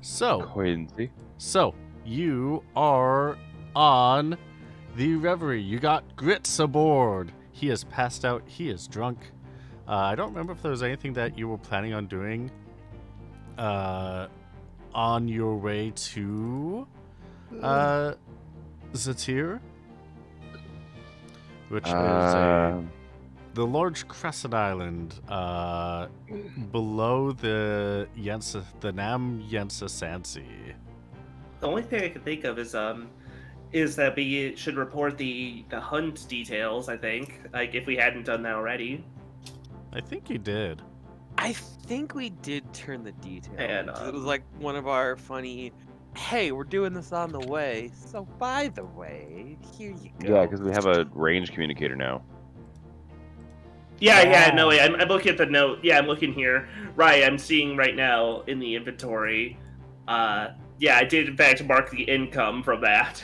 Coinsy. So you are on the Reverie. You got Grits aboard. He is passed out. He is drunk. I don't remember if there was anything that you were planning on doing on your way to Zatir, which is the large crescent island below the Nam Yensa Sansi. The only thing I can think of is that we should report the hunt details. I think, like, if we hadn't done that already. I think you did. I think we did turn the details. And, it was like one of our funny, hey, we're doing this on the way. So by the way, here you go. Yeah, because we have a range communicator now. Yeah, no, wait, I'm looking at the note. Yeah, I'm looking here. Right, I'm seeing right now in the inventory. Yeah, I did in fact mark the income from that.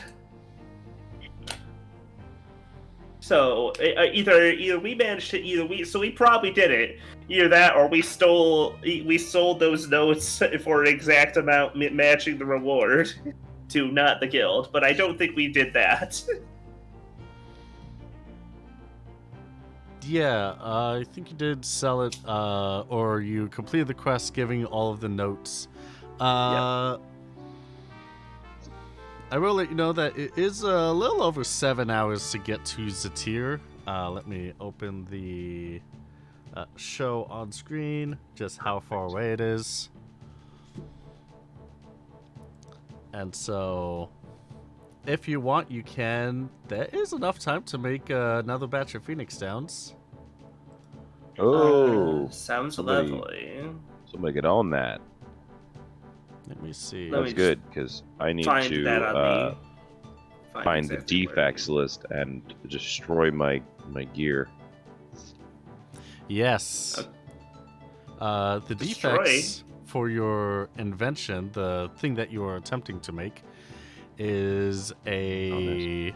So either we managed to so we probably did it. Either that, or we sold those notes for an exact amount matching the reward to not the guild. But I don't think we did that. Yeah, I think you did sell it, or you completed the quest giving all of the notes. Yep. I will let you know that it is a little over 7 hours to get to Zatir. Let me open the show on screen, just how far away it is. And so, if you want, you can. There is enough time to make another batch of Phoenix Downs. Oh, sounds somebody- lovely. Somebody get on that. Let me see. Let me That's good, because I need Find to that on find the exactly where it defects is. list and destroy my gear. Yes. The Destroy? defects for your invention, the thing that you are attempting to make, is in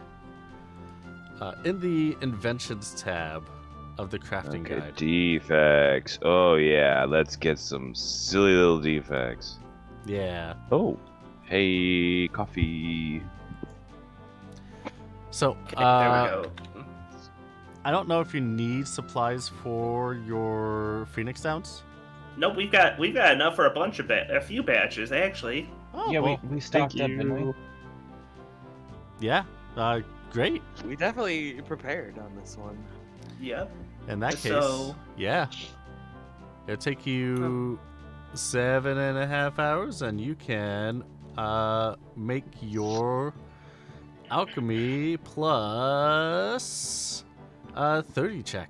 the inventions tab of the crafting Okay, guide. defects. Oh yeah, let's get some silly little defects. Yeah. Oh, hey, coffee. So, Okay, there we go. I don't know if you need supplies for your Phoenix Downs. Nope, we've got enough for a few batches actually. Oh, Yeah, well, we stocked up, Thank didn't we? you. yeah. Great. We definitely prepared on this one. Yep. In that case, So- yeah. It'll take you 7.5 hours, and you can make your alchemy plus 30 check.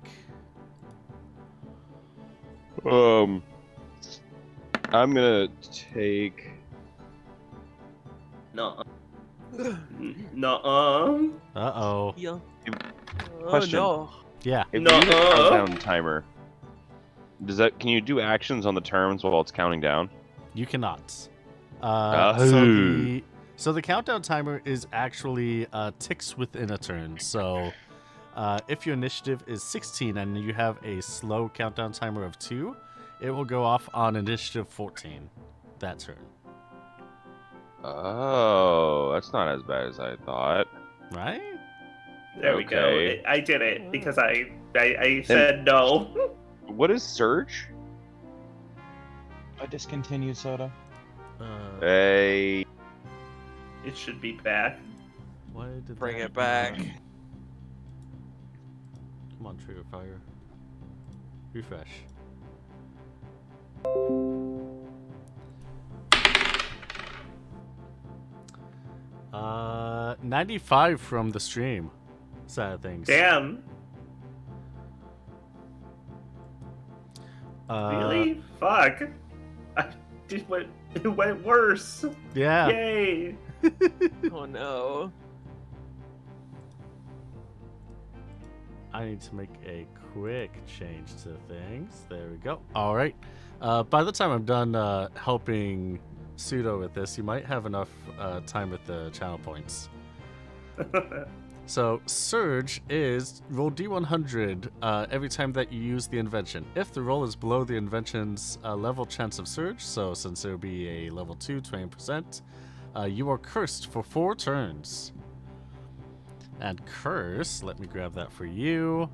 I'm gonna take. No. No. Uh-oh. Yeah. Oh Question. no. Yeah. If No. you use a countdown timer, can you do actions on the terms while it's counting down? You cannot. Oh. So the countdown timer is actually ticks within a turn. So if your initiative is 16 and you have a slow countdown timer of 2, it will go off on initiative 14 that turn. Oh, that's not as bad as I thought. Right? There we go. Okay. I did it because I said no. What is surge? A discontinued soda. Hey. It should be back. Why did Bring that it back. Come on, Trigger Fire. Refresh. Uh, 95 from the stream side of things. Damn. Uh, Really? Fuck. It went worse. Yeah. Yay. Oh no. I need to make a quick change to things. There we go. All right. By the time I'm done helping Pseudo with this, you might have enough time with the channel points. So Surge is roll D100 every time that you use the invention. If the roll is below the invention's level chance of Surge, so since it would be a level 2, 20%, you are cursed for 4 turns. And curse, let me grab that for you.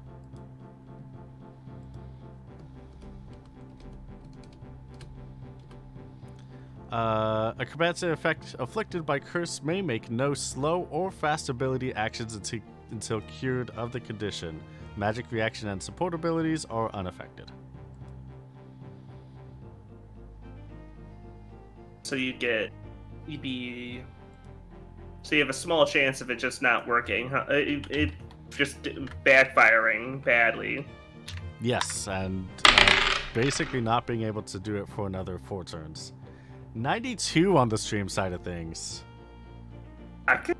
A combatant effect afflicted by curse may make no slow or fast ability actions until cured of the condition. Magic reaction and support abilities are unaffected. So you have a small chance of it just not working, huh? It just backfiring badly. Yes, and basically not being able to do it for another 4 turns. 92 on the stream side of things. I could.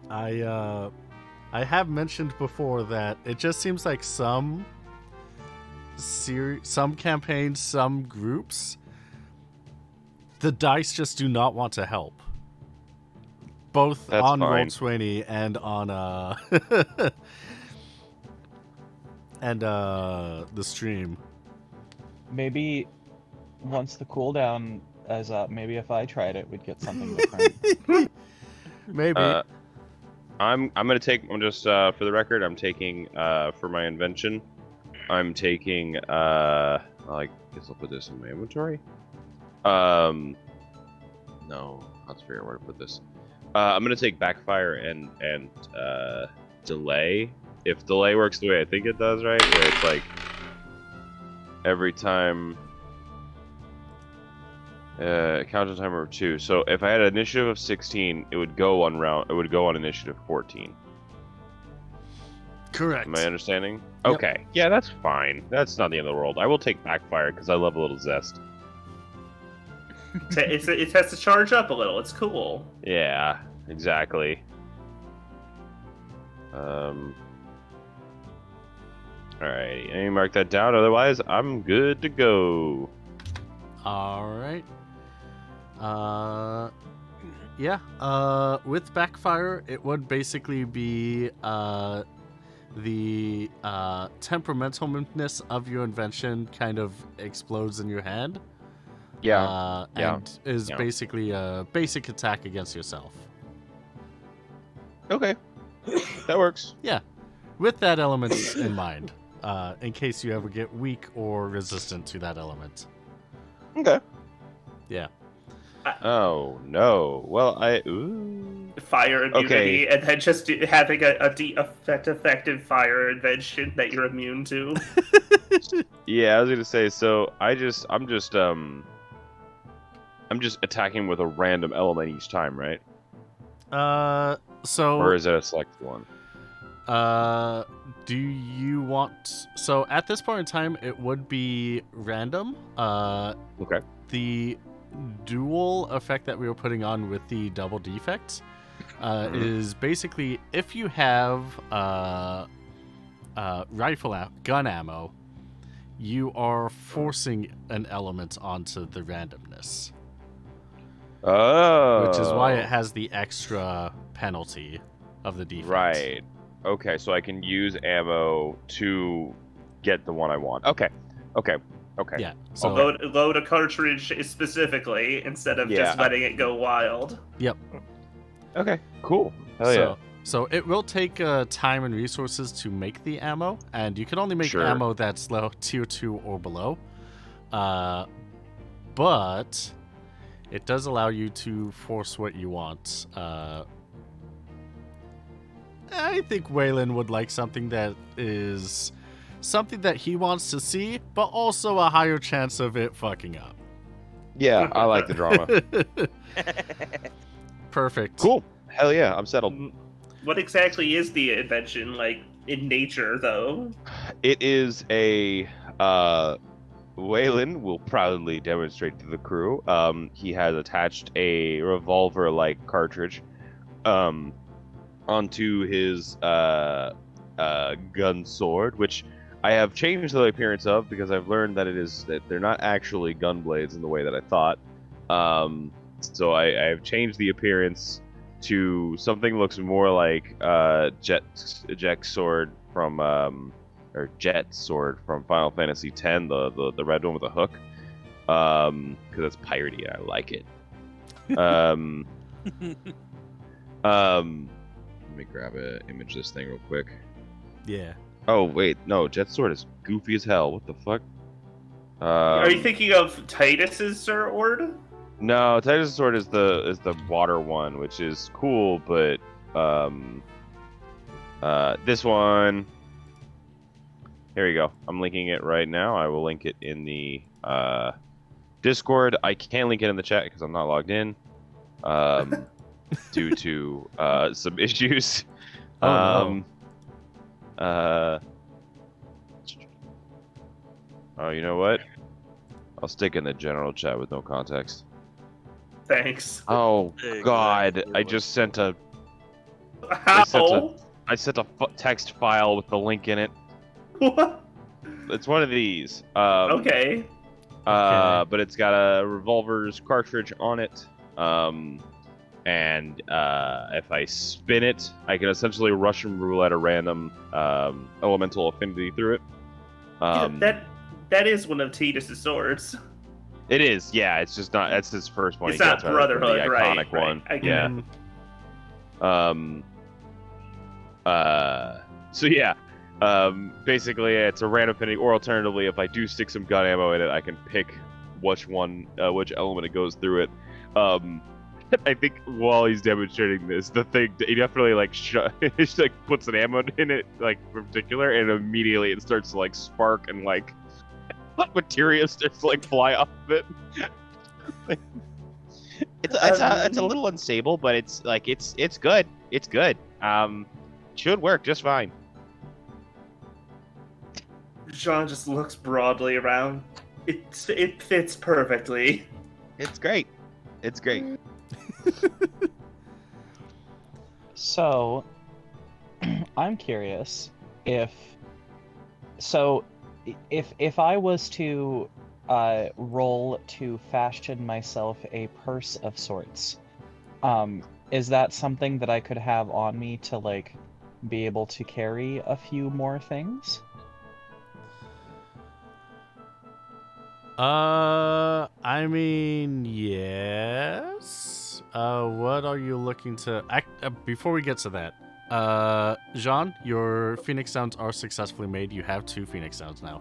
I have mentioned before that it just seems like some campaigns, some groups, the dice just do not want to help. Both That's on fine. Roll20 and on the stream. Maybe once the cooldown is up, maybe if I tried it, we'd get something different. Maybe. I'm gonna take. I'm just for the record. I'm taking for my invention. I'm taking. I guess I'll put this in my inventory. No, let's figure out where to put this. I'm gonna take backfire and delay. If delay works the way I think it does, right? Where it's like every time. Counter timer of 2. So if I had an initiative of 16, it would go on initiative 14. Correct. Am I understanding? Yep. Okay. Yeah, that's fine. That's not the end of the world. I will take backfire because I love a little zest. It has to charge up a little. It's cool. Yeah, exactly. Alright, let me mark that down. Otherwise, I'm good to go. All right. Yeah. With backfire, it would basically be the temperamentalness of your invention kind of explodes in your hand. Yeah. And is Yeah. basically a basic attack against yourself. Okay. That works. Yeah. With that element in mind, in case you ever get weak or resistant to that element. Okay. Yeah. Oh, no. Well, ooh. Fire immunity, and then just having a effective fire invention that you're immune to. Yeah, I was gonna say. So I'm just attacking with a random element each time, right? So. Or is it a select one? Do you want... So, at this point in time, it would be random. Okay. The dual effect that we were putting on with the double defect is basically if you have gun ammo, you are forcing an element onto the randomness. Oh. Which is why it has the extra penalty of the defect. Right. Okay, so I can use ammo to get the one I want. Okay. Yeah. So Load a cartridge specifically instead of just letting it go wild. Yep. Okay, cool. Hell yeah. So it will take time and resources to make the ammo, and you can only make ammo that's low tier 2 or below. But it does allow you to force what you want. I think Waylon would like something that is something that he wants to see, but also a higher chance of it fucking up. Yeah, I like the drama. Perfect. Cool. Hell yeah, I'm settled. What exactly is the invention, like, in nature, though? It is a... Waylon will proudly demonstrate to the crew. He has attached a revolver-like cartridge onto his gun sword, which I have changed the appearance of because I've learned that they're not actually gun blades in the way that I thought. So I've changed the appearance to something looks more like Jet sword from or Jet sword from Final Fantasy X, the red one with a hook. Because it's piratey and I like it. Let me grab an image of this thing real quick. Yeah. Oh wait, no, Jet sword is goofy as hell. What the fuck? Are you thinking of Titus's sword? No, Titus sword is the water one, which is cool, but this one. Here we go. I'm linking it right now. I will link it in the Discord. I can't link it in the chat because I'm not logged in, due to some issues. Oh Oh, you know what? I'll stick in the general chat with no context. Thanks. Oh God! Exactly. I just sent a How? text file with the link in it. What? It's one of these. Okay. But it's got a revolver's cartridge on it. And if I spin it, I can essentially Russian roulette a random elemental affinity through it. That is one of Titus's swords. It is, yeah. It's just not. That's his first one. It's he not gets, rather than Brotherhood, the right? iconic one. I get Yeah. So yeah. Basically, it's a random affinity, or alternatively, if I do stick some gun ammo in it, I can pick which element it goes through it. I think while he's demonstrating this, the thing he definitely he puts an ammo in it, like in particular, and immediately it starts to like spark and like materia starts to like fly off of it. It's a little unstable, but it's good. It's good. Should work just fine. Jean just looks broadly around. It fits perfectly. It's great. It's great. So, I'm curious if I was to roll to fashion myself a purse of sorts, is that something that I could have on me to like be able to carry a few more things? I mean, yes. What are you looking to... before we get to that, Jean, your Phoenix Sounds are successfully made. You have 2 Phoenix Sounds now.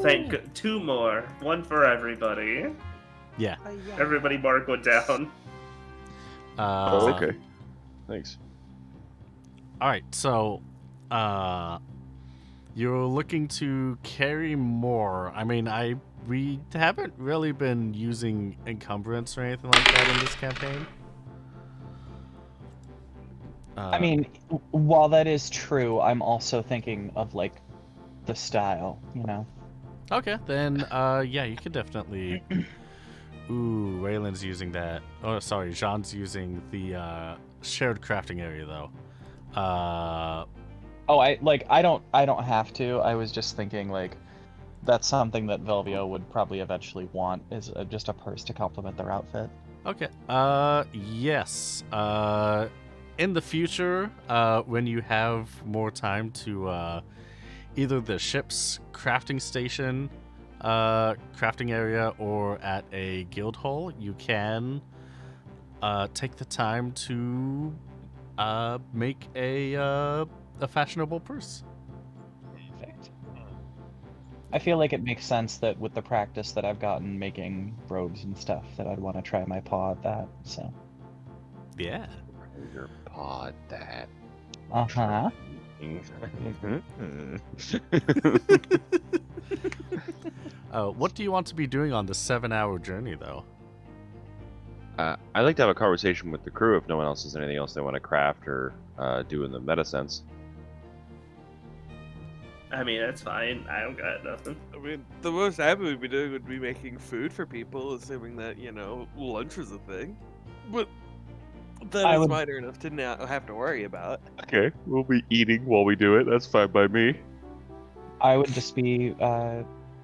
Thank 2 more. 1 for everybody. Yeah. Everybody mark one down. Okay. Thanks. Alright, so, you're looking to carry more. I mean, we haven't really been using encumbrance or anything like that in this campaign. I mean, while that is true, I'm also thinking of like the style, you know. Okay, then yeah, you could definitely. Ooh, Raylan's using that. Oh, sorry, Jean's using the shared crafting area though. Oh, I don't have to. I was just thinking like that's something that Velvio would probably eventually want is just a purse to complement their outfit. Okay. Yes. In the future, when you have more time to either the ship's crafting station, crafting area, or at a guild hall, you can take the time to make a fashionable purse. Perfect. I feel like it makes sense that with the practice that I've gotten making robes and stuff, that I'd want to try my paw at that. So. Yeah. Your pod that. Uh-huh. What do you want to be doing on the 7-hour journey, though? I'd like to have a conversation with the crew if no one else has anything else they want to craft or do in the meta sense. I mean, that's fine. I don't got nothing. I mean, the most happy we'd be doing would be making food for people, assuming that, you know, lunch was a thing. But that is minor enough to not have to worry about. Okay, we'll be eating while we do it. That's fine by me. I would just be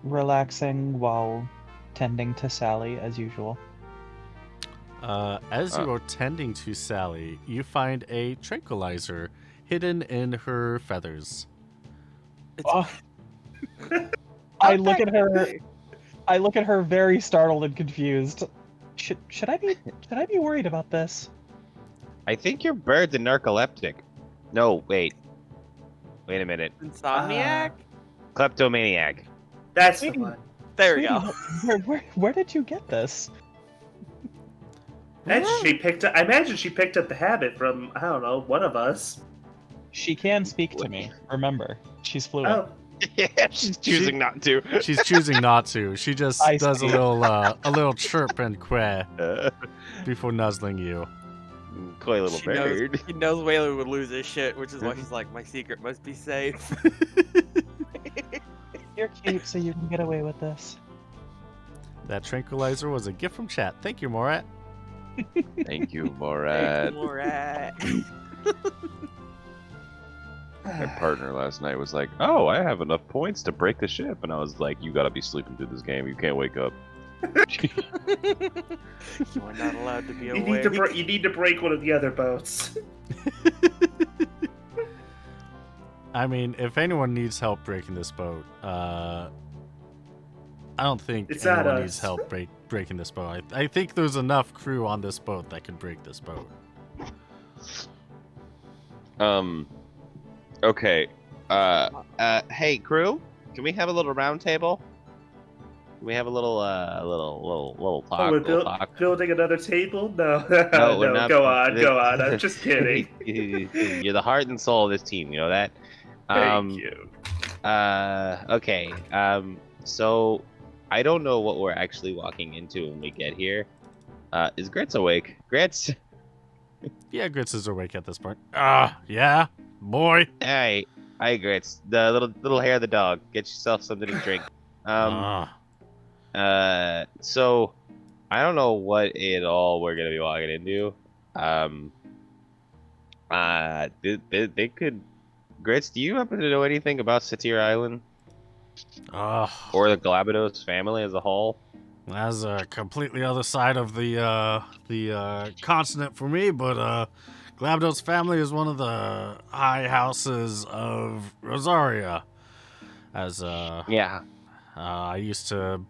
relaxing while tending to Sally as usual. As you are tending to Sally, you find a tranquilizer hidden in her feathers. Oh. I look at her. I look at her very startled and confused. Should I be worried about this? I think your bird's a narcoleptic. No, wait. Wait a minute. Insomniac? Kleptomaniac. That's the Sweetie. one. There we Sweetie, go. where did you get this? I imagine she picked up the habit from, I don't know, one of us. She can speak to me. Remember, she's fluent. Oh, Yeah, she's choosing not to. She's choosing not to. She just I does see. a little chirp and quack Uh, before nuzzling you. coy little bird. She knows Waylon would lose his shit, which is why she's like, my secret must be safe. You're cute, so you can get away with this. That tranquilizer was a gift from chat. Thank you, Morat. Thank you, Morad. Alright. My partner last night was like, "Oh, I have enough points to break the ship," and I was like, "You gotta be sleeping through this game. You can't wake up." You are not allowed to be you awake. need to break one of the other boats. I mean, if anyone needs help breaking this boat, I don't think It's not anyone us. needs help breaking this boat. I think there's enough crew on this boat that can break this boat. Okay. Hey, crew, can we have a little round table? Can we have a little talk? Oh, we're little talk? building another table? No, No, we're not. Go on. I'm just kidding. You're the heart and soul of this team. You know that. Thank you. Okay. So I don't know what we're actually walking into when we get here. Is Grits awake? Grits? Yeah, Grits is awake at this point. Yeah, boy. Hey, Grits. The little hair of the dog. Get yourself something to drink. So I don't know what at all we're gonna be walking into. They could. Grits, do you happen to know anything about Satir Island or the Galabados family as a whole? That's a completely other side of the continent for me, but Glabdo's family is one of the high houses of Rosaria. As Yeah. I used to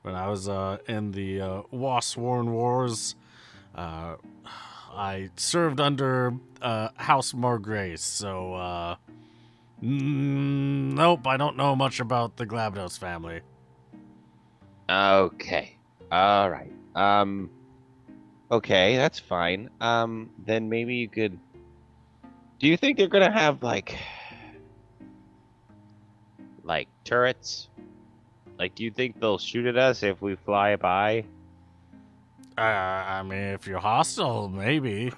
when I was in the Waswarn Wars, I served under House Margrace, so nope, I don't know much about the Glabdos family. Okay. All right. Okay, that's fine. Then maybe you could. Do you think they're gonna have like turrets? Like, do you think they'll shoot at us if we fly by? I mean, if you're hostile, maybe.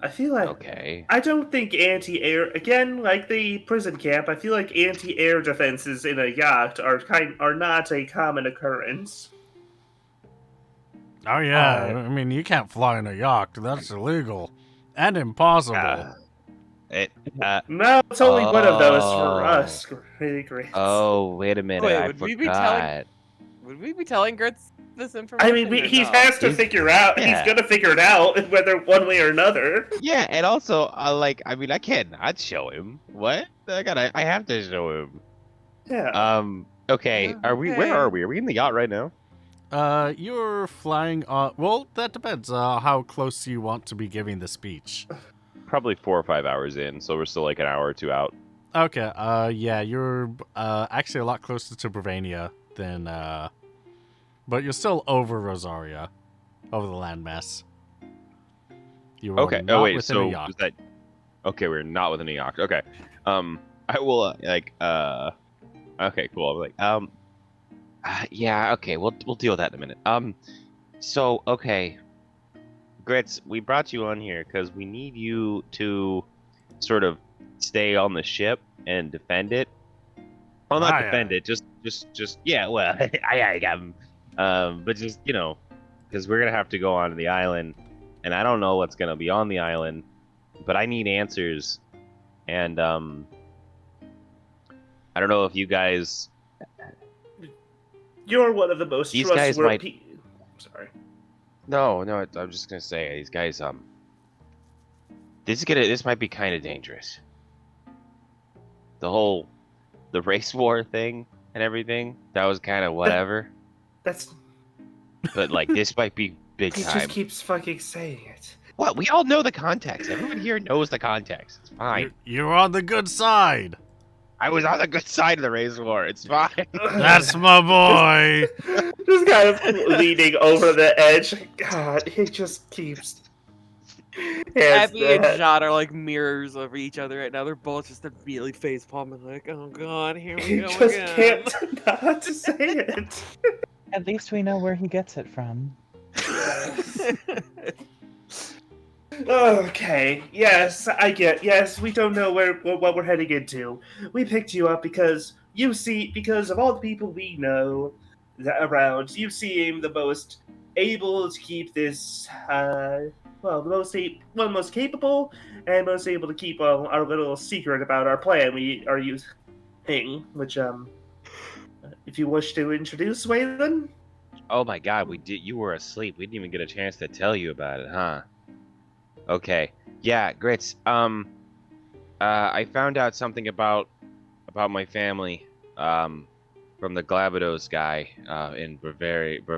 I feel like Okay. I don't think anti-air again, like the prison camp. I feel like anti-air defenses in a yacht are not a common occurrence. Oh yeah, I mean, you can't fly in a yacht. That's illegal and impossible. No, it's only one of those for us. Really great. Oh, wait a minute. Wait, I would forgot. Would we be telling Grits this information? I mean, or he no? has to figure out. Yeah. He's gonna figure it out whether one way or another. Yeah, and also, I mean, I can't not show him. What? I have to show him. Yeah. Okay. Are we? Where are we? Are we in the yacht right now? You're flying on. Well, that depends. How close you want to be giving the speech. Probably 4 or 5 hours in, so we're still like an hour or two out. Okay. Yeah, you're actually a lot closer to Bravania than but you're still over Rosaria, over the landmass. You are Okay. not Oh wait. within So a yacht. is that? Okay, we're not within a yacht. Okay. I will Okay. Cool. I'm like. Yeah. Okay. We'll deal with that in a minute. So okay. Grits, we brought you on here because we need you to sort of stay on the ship and defend it. Well, not defend it, just yeah. Well, I got him. But just because we're gonna have to go onto the island, and I don't know what's gonna be on the island, but I need answers, and I don't know if you guys. You're one of the most These guys trustworthy. Sorry. No, I'm just gonna say these guys. This might be kind of dangerous. The race war thing and everything. That was kind of whatever. That's. But like, this might be big He time. just keeps fucking saying it. What? We all know the context. Everyone here knows the context. It's fine. You're on the good side. I was on the good side of the race war. It's fine. That's my boy. Just kind of leaning over the edge. God, he just keeps. Abby and Jot are like mirrors of each other right now. They're both just immediately face palming, like, "Oh God, here we He go just again." can't not to say it. At least we know where he gets it from. Okay. Yes, I get. Yes, we don't know what we're heading into. We picked you up because because of all the people we know around, you seem the most able to keep this. Well, the most capable and most able to keep our little secret about our plan we are using. Which if you wish to introduce Waylon. Oh my God, we did. You were asleep. We didn't even get a chance to tell you about it, huh? Okay. Yeah, Grits. I found out something about my family. From the Glabados guy. In Bavania.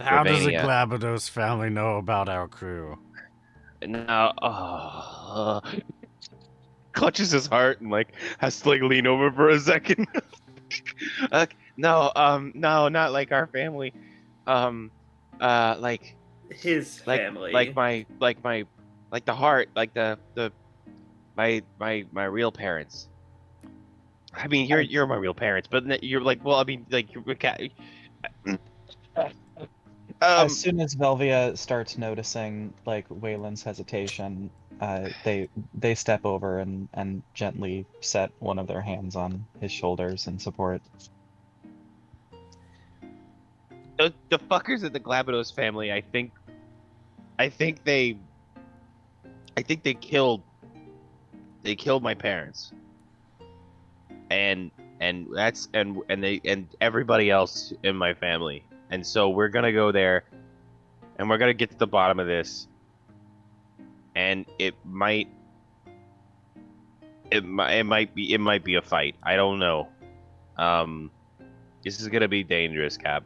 How does the Bavania. Glabados family know about our crew? No. Clutches his heart and like has to like lean over for a second. No, not like our family. Like His family. like the heart, like my real parents. I mean, you're my real parents, but you're like, well, I mean, like you're As soon as Velvia starts noticing like Waylon's hesitation, they step over and gently set one of their hands on his shoulders in support. the fuckers at the Glabados family. I think they killed my parents, and that's and they and everybody else in my family. And so we're gonna go there, and we're gonna get to the bottom of this. And it might be a fight. I don't know. This is gonna be dangerous, Cap.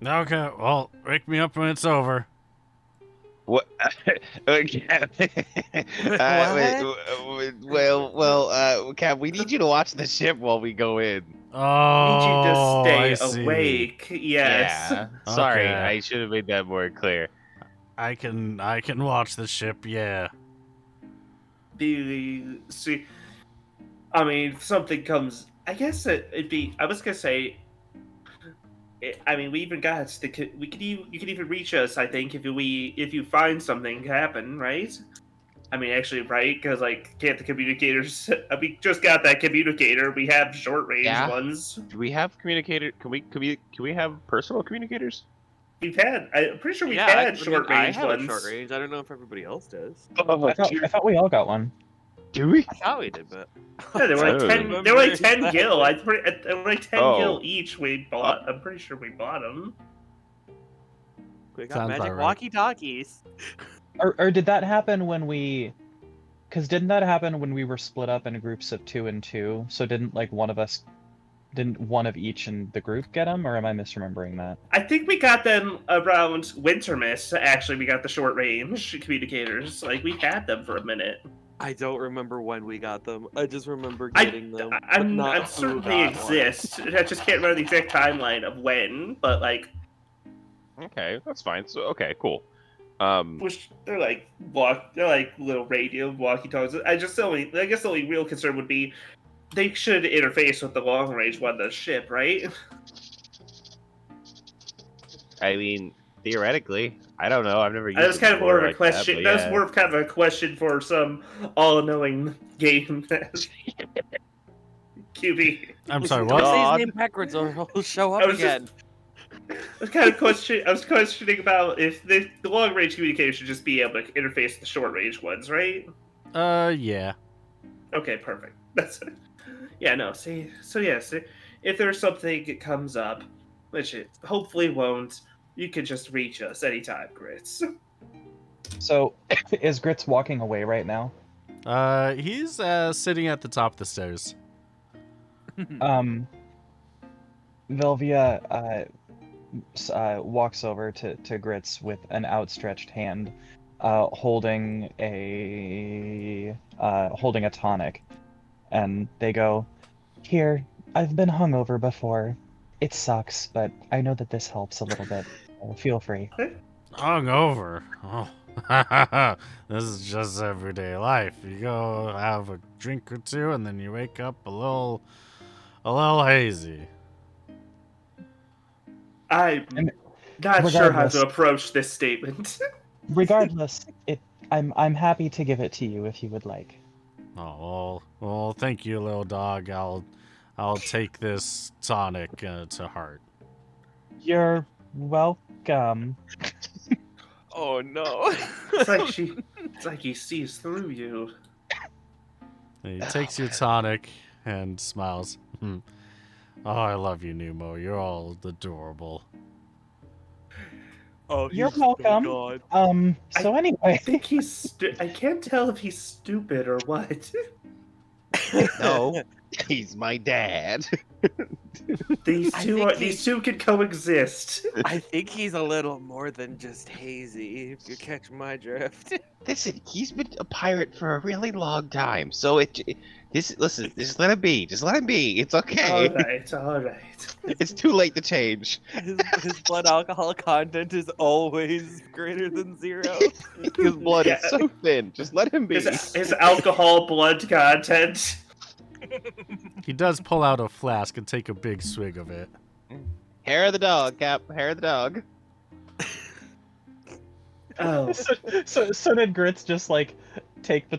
Okay, well, wake me up when it's over. What? Okay. Cap, we need you to watch the ship while we go in. Oh, Need I you to see. stay awake. Yes. Yeah. Sorry, Okay. I should have made that more clear. I can watch the ship, yeah. See, I mean, if something comes. I guess it'd be. I was gonna say. I mean, we even got you could even reach us. I think if you find something happen, right? I mean, actually, right? Because like, can't the communicators? We just got that communicator. We have short range ones. Do we have communicator? Can we have personal communicators? We've had. I'm pretty sure we've Yeah, had short range I have ones. a short range. I don't know if everybody else does. I thought we all got one. Do we? I thought we did, but Yeah, they were like Oh. 10. They were like 10 gil. They were like 10 Oh. gil each. We bought. I'm pretty sure we bought them. we got Sounds magic about right. walkie-talkies. Or did that happen when we? Because didn't that happen when we were split up in groups of 2 and 2? So didn't one of each in the group get them, or am I misremembering that? I think we got them around Wintermas. Actually, we got the short range communicators. Like we had them for a minute. I don't remember when we got them. I just remember getting them. but I'm not certain who they got one. exist. I just can't remember the exact timeline of when. But like, Okay, that's fine. So okay, cool. which they're like little radio walkie-talkies. I guess the only real concern would be they should interface with the long range one, the ship, right? I mean, theoretically, I don't know. I've never used. That's it kind of more of before a like question. That, That's more of kind of a question for some all-knowing game QB. I'm sorry, Don't what? say his God. name backwards or he'll show I up was just- again. I was questioning about if the long range communication should just be able to interface with the short range ones, right? Yeah. Okay, perfect. That's it. Yeah, no. See, so yes, if there's something that comes up, which it hopefully won't, you can just reach us anytime, Grits. So, is Grits walking away right now? He's sitting at the top of the stairs. Velvia walks over to Grits with an outstretched hand, holding a tonic, and they go, "Here, I've been hungover before. It sucks, but I know that this helps a little bit. Feel free." Hungover. Oh. This is just everyday life. You go have a drink or two, and then you wake up a little hazy. I'm And not sure how regardless- to approach this statement. Regardless, I'm happy to give it to you if you would like. Oh well, thank you, little dog. I'll take this tonic to heart. You're welcome. Oh no. It's like he sees through you. He takes your tonic and smiles. Oh, I love you, Numo. You're all adorable. Oh, You're he's welcome. God. So I anyway, think I can't tell if he's stupid or what. No, he's my dad. These I two think these two can coexist. I think he's a little more than just hazy, if you catch my drift. Listen, he's been a pirate for a really long time, so listen, just let him be. Just let him be. It's okay. All right. It's too late to change. His blood alcohol content is always greater than 0. His blood is Yeah. so thin. Just let him be. His alcohol blood content. He does pull out a flask and take a big swig of it. Hair of the dog, Cap. Hair of the dog. Oh, so did Grits just like take the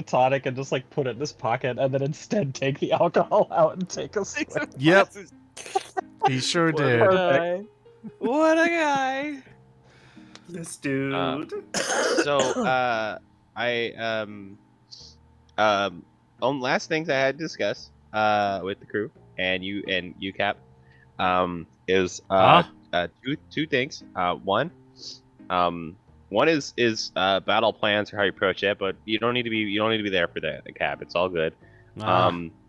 tonic and just like put it in his pocket, and then instead take the alcohol out and take a swig? Yep. He sure What a did. guy. What a guy. this dude. So, last things I had to discuss with the crew and you Cap is two things. One is battle plans for how you approach it, but you don't need to be there for that, Cap. It's all good.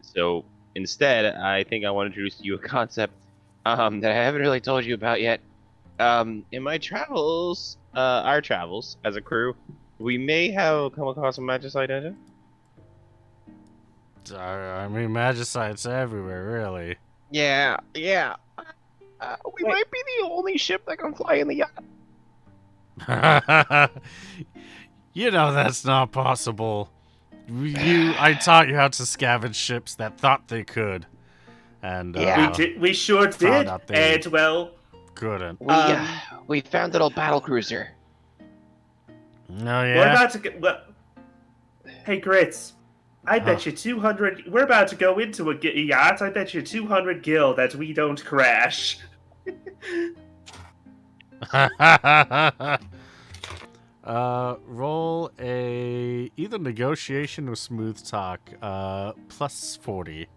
So instead, I think I want to introduce to you a concept that I haven't really told you about yet. In my travels, our travels as a crew, we may have come across a magicite engine. I mean, magicites everywhere, really. Yeah. We might be the only ship that can fly in the yacht. You know that's not possible. I taught you how to scavenge ships that thought they could, and Yeah. We sure found did, out they- and well, couldn't. We found an old battle cruiser. Oh we're yeah. about to get. Well, hey, Grits. I bet you 200. We're about to go into a yacht. I bet you 200 gil that we don't crash. Roll a either negotiation or smooth talk. Plus 40.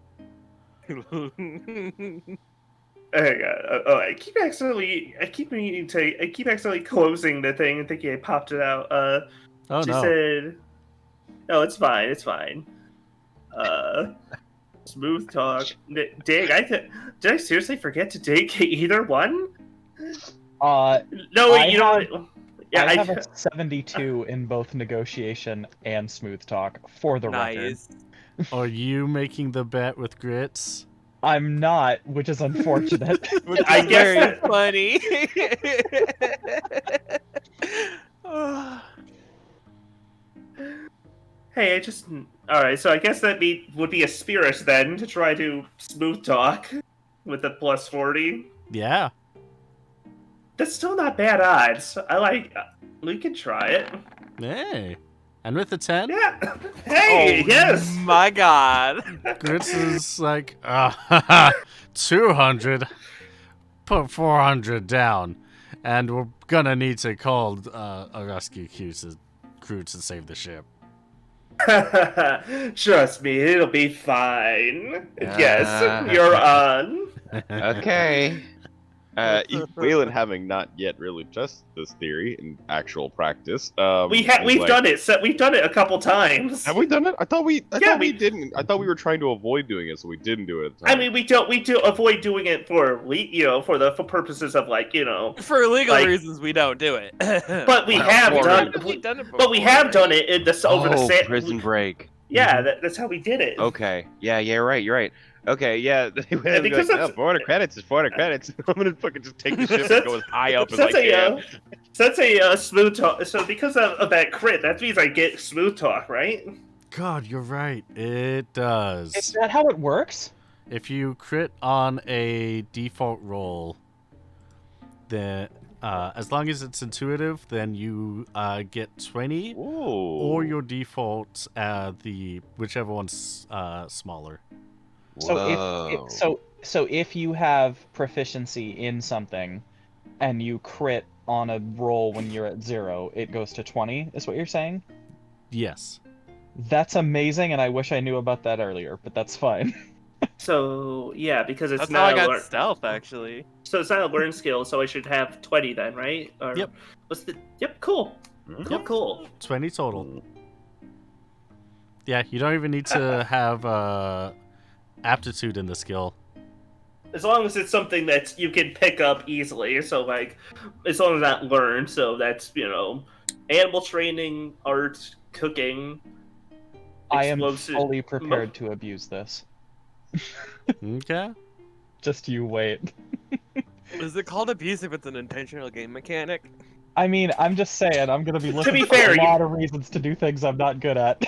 Hang on. I keep accidentally closing the thing and thinking I popped it out. Oh She no. said, "No, it's fine. It's fine." Smooth talk. Dig. Did I seriously forget to dig either one? No, I you know. Yeah, I have a 72 in both negotiation and smooth talk, for the record. Nice. Are you making the bet with Grits? I'm not, which is unfortunate. I guess Very that- funny. Hey, I just. Alright, so I guess that would be a spirit then to try to smooth talk with the plus 40. Yeah. That's still not bad odds. I like. We can try it. Hey. And with the 10, Yeah. Hey, Oh, yes. My God. Grits is like, 200. put 400 down, and we're gonna need to call a rescue crew to save the ship. Trust me, it'll be fine. Yes, you're on. Okay. Waylon, having not yet really tested this theory in actual practice, We've like, done it. So we've done it a couple times. Have we done it? I thought we we didn't. I thought we were trying to avoid doing it, so we didn't do it at the time. I mean, we do avoid doing it for for purposes of For legal like- reasons, we don't do it. But we Wow, have boring. done. We've done it But we before, have right? done it in this over the Prison Break. Yeah, that's how we did it. Okay. Yeah, you're right. Okay, yeah. because like, that's- 400 credits is 400 credits. I'm gonna fucking just take the ship and go as high up as I can. That's a smooth talk. So because of that crit, that means I get smooth talk, right? God, you're right. It does. Is that how it works? If you crit on a default roll, then as long as it's intuitive, then you get 20, Ooh. or your default, the whichever one's smaller. So if you have proficiency in something, and you crit on a roll when you're at 0, it goes to 20. Is what you're saying? Yes. That's amazing, and I wish I knew about that earlier, but that's fine. So yeah, because it's That's how not I got learn. stealth, actually. So it's not a learn skill, so I should have 20 then, right? Or Yep. What's the? Yep. Cool. Mhm. Cool. 20 total. Yeah, you don't even need to have aptitude in the skill. As long as it's something that you can pick up easily. So like, as long as not learned. So that's animal training, art, cooking. I am explosive- fully prepared to abuse this. Okay. Just you wait. Is it called abuse if it's an intentional game mechanic? I mean, I'm just saying, I'm gonna be looking be for fair, a you- lot of reasons to do things I'm not good at.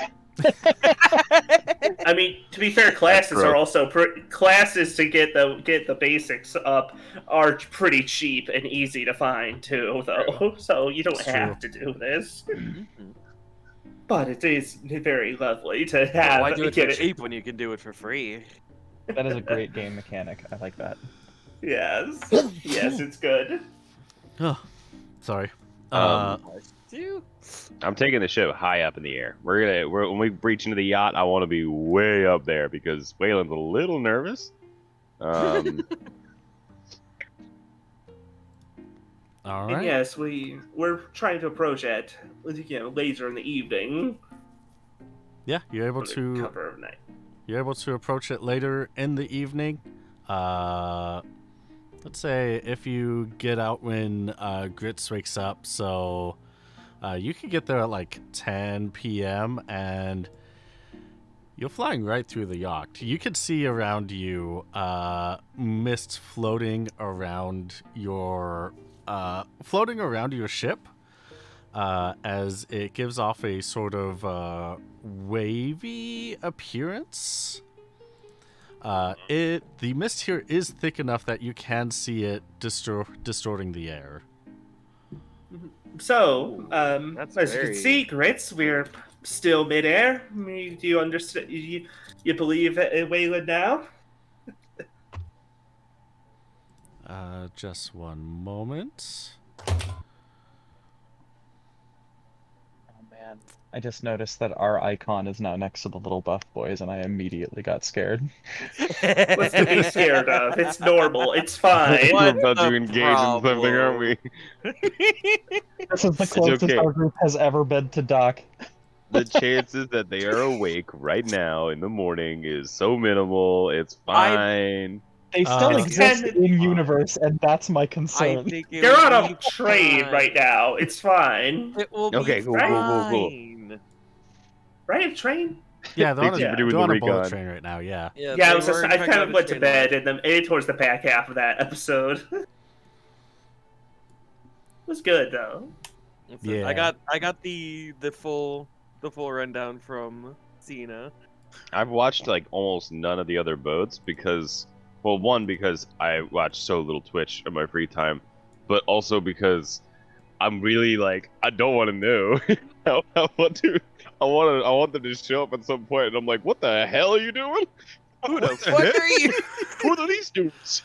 I mean, to be fair, classes true. are also classes to get the basics up are pretty cheap and easy to find too, though. So you don't It's have to do this. But it is very lovely to have. Why do it for get cheap when you can do it for free? That is a great game mechanic. I like that. Yes, yes, it's good. Oh, sorry. You? I'm taking the ship high up in the air. When we breach into the yacht, I want to be way up there because Waylon's a little nervous. All And right. yes, we're trying to approach it later in the evening. Yeah, you're able for the to cover of night. You're able to approach it later in the evening. Let's say if you get out when Grits wakes up, so you can get there at like 10 p.m. and you're flying right through the yacht. You can see around you mist floating around your ship. As it gives off a sort of wavy appearance. The mist here is thick enough that you can see it distorting the air. So, That's as you can very- see, Grits, we're still midair. I mean, do you understand? You believe in Waylon now? Just one moment. Oh man. I just noticed that our icon is now next to the little buff boys, and I immediately got scared. What's to be scared of? It's normal. It's fine. What? We're about to the engage in something, aren't we? This is the closest okay. our group has ever been to Doc. The chances that they are awake right now in the morning is so minimal. It's fine. They still It's exist 10 in universe, and that's my I concern. think it They're will on be a train fine. right now. It's fine. It will Okay, be cool, cool, cool, cool. fine. Right? Train? Yeah, they're on Thank you a, for doing they're on the a bullet recon. train right now, yeah. Yeah, they I was were just, I checked kind out of went to train bed and then towards the back half of that episode. It was good though. line. Yeah. I got the full rundown from Cena. I've watched like almost none of the other boats because, well, one because I watch so little Twitch in my free time, but also because I'm really like I don't want to know. I want them to show up at some point, and I'm like, what the hell are you doing? Who the What fuck heck? are you? Who are these dudes?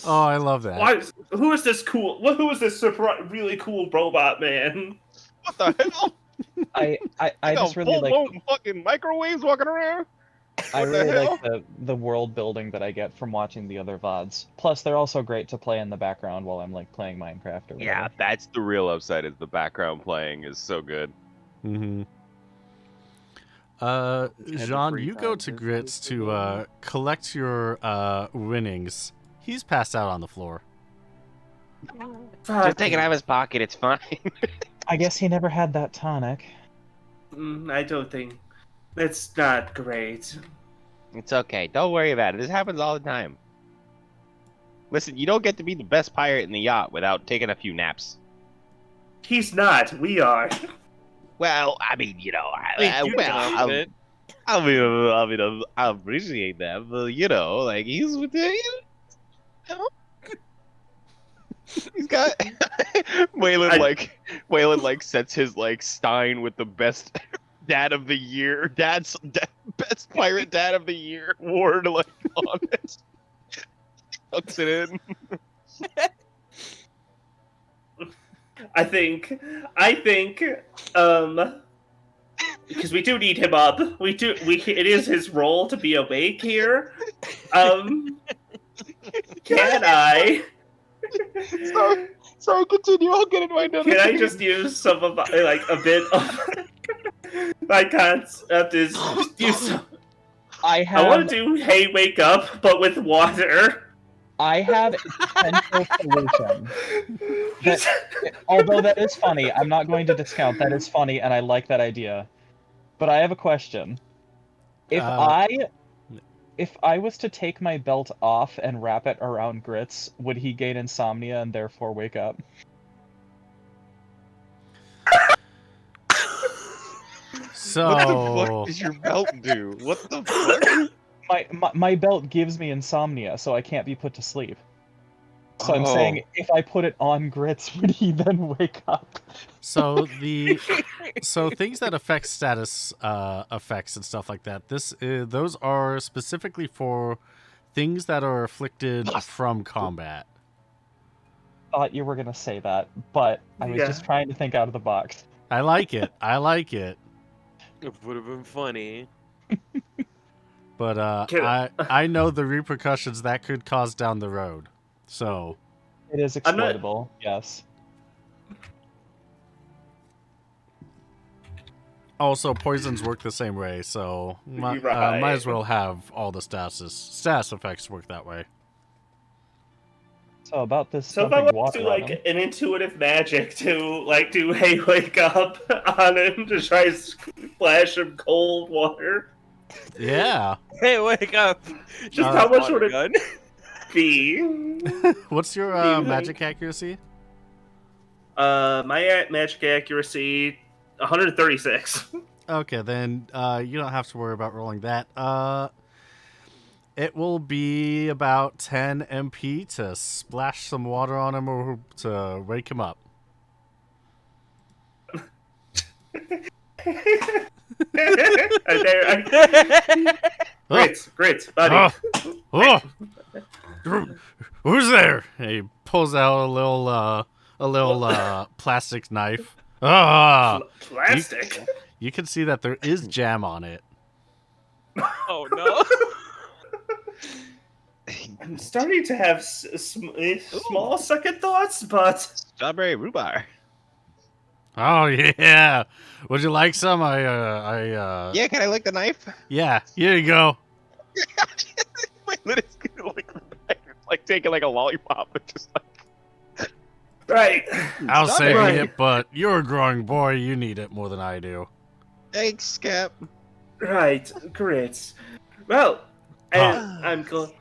Oh, I love that. Who is this cool? Who is this really cool robot man? What the hell? I just really like full-blown fucking microwaves walking around. I What the really hell? like the world building that I get from watching the other VODs. Plus, they're also great to play in the background while I'm like playing Minecraft or whatever. Yeah, that's the real upside. Is the background playing is so good. Mm-hmm. Jean, free you go time to to Grits do to collect your winnings. He's passed out on the floor. Just take it out of his pocket. It's fine. I guess he never had that tonic. I don't think that's not great. It's okay. Don't worry about it. This happens all the time. Listen, you don't get to be the best pirate in the yacht without taking a few naps. He's not. We are. Well, I mean, you know, I appreciate that, but you know, like he's with the, he's got Waylon like sets his like Stein with the best dad of the year, best pirate dad of the year award like on it, tucks it in. I think, because we do need him up. It is his role to be awake here. Can I? Sorry, continue. I'll get in my notes. Can I just use some of like a bit of my concept is use. I I want have to do "Hey, wake up," but with water. I have a potential solution. That, although that is funny, I'm not going to discount that is funny, and I like that idea. But I have a question. If I was to take my belt off and wrap it around Grits, would he gain insomnia and therefore wake up? So What the fuck does your belt do? What the fuck? My belt gives me insomnia, so I can't be put to sleep. So I'm saying, if I put it on Grits, would he then wake up? So things that affect status effects and stuff like that. Those are specifically for things that are afflicted from combat. Thought you were gonna say that, but I was just trying to think out of the box. I like it. I like it. It would have been funny. But I know the repercussions that could cause down the road. So it is exploitable. Yes. Also, poisons work the same way, so might as well have all the status effects work that way. So about this. So if I want to do like an intuitive magic to like do "Hey, wake up" on him to try to splash him cold water. Yeah. Hey, wake up! Just how much would it be? What's your magic accuracy? My magic accuracy, 136. Okay, then you don't have to worry about rolling that. It will be about 10 MP to splash some water on him or to wake him up. Grits, buddy. Who's there? And he pulls out a little plastic knife. Plastic. You can see that there is jam on it. Oh no! I'm starting to have small second thoughts, but Strawberry rhubarb. Oh yeah, would you like some? Yeah, can I lick the knife? Yeah, here you go. My lid is gonna lick the knife. It's like taking like a lollipop, but just like. Right. I'll save it, but you're a growing boy. You need it more than I do. Thanks, Cap. Right, Grits. Well, I'm glad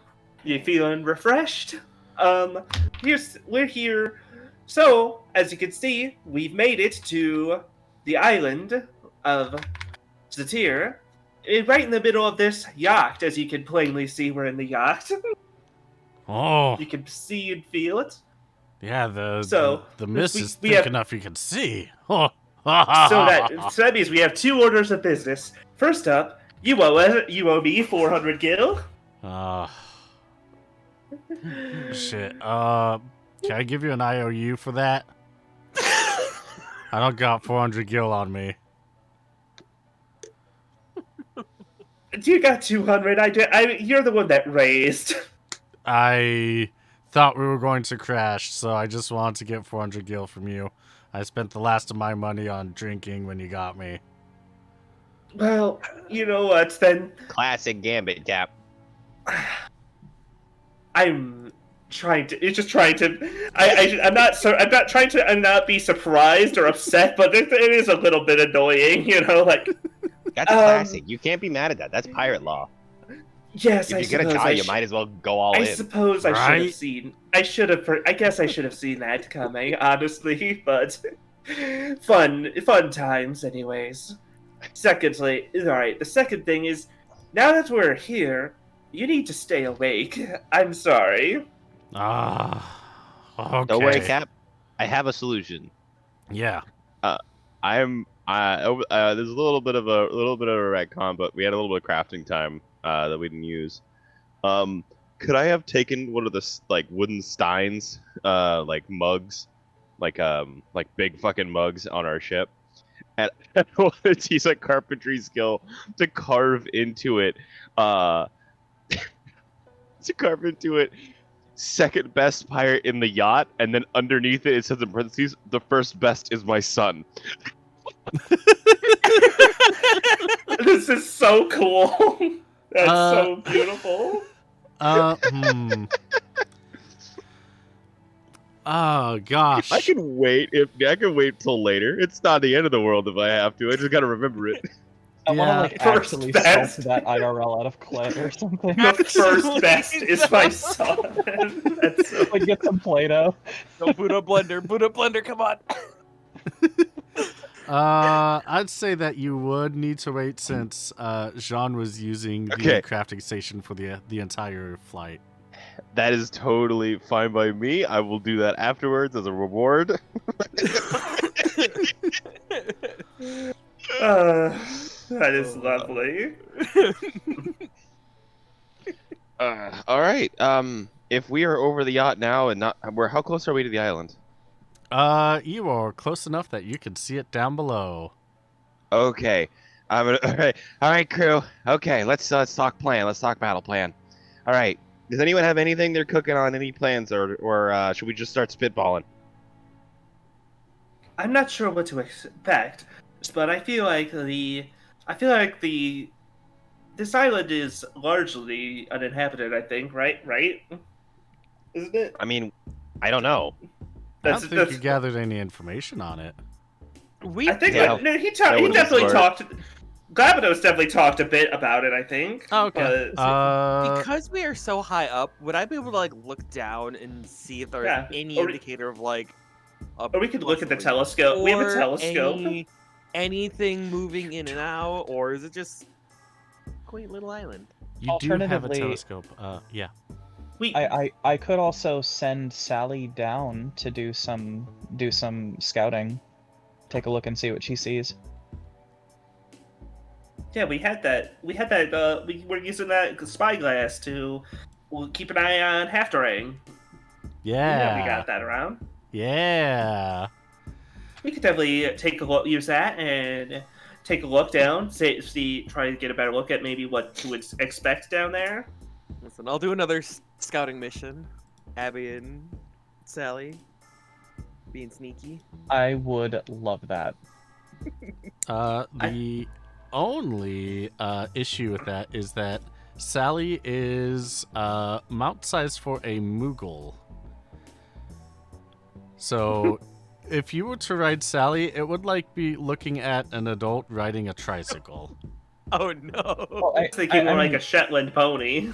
you feeling refreshed. We're here. So, as you can see, we've made it to the island of Zatir. Right in the middle of this yacht, as you can plainly see, we're in the yacht. Oh. You can see and feel it. Yeah, the mist is thick enough you can see. Oh. So that means we have 2 orders of business. First up, you owe me 400 gil. Shit. Can I give you an IOU for that? I don't got 400 gil on me. You got 200. I did. You're the one that raised. I thought we were going to crash, so I just wanted to get 400 gil from you. I spent the last of my money on drinking when you got me. Well, you know what? Then Classic Gambit, Cap. I'm trying to. It's just trying to. I'm not. I'm not trying to. I'm not be surprised or upset, but it is a little bit annoying. You know, like. That's classic. You can't be mad at that. That's pirate law. Yes, If you're gonna die, you might as well go all I in. suppose I should Right? have seen. I guess I should have seen that coming, honestly. But fun times, anyways. Secondly, all right. The second thing is, now that we're here, you need to stay awake. I'm sorry. Okay. Don't worry, Cap. I have a solution. Yeah. I'm. There's a little bit of a retcon, but we had a little bit of crafting time that we didn't use. Could I have taken one of the wooden steins, like mugs, like big fucking mugs on our ship, and I wanted to use a carpentry skill to carve into it, second best pirate in the yacht, and then underneath it says in parentheses, the first best is my son. This is so cool. That's so beautiful. Oh gosh. I can wait till later. It's not the end of the world if I have to. I just gotta remember it. I want to Yeah. like First actually best. sculpt that IRL out of clay or something. The first best is my son. That's so... Like get some Play-Doh. Go boot up Blender, come on. I'd say that you would need to wait since Jean was using the Okay. crafting station for the entire flight. That is totally fine by me. I will do that afterwards as a reward. That is lovely. All right. If we are over the yacht now and not, how close are we to the island? You are close enough that you can see it down below. Okay. All right, crew. Okay, let's talk plan. Let's talk battle plan. All right. Does anyone have anything they're cooking on? Any plans, or should we just start spitballing? I'm not sure what to expect, but I feel like this island is largely uninhabited. I think, right? Isn't it? I mean, I don't know. I don't think you gathered any information on it. I think Yeah. no, he That would've definitely been smart. talked. Glabados definitely talked a bit about it. I think. Oh, okay. Because we are so high up, would I be able to like look down and see if there's Yeah, any or- indicator of like a Or we could look at the possible- telescope. We have a or telescope. anything moving in and out, or is it just a quaint little island? You do have a Alternatively- telescope. Yeah. We I could also send Sally down to do some scouting, take a look and see what she sees. yeah, we had that. We were using that spyglass to keep an eye on Halfdang. Yeah. We got that around. Yeah. We could definitely use that and take a look down, try to get a better look at maybe what to expect down there. Listen, I'll do another scouting mission. Abby and Sally being sneaky. I would love that. The only issue with that is that Sally is mount size for a Moogle. So if you were to ride Sally, it would like be looking at an adult riding a tricycle. Oh no! Well, I was thinking more like mean, a Shetland pony.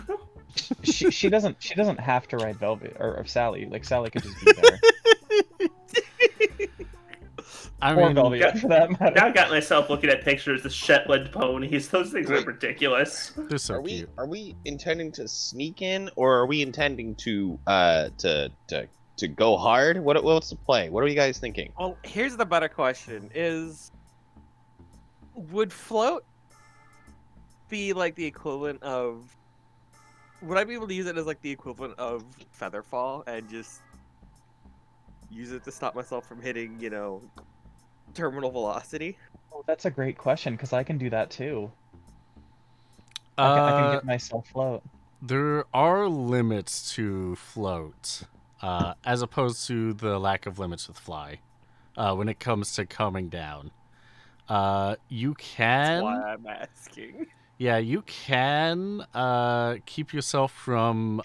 she doesn't have to ride Velvet or Sally. Like Sally could just be there. I Or mean, Velvet for that matter. Now I got myself looking at pictures of Shetland ponies. Those things are ridiculous. they're so Are we cute. intending to sneak in, or are we intending to go hard? What's the play? What are you guys thinking? Well, here's the better question: would float be like the equivalent of Would I be able to use it as like the equivalent of Featherfall and just use it to stop myself from hitting, terminal velocity? Oh, that's a great question because I can do that too. I can get myself float. There are limits to float, as opposed to the lack of limits with fly. When it comes to coming down, you That's can. why I'm asking. Yeah, you can keep yourself from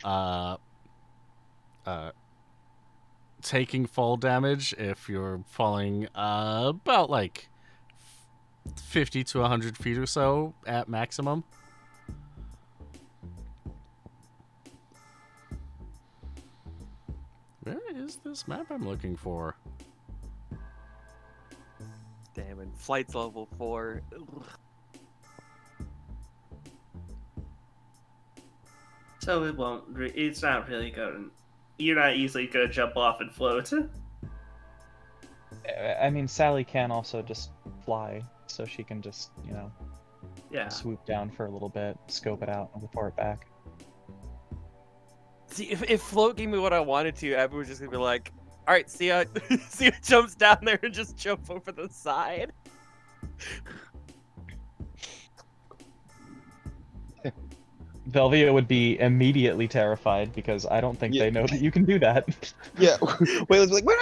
taking fall damage if you're falling about like 50 to 100 feet or so at maximum. Where is this map I'm looking for? Damn it. Flight's level 4. Ugh. So it's not really going. You're not easily gonna jump off and float. I mean, Sally can also just fly, so she can just, Yeah. swoop down for a little bit, scope it out, and report back. See, if Float gave me what I wanted to, Abby was just gonna be like, alright, see how it jumps down there and just jump over the side. Velvia would be immediately terrified because I don't think they know that you can do that. Yeah. Wayland's like, wait.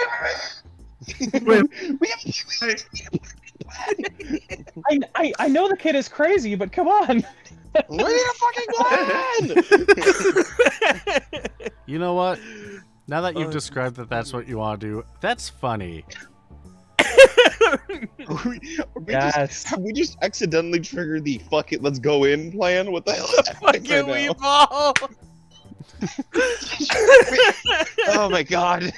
I know the kid is crazy, but come on. We need a fucking plan! You know what? Now that you've described that that's what you want to do, that's funny. Have we just accidentally triggered the fuck it, let's go in plan? What the hell is happening Fucking right now? Weeball! Oh my god.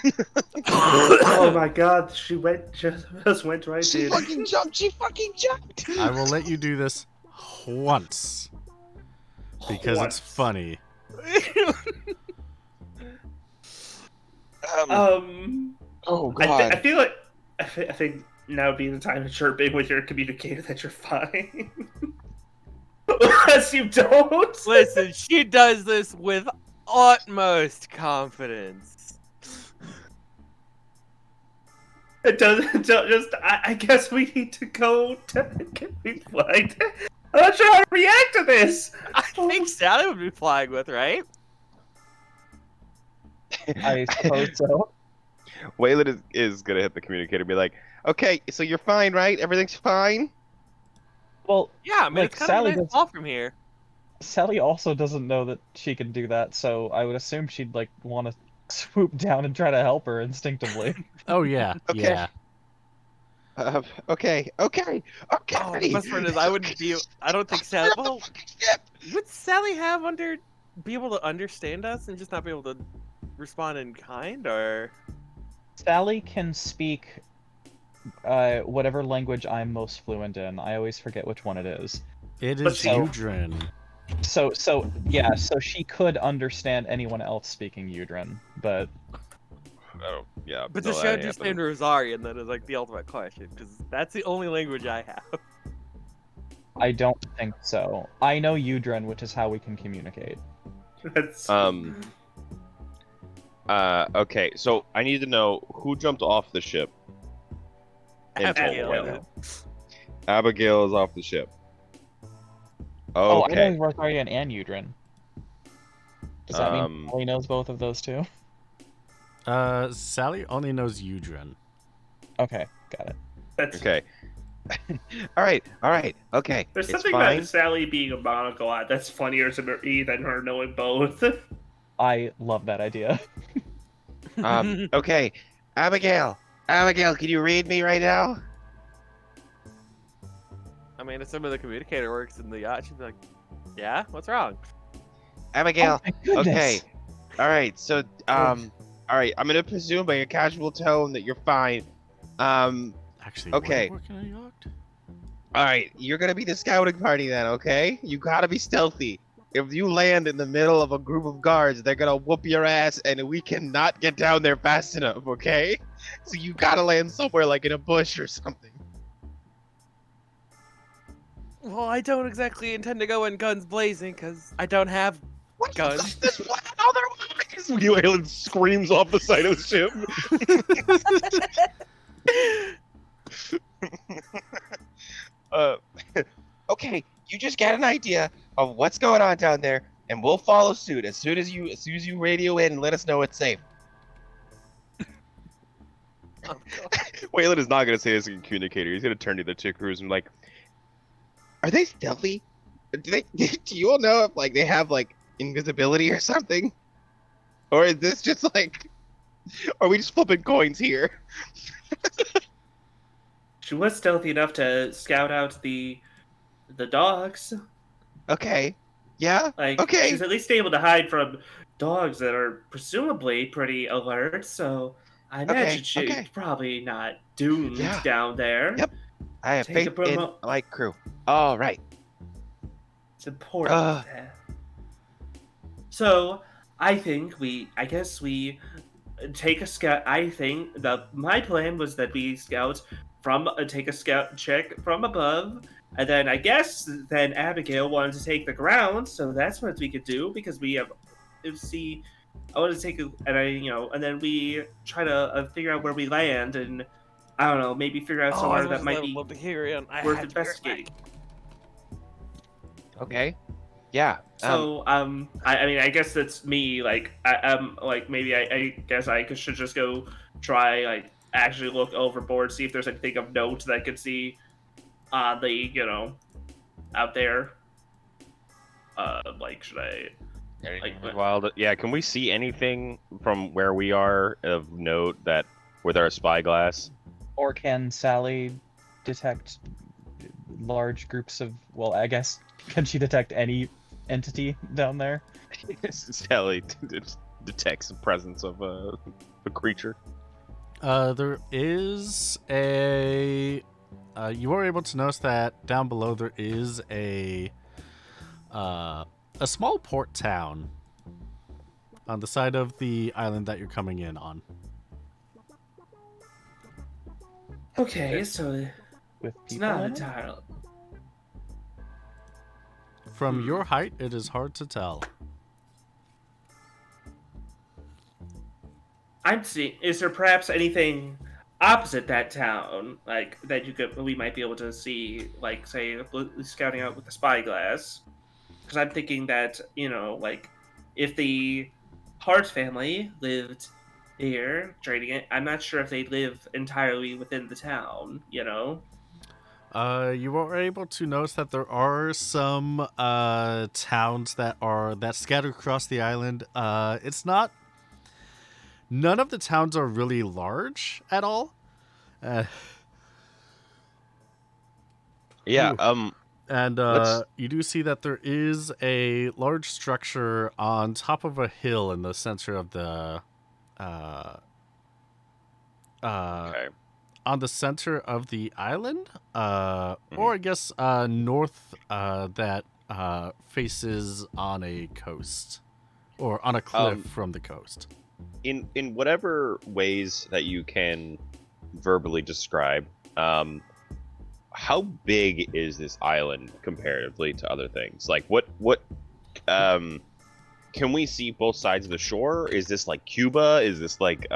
Oh my god, she just went right She in. fucking jumped! I will let you do this once. Because it's funny. Oh I god. feel like I think now would be the time to chirp in with your communicator that you're fine. Unless you don't. Listen, she does this with utmost confidence. It doesn't just. I guess we need to go to get me flagged. I'm not sure how to react to this. I think Sally would be flying with, right? I suppose so. Wayland is gonna hit the communicator and be like, okay, so you're fine, right? Everything's fine? Well, Yeah, I mean, Like, it's kind Sally of a nice does- fall from here. Sally also doesn't know that she can do that, so I would assume she'd want to swoop down and try to help her instinctively. Oh, yeah. Okay. Yeah. Okay. Oh, the best part is I don't think Sally. Well, would Sally be able to understand us and just not be able to respond in kind, or? Sally can speak whatever language I'm most fluent in. I always forget which one it is. It But is she- Udrin. So she could understand anyone else speaking Udrin, but Oh, yeah. But no, does she that ain't understand happening. Rosarian? That is like the ultimate question, because that's the only language I have. I don't think so. I know Udrin, which is how we can communicate. That's, Okay, so I need to know who jumped off the ship. In Abigail. total. Abigail is off the ship. Oh, I Okay. know Rosarian and Udrin. Does that mean Sally knows both of those two? Sally only knows Udrin. Okay, got it. that's, Okay. all right. Okay. There's it's something fine. about Sally being a monoglot that's funnier to me than her knowing both. I love that idea. Okay. Abigail, can you read me right now? I mean, if some of the communicator works in the yacht, she'd be like, "Yeah, what's wrong?" Abigail. Oh my goodness. Okay. All right. So, all right. I'm gonna presume by your casual tone that you're fine. Actually, Okay. we're working on a yacht? All right. You're gonna be the scouting party then, okay? You gotta be stealthy. If you land in the middle of a group of guards, they're gonna whoop your ass, and we cannot get down there fast enough, okay? So you gotta land somewhere like in a bush or something. Well, I don't exactly intend to go in guns blazing, because I don't have What's Guns. this plan otherwise? Wayland screams off the side of the ship. Okay, you just get an idea of what's going on down there, and we'll follow suit as soon as you radio in and let us know it's safe. Wayland is not going to say this in communicator. He's going to turn to the two crews and be like, Are they stealthy? Do you all know if like they have like invisibility or something? Or is this just like, are we just flipping coins here? She was stealthy enough to scout out the dogs. Okay. Yeah. Like, Okay. she's at least able to hide from dogs that are presumably pretty alert, so I imagine she's okay. probably not doomed Yeah. down there. Yep. I have Take faith a promo- in my crew. All right. It's important. Ugh. So, I guess we take a scout. I think my plan was that we scout take a scout check from above, and then I guess then Abigail wanted to take the ground, so that's what we could do because we have. See, I want to take and then we try to figure out where we land, and I don't know, maybe figure out somewhere that might be love to hear it. worth investigating. Okay. Yeah. So, I mean, I guess that's me. Like, maybe I guess I should just go try, like, actually look overboard, see if there's anything of note that I could see on out there. Should I? anything wild? Yeah, can we see anything from where we are of note that with our spyglass? Or can Sally detect large groups of? Well, I guess can she detect any entity down there? Sally detects the presence of a creature. There is a. You are able to notice that down below there is a small port town on the side of the island that you're coming in on. Okay, so With it's people not in it? entirely. From your height, it is hard to tell. I'm seeing. Is there perhaps anything opposite that town, like that we might be able to see, like say scouting out with the spyglass? Because I'm thinking that if the Hart family lived here trading it, I'm not sure if they live entirely within the town. You are able to notice that there are some towns that scatter across the island. It's not. None of the towns are really large at all. Yeah. Ooh. And Let's- you do see that there is a large structure on top of a hill in the center of the Okay. on the center of the island, or I guess north that faces on a coast or on a cliff from the coast. In whatever ways that you can verbally describe, how big is this island comparatively to other things? Like what can we see both sides of the shore? Is this like Cuba? Is this like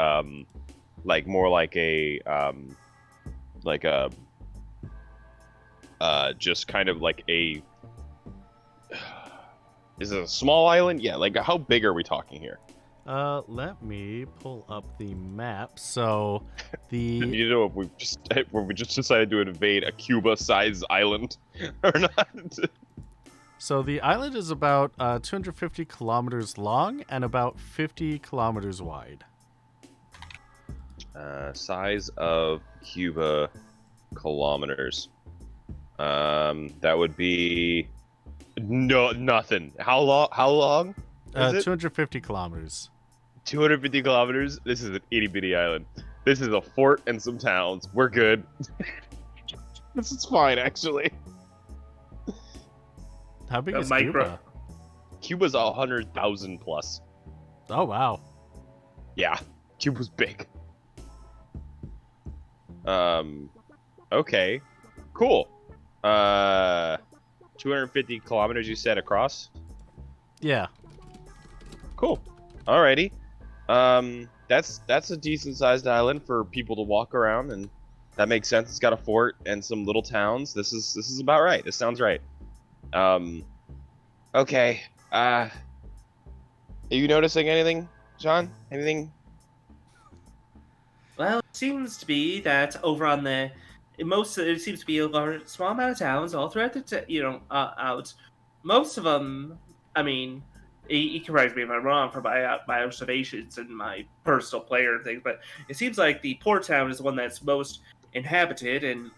more like a just kind of like a is it a small island? Yeah, like how big are we talking here? Let me pull up the map. So the You know, if we just decided to invade a Cuba-sized island or not? So the island is about 250 kilometers long and about 50 kilometers wide. Size of Cuba kilometers. That would be nothing. How long? Is it? 250 kilometers. 250 kilometers. This is an itty bitty island. This is a fort and some towns. We're good. This is fine, actually. How big A is micro- Cuba? Cuba's 100,000 plus. Oh wow. Yeah, Cuba's big. Okay, cool. 250 kilometers you said across. Yeah. Cool. Alrighty. That's a decent sized island for people to walk around, and that makes sense. It's got a fort and some little towns. This is about right. This sounds right. Okay. Are you noticing anything, John? Anything? Well, it seems to be that over on the it seems to be a large, small amount of towns all throughout out. Most of them, I mean, you can correct me if I'm wrong from my observations and my personal player things, but it seems like the port town is the one that's most inhabited and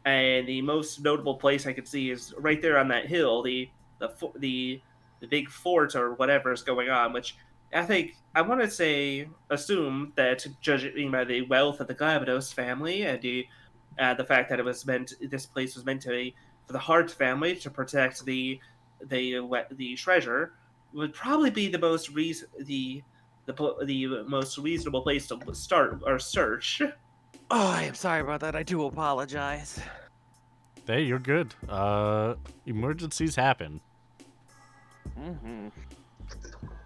the most notable place I could see is right there on that hill, the big fort or whatever is going on, which I think I want to assume that judging by the wealth of the Glabados family and the fact that this place was meant to be for the Hart family to protect the treasure would probably be the most reasonable place to start our search. Oh, I am sorry about that. I do apologize. Hey, you're good. Emergencies happen. Mm-hmm.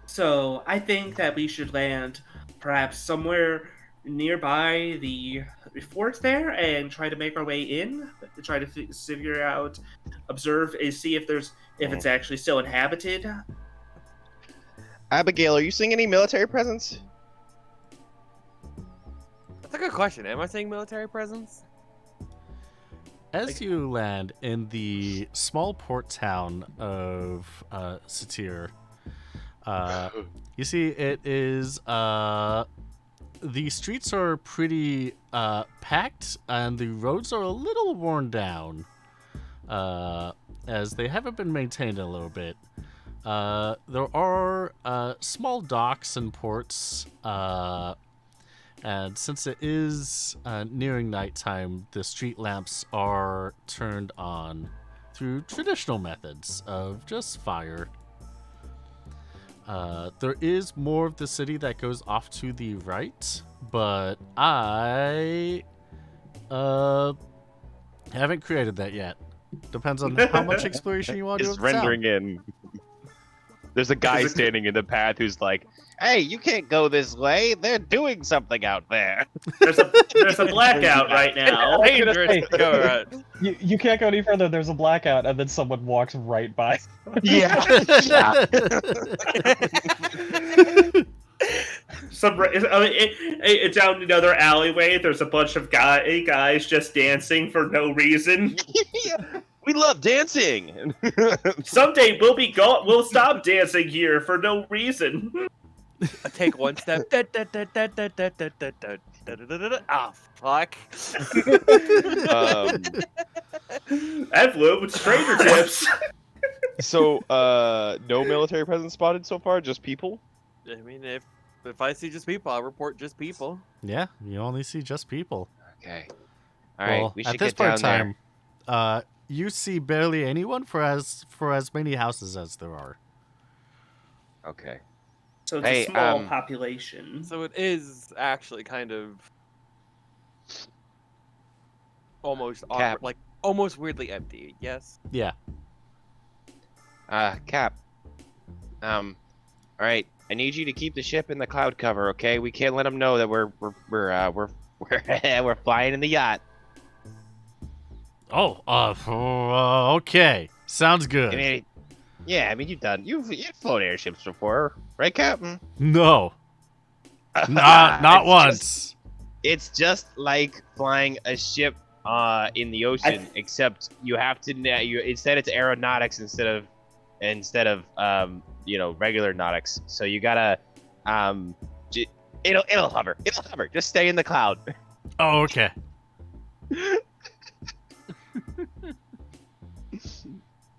So I think that we should land perhaps somewhere nearby the fort there and try to make our way in. Try to figure out, observe, and see if it's actually still inhabited. Abigail, are you seeing any military presence? That's a good question. Am I saying military presence? As you land in the small port town of Satir, you see it is the streets are pretty packed and the roads are a little worn down as they haven't been maintained in a little bit. There are small docks and ports, and since it is nearing nighttime, the street lamps are turned on through traditional methods of just fire. There is more of the city that goes off to the right, but I haven't created that yet. Depends on how much exploration you want to do. It's rendering in. There's a guy standing in the path who's like, Hey, you can't go this way. They're doing something out there. There's a blackout right now. Dangerous to go around. You can't go any further. There's a blackout, and then someone walks right by. Yeah. Down another alleyway, there's a bunch of guys just dancing for no reason. we love dancing. Someday we'll stop dancing here for no reason. I take one step. Ah, fuck. Envelope with stranger tips. So, no military presence spotted so far, just people? I mean, if I see just people, I'll report just people. Yeah, you only see just people. Okay. All right, Well, we should at this get point down in time, you see barely anyone for as many houses as there are. there. Okay. So it's Hey, a small population. So it is actually kind of almost awkward, like almost weirdly empty. Yes. Yeah. Cap. All right. I need you to keep the ship in the cloud cover, okay? We can't let them know that we're flying in the yacht. Oh, okay. Sounds good. I mean, you've flown airships before, right, Captain? No, not It's once. It's just like flying a ship in the ocean, except you have to instead it's aeronautics instead of regular nautics. So you gotta it'll hover. Just stay in the cloud. Oh, okay.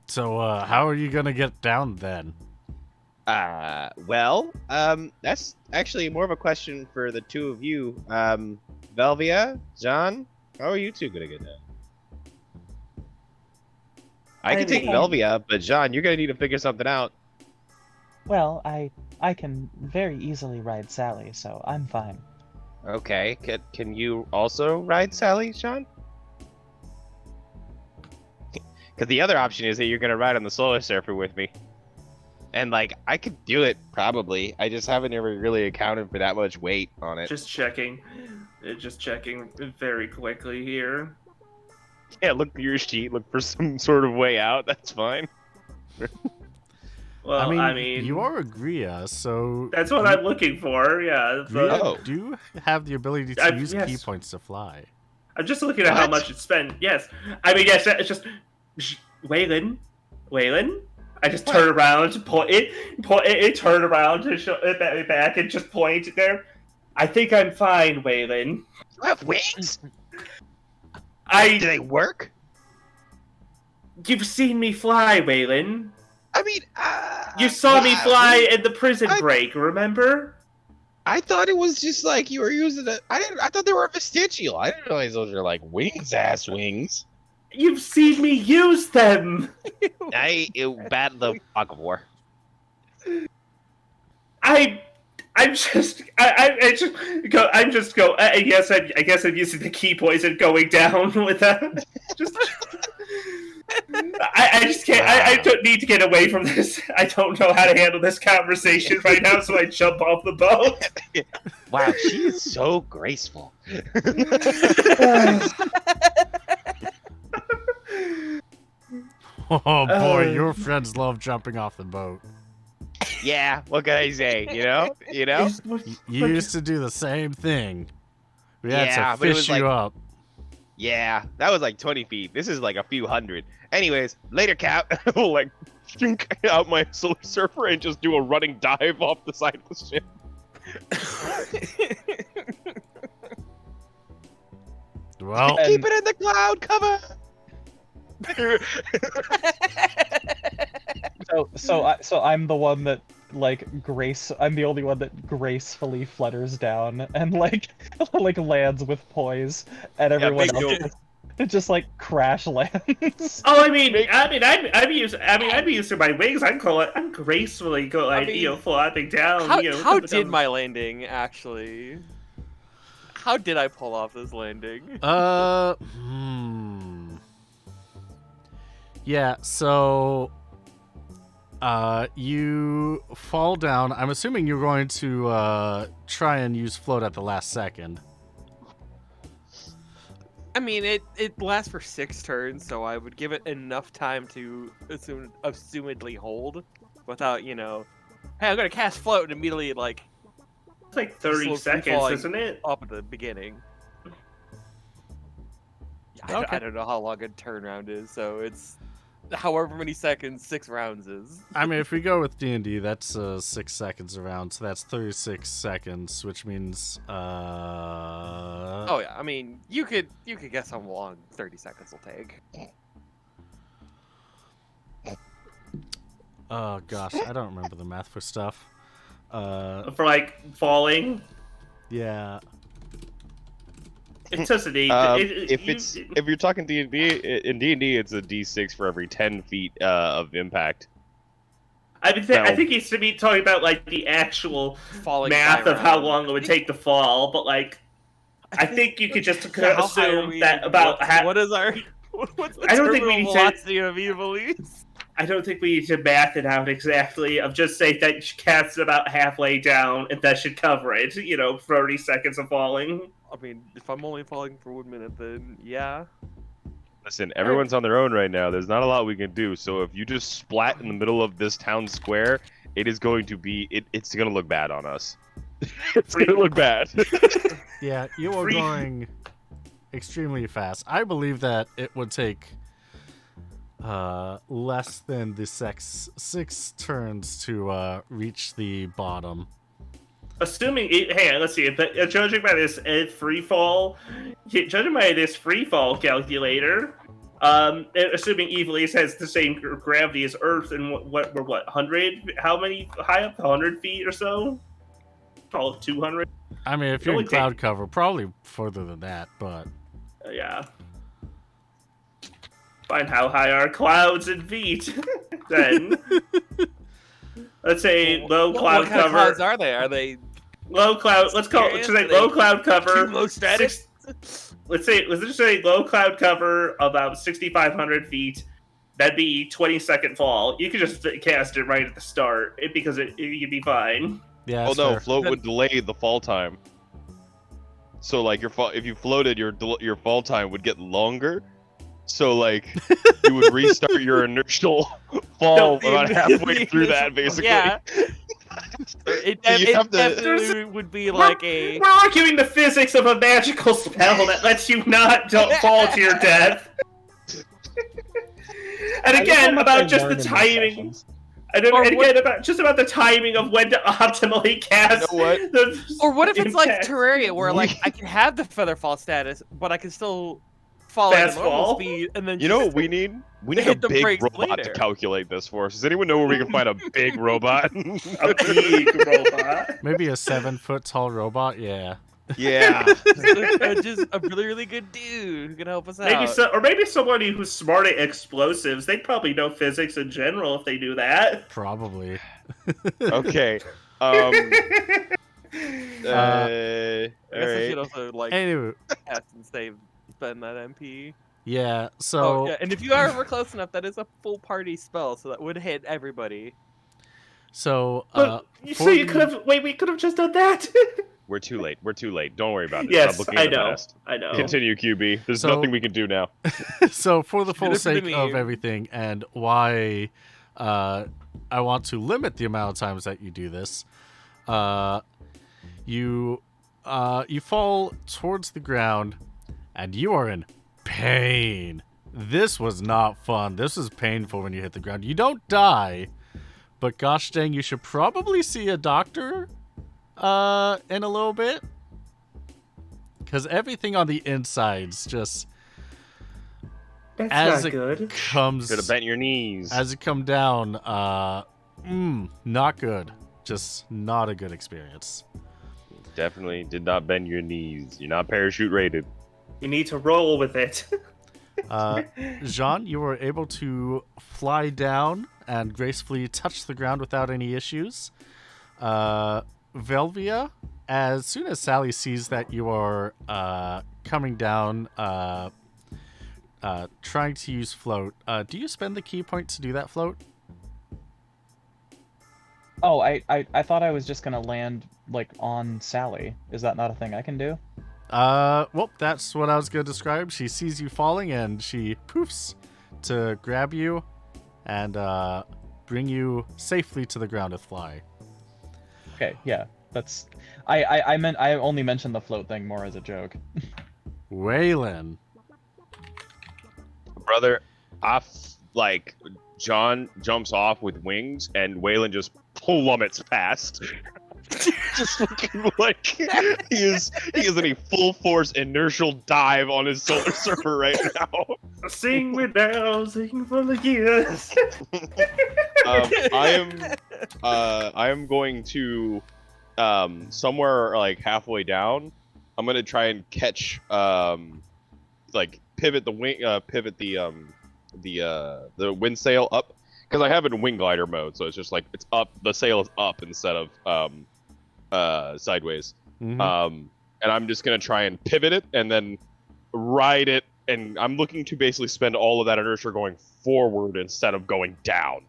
So, how are you gonna get down then? That's actually more of a question for the two of you. Velvia, John, how are you two gonna get down? I can take Velvia, but John, you're gonna need to figure something out. Well, I can very easily ride Sally, so I'm fine. Okay, can you also ride Sally, John? Because the other option is that you're gonna ride on the Solar Surfer with me. And like I could do it probably. I just haven't ever really accounted for that much weight on it. Just checking. Just checking very quickly here. Yeah, look through your sheet, look for some sort of way out. That's fine. Well, I mean, you are a Gria, so that's what I'm looking for. Yeah. Gria Oh. do have the ability to use yes. key points to fly. I'm just looking at how What? much it's spent. Yes. I mean, yes, it's just... Waylon? I just turn around, turn around to show it back and just point there. I think I'm fine, Waylon. You have wings? Do I... they work? You've seen me fly, Waylon. I mean, You saw me wow. fly in the prison I- break, remember? I thought it was just like you were using it. I thought they were vestigial. I didn't realize those are like ass wings. You've seen me use them. You bad the fog of war. I guess I'm using the key poison going down with that. Just, I just can't. I don't need to get away from this. I don't know how to handle this conversation right now, so I jump off the boat. Wow, she is so graceful. Oh boy, your friends love jumping off the boat. Yeah, what can I say? You know? You used to do the same thing. We had Yeah, to but it fish was you like- up. Yeah, that was like 20 feet. This is like a few hundred. Anyways, later, Cap. I'll like shink out my Solar Surfer and just do a running dive off the side of the ship. Well, And- Keep it in the cloud cover. So I'm the one that I'm the only one that gracefully flutters down and like lands with poise, and everyone big else just like crash lands. Oh, I'm using my wings. I'm gracefully flopping down. How did my landing actually? How did I pull off this landing? Yeah, so you fall down. I'm assuming you're going to try and use float at the last second. I mean, it lasts for 6 turns, so I would give it enough time to assumedly hold without, hey, I'm gonna cast float and immediately It's like 30 slow seconds, falling isn't it? up at the beginning. I Okay. don't know how long a turnaround is, so it's however many seconds 6 rounds is. I mean, if we go with D&D, that's 6 seconds around, so that's 36 seconds, which means Oh yeah, I mean, you could guess how long 30 seconds will take. oh gosh, I don't remember the math for stuff. For like falling. Yeah. It doesn't need. If you're talking D&D, in D&D, it's a D6 for every 10 feet of impact. I think he's to be talking about like the actual Falling math time of how round. long it would take to fall, but like, I think you could just So how high are assume we- that about what is our what's the I don't think we terminal need to- velocity of Evilise? I don't think we need to math it out exactly. Of just say that you cast it about halfway down, and that should cover it. 30 seconds of falling. I mean, if I'm only falling for 1 minute, then yeah. Listen, everyone's on their own right now. There's not a lot we can do. So if you just splat in the middle of this town square, it is going to be it's going to look bad on us. It's going to look bad. Yeah, you are Free- going extremely fast. I believe that it would take less than the six turns to reach the bottom. Assuming hang on, let's see. Judging by this free fall calculator, assuming Evilise has the same gravity as Earth, and what 100? How many high up? 100 feet or so? Call it 200. I mean, if It you're in only take- cloud cover, probably further than that, but Yeah. Find how high are clouds in feet. Then let's say low cloud what kind of cover. clouds are they? Are they Low cloud. Let's call it. Serious? Say Are they low cloud cover. cumulostratus? Let's just say low cloud cover about 6,500 feet. That'd be 20-second fall. You could just cast it right at the start because you'd be fine. Yeah. Oh that's no, fair. float would delay the fall time. So like if you floated, your fall time would get longer. So like you would restart your inertial fall about halfway through that, basically. Yeah. It You have to- definitely would be like a. We're arguing the physics of a magical spell that lets you don't fall to your death. And again, about just the timing. And again, about the timing of when to optimally cast. You know what? Or what if it's like impact. Terraria, where like I can have the feather fall status, but I can still fall at Fast a normal fall? speed, and then You know what we need? We need a Hit the big brakes robot later. to calculate this for us. Does anyone know where we can find a big robot? A big robot. Maybe a 7-foot tall robot. Yeah. Yeah. just a really, really good dude who can help us Maybe out. or maybe somebody who's smart at explosives. They'd probably know physics in general if they do that. Probably. Okay. I All guess I right. should also like Anyway. cast and save spend that MP. Yeah. Oh So. yeah, and if you are ever close enough, that is a full party spell, so that would hit everybody. So. But, so you could have. Wait, we could have just done that. We're too late. We're too late. Don't worry about it. Yes, Stop looking I at the know. past. I know. Continue, QB. There's So- nothing we can do now. So for the full Listen to sake me. of everything and why I want to limit the amount of times that you do this, you fall towards the ground and you are in pain. This was not fun. This was painful when you hit the ground. You don't die, but gosh dang, you should probably see a doctor in a little bit, because everything on the inside's just That's as not it good. comes Could have bent your knees. as you come down. Not good. Just not a good experience. Definitely did not bend your knees. You're not parachute rated. You need to roll with it. Jean, you were able to fly down and gracefully touch the ground without any issues. Velvia, as soon as Sally sees that you are coming down, trying to use float, do you spend the key point to do that float? Oh, I thought I was just gonna land like on Sally. Is that not a thing I can do? Well, that's what I was going to describe. She sees you falling and she poofs to grab you and bring you safely to the ground with fly. Okay, yeah, that's. I only mentioned the float thing more as a joke. Waylon. Brother, like, John jumps off with wings and Waylon just plummets past. Just looking like he is in a full force inertial dive on his solar surfer right now. Sing me now, sing for the years. I am going to somewhere like halfway down. I'm gonna try and catch like pivot the wing pivot the wind sail up, because I have it in wing glider mode, so it's just like it's up, the sail is up instead of sideways. Mhm. And I'm just gonna try and pivot it and then ride it, and I'm looking to basically spend all of that inertia going forward instead of going down.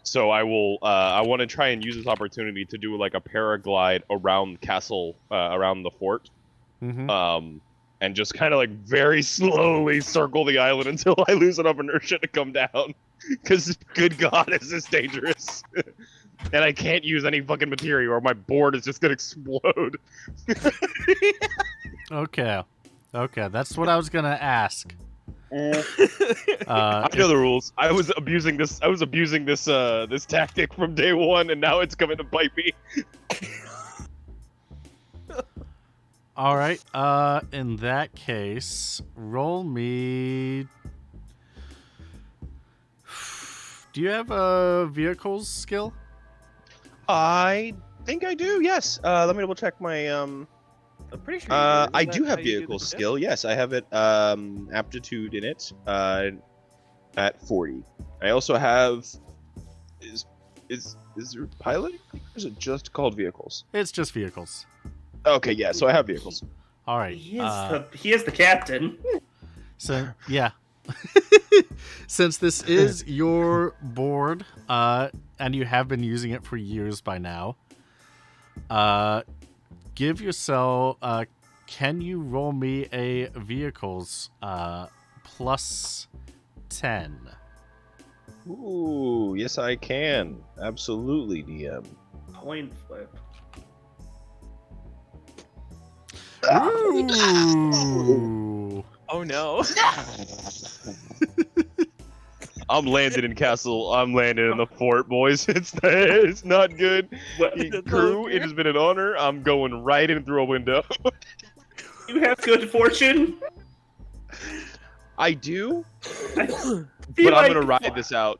So I will I want to try and use this opportunity to do like a paraglide around castle, around the fort. Mhm. And just kind of like very slowly circle the island until I lose enough inertia to come down. Because good God, is this dangerous? And I can't use any fucking material or my board is just gonna explode. Okay. Okay, that's what I was going to ask. I know the rules. I was abusing this. This tactic from day one, and now it's coming to bite me. All right. In that case, roll me. Do you have a vehicles skill? I think I do. Yes. Let me double check my I'm pretty sure. You I Isn't do that have how you do vehicle the ship? skill. Yes, I have it. Aptitude in it. At 40. I also have. Is there piloting? Or is it just called vehicles? It's just vehicles. Okay, yeah. So I have vehicles. All right. He is the captain. So yeah. Since this is your board, and you have been using it for years by now, give yourself. Can you roll me a vehicles plus 10? Ooh, yes, I can. Absolutely, DM. Coin flip. Ooh. Oh no. I'm landing in castle. I'm landing in the fort, boys. It's not good. What, Crew, it has been an honor. I'm going right in through a window. you have good fortune? I do, I but feel I'm like gonna ride this out.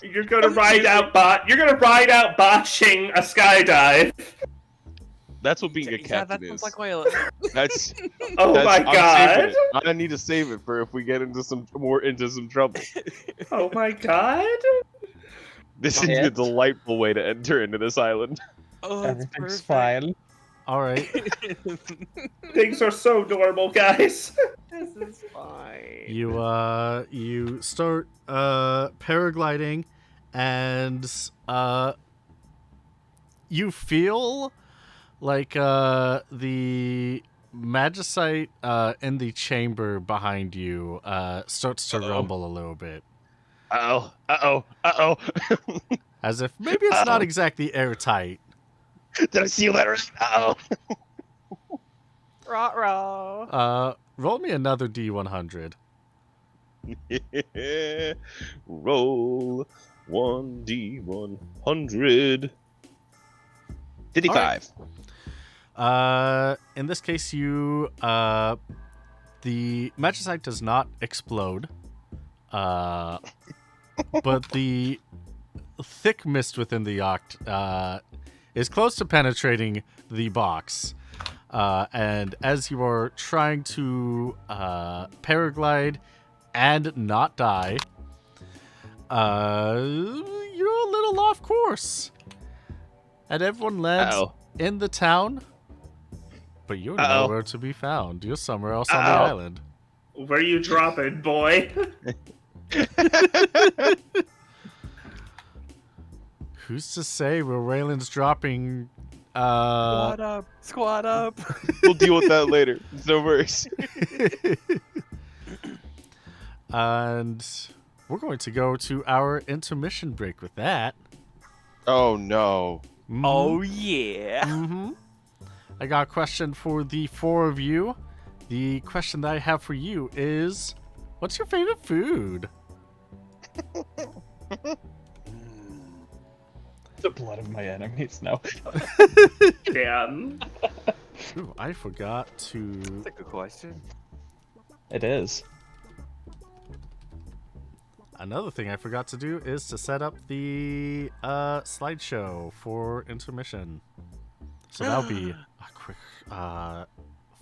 You're gonna ride out botching a skydive. That's what being a Yeah, captain that is. sounds like Waylon. That's Oh that's, my I'm god! saving it. I need to save it for if we get into some trouble. Oh my god! This is Yeah. a delightful way to enter into this island. Oh, that's Everything's perfect. fine. All right. Things are so normal, guys. This is fine. You start paragliding, and you feel like the magicite in the chamber behind you starts to rumble a little bit, Uh oh. as if maybe it's not exactly airtight. Did I seal that right? Uh Rah-rah. Roll me another D100. oh. Roll 1d100. 55. In this case, the magicite does not explode, but the thick mist within the yacht is close to penetrating the box. And as you are trying to paraglide and not die, you're a little off course. And everyone lands in the town, but you're nowhere to be found. You're somewhere else on the island. Where you dropping, boy? Who's to say where Raylan's dropping? Squad up. We'll deal with that later. It's no worries. And we're going to go to our intermission break with that. Oh no. Oh yeah. Mm-hmm. I got a question for the four of you. The question that I have for you is, what's your favorite food? The blood of my enemies. No. Damn. Ooh, I forgot to. That's a good question. It is. Another thing I forgot to do is to set up the slideshow for intermission. So that'll be a quick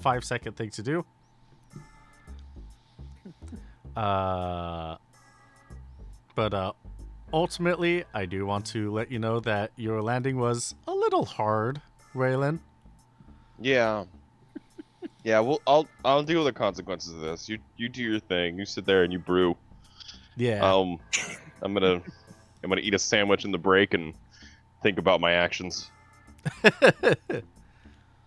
5-second thing to do. But ultimately, I do want to let you know that your landing was a little hard, Raylan. Yeah. Yeah, well I'll deal with the consequences of this. You do your thing. You sit there and you brew. Yeah. I'm gonna eat a sandwich in the break and think about my actions.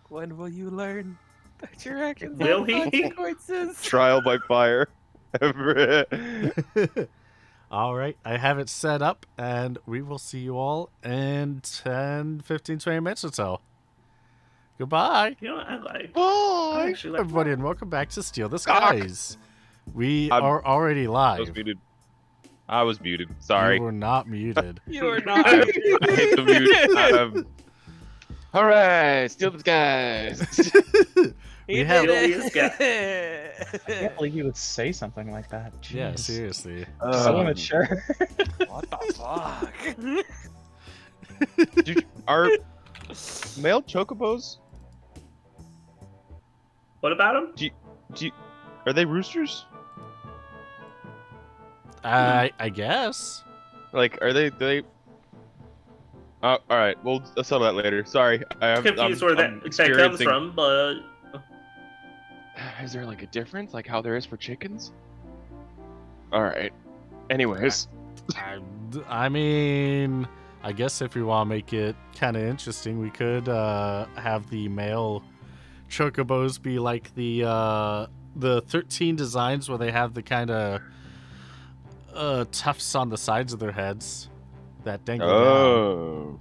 When will you learn that your actions Will have he? consequences? Trial by fire. All right, I have it set up, and we will see you all in 10, 15, 20 minutes or so. Goodbye, You know what I like? Bye. I actually like everybody, and welcome back to Steal the Skies. We I'm- are already I was live. muted. I was muted. Sorry. You were not muted. You are I not. hit the mute. Alright, steal the skies. We He have- did These guys. I can't it. believe you would say something like that. Yeah, Jeez. seriously. So immature. What the fuck? Are male chocobos? What about him? Are they roosters? I guess. Like, are they? All right. We'll settle that later. Sorry, I'm confused where that comes experiencing- from, but Is there like a difference, like how there is for chickens? All right. Anyways, I mean, I guess if we want to make it kind of interesting, we could have the male chocobos be like the 13 designs where they have the kind of tufts on the sides of their heads that dangle down. oh,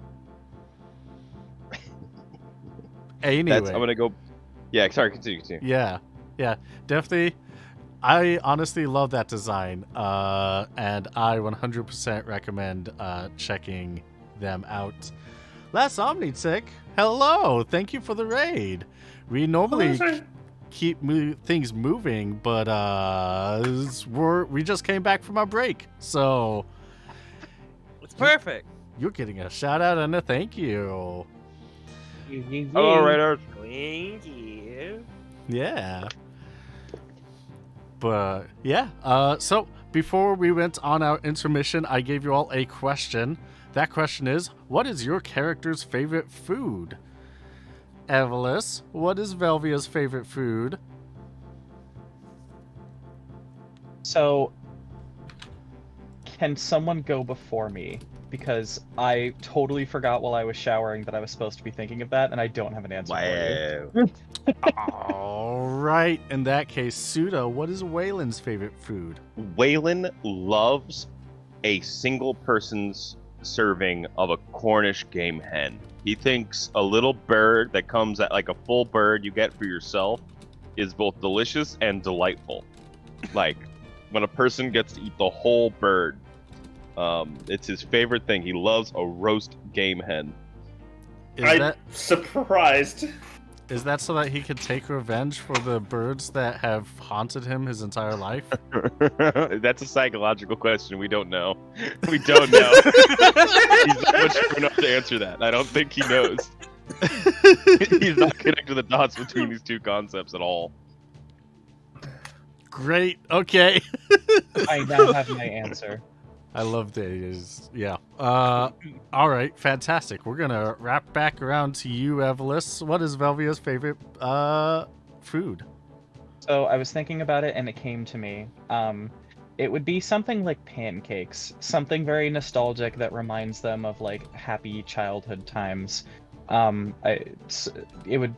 Anyway, I'm gonna go. Yeah, sorry, continue. yeah, definitely. I honestly love that design, and I 100% recommend checking them out. Last Omnitic, hello, thank you for the raid. We normally keep things moving, but we just came back from our break, so It's perfect. you're getting a shout out and a thank you. All right, Thank you. Yeah. But yeah, so before we went on our intermission, I gave you all a question. That question is, what is your character's favorite food? Evelys, what is Velvia's favorite food? So, can someone go before me? Because I totally forgot while I was showering that I was supposed to be thinking of that, and I don't have an answer for you. wow. All right, in that case, Suda, what is Waylon's favorite food? Waylon loves a single person's serving of a Cornish game hen. He thinks a little bird that comes at like a full bird you get for yourself is both delicious and delightful. Like when a person gets to eat the whole bird, it's his favorite thing. He loves a roast game hen. I'm surprised. Is that so that he could take revenge for the birds that have haunted him his entire life? That's a psychological question. We don't know. We don't know. He's not mature enough to answer that. I don't think he knows. He's not connecting the dots between these two concepts at all. Great. Okay. I now have my answer. I love that it is. Yeah. All right. Fantastic. We're gonna wrap back around to you, Evelys. What is Velvia's favorite food? So I was thinking about it, and it came to me. It would be something like pancakes, something very nostalgic that reminds them of like happy childhood times. It would,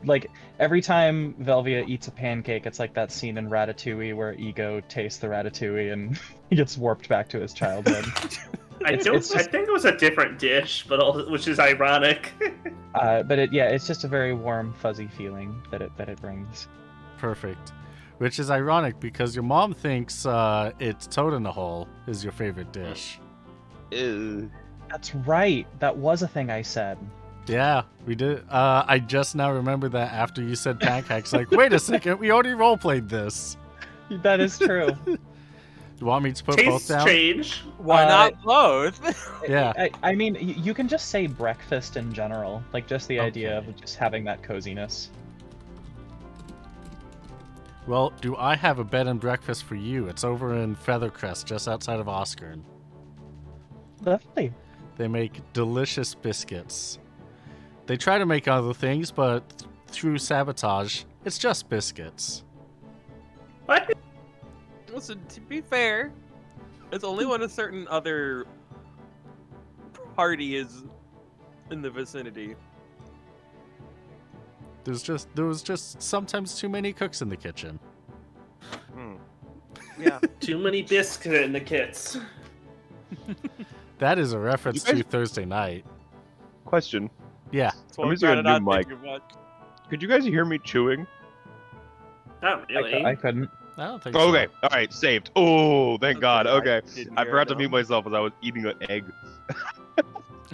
like, every time Velvia eats a pancake, it's like that scene in Ratatouille where Ego tastes the ratatouille and he gets warped back to his childhood. I think it was a different dish, which is ironic. But it's just a very warm, fuzzy feeling that it brings. Perfect. Which is ironic because your mom thinks it's Toad in the Hole is your favorite dish. That's right. That was a thing I said. Yeah, we did. I just now remember that after you said pancakes. Like, wait a second, we already roleplayed this. That is true. You want me to put Tastes both down? change. Why not both? Yeah. I mean, you can just say breakfast in general. Like, just the idea of just having that coziness. Well, do I have a bed and breakfast for you? It's over in Feathercrest, just outside of Oscorn. Lovely. They make delicious biscuits. They try to make other things, but through sabotage, it's just biscuits. What? Listen, to be fair, it's only when a certain other party is in the vicinity. There was just sometimes too many cooks in the kitchen. Yeah. Too many biscuits in the kits. That is a reference You guys- to Thursday night. Question. Yeah. So I'm I'm using a trying to new not mic. think about. Could you guys hear me chewing? Not really. I couldn't. I don't think Okay. so. All right. Saved. Oh, thank God. Okay. didn't I hear forgot to it, mute though. myself as I was eating an egg.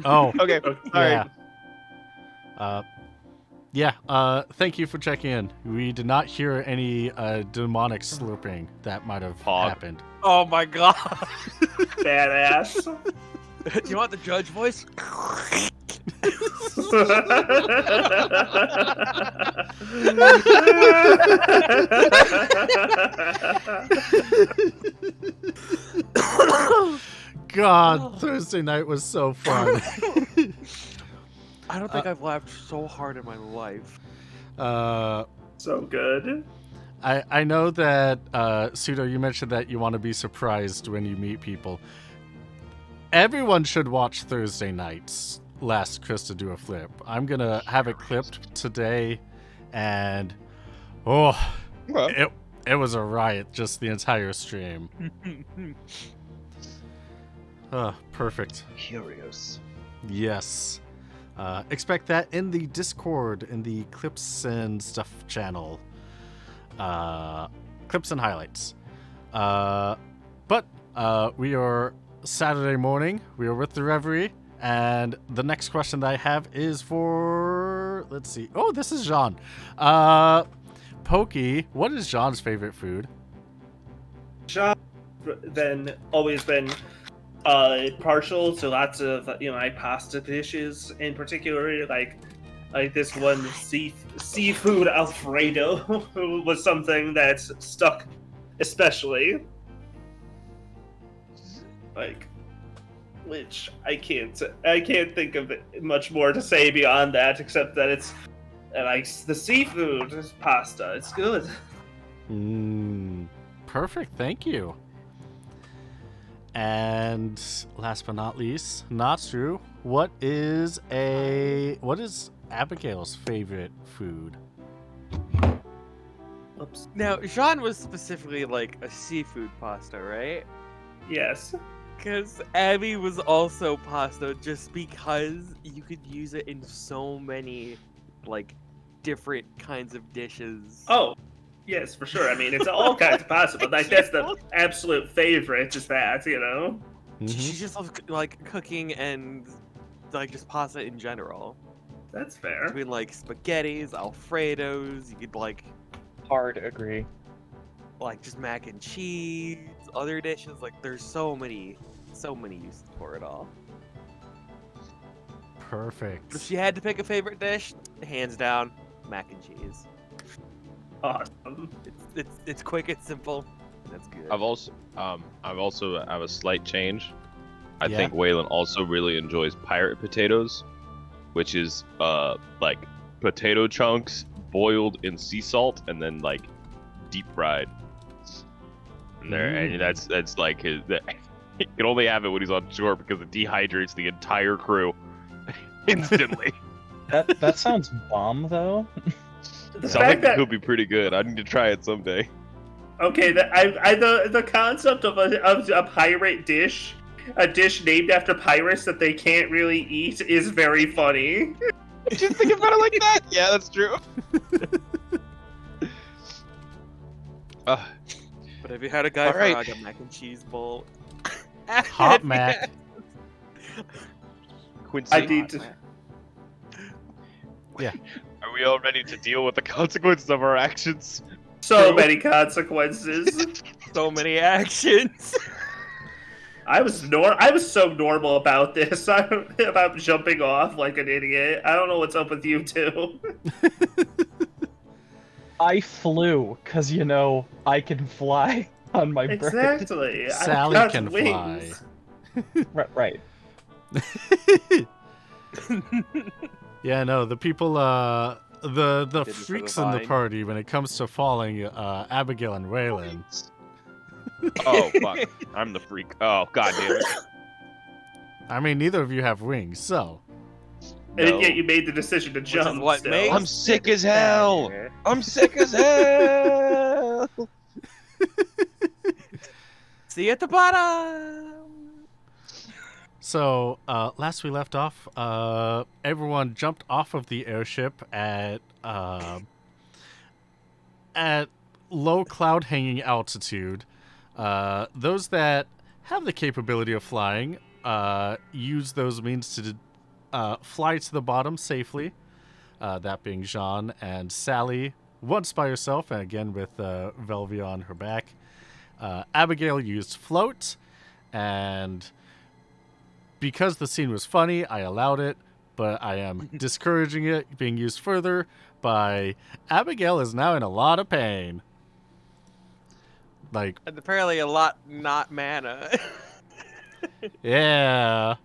Oh, Okay. yeah. All right. Thank you for checking in. We did not hear any demonic slurping that might have Hog. happened. Oh my god. Badass. Do you want the judge voice? God, Thursday night was so fun. I don't think I've laughed so hard in my life. uh, So good. I know that Pseudo, you mentioned that you want to be surprised when you meet people. Everyone should watch Thursday night's Last Krista Do a Flip. I'm gonna have it clipped today, and Well, it was a riot, just the entire stream. Perfect. curious. Yes. Expect that in the Discord, in the Clips and Stuff channel. Clips and highlights. But we are Saturday morning. We are with the Reverie. And the next question that I have is for... Let's see. Oh, this is Jean. Pokey, what is Jean's favorite food? Sean always been partial to lots of like pasta dishes, in particular like this one seafood Alfredo was something that stuck especially, like, which I can't think of much more to say beyond that, except that it's like the seafood pasta. It's good. Perfect. Thank you. And last but not least, Natsu, what is Abigail's favorite food? Oops. Now, Jean was specifically like a seafood pasta, right? Yes. Because Abby was also pasta, just because you could use it in so many, like, different kinds of dishes. Oh, yes, for sure. I mean, it's all kinds of pasta, but like that's the absolute favorite. Is that Mhm. She just loves like cooking and like just pasta in general. That's fair. Between like spaghettis, Alfredos, you could like Hard agree. just mac and cheese, other dishes. Like there's so many uses for it all. Perfect. If she had to pick a favorite dish, hands down, mac and cheese. Awesome. It's quick, it's simple, and it's good. I've also have a slight change. I Yeah. think Waylon also really enjoys pirate potatoes, which is like potato chunks boiled in sea salt and then like deep fried. And that's like his. He can only have it when he's on shore because it dehydrates the entire crew instantly. That sounds bomb though. The Sounds fact like it that could be pretty good. I need to try it someday. okay, the concept of a pirate dish, a dish named after pirates that they can't really eat, is very funny. Just think about it like that. Yeah, that's true. But have you had a guy All right. frog a mac and cheese bowl? Hot mac. Quincy, I need to. are we all ready to deal with the consequences of our actions? So many consequences. So many actions. I was so normal about this. About jumping off like an idiot. I don't know what's up with you two. I flew because I can fly on my bird. Exactly. I've Sally got can wings. Right. Yeah, no, the people, the Did it for the freaks in the vine. party when it comes to falling, Abigail and Waylon. Oh fuck! I'm the freak. Oh god damn it! I mean, neither of you have wings, so. And No. yet you made the decision to is jump. what still. makes- I'm sick as hell. I'm sick as hell. See you at the bottom. So, last we left off, everyone jumped off of the airship at low cloud hanging altitude. Those that have the capability of flying use those means to fly to the bottom safely. That being Jean and Sally, once by herself, and again with Velvia on her back. Abigail used float, and because the scene was funny, I allowed it, but I am discouraging it being used further by Abigail is now in a lot of pain. Like, And apparently a lot not mana. yeah.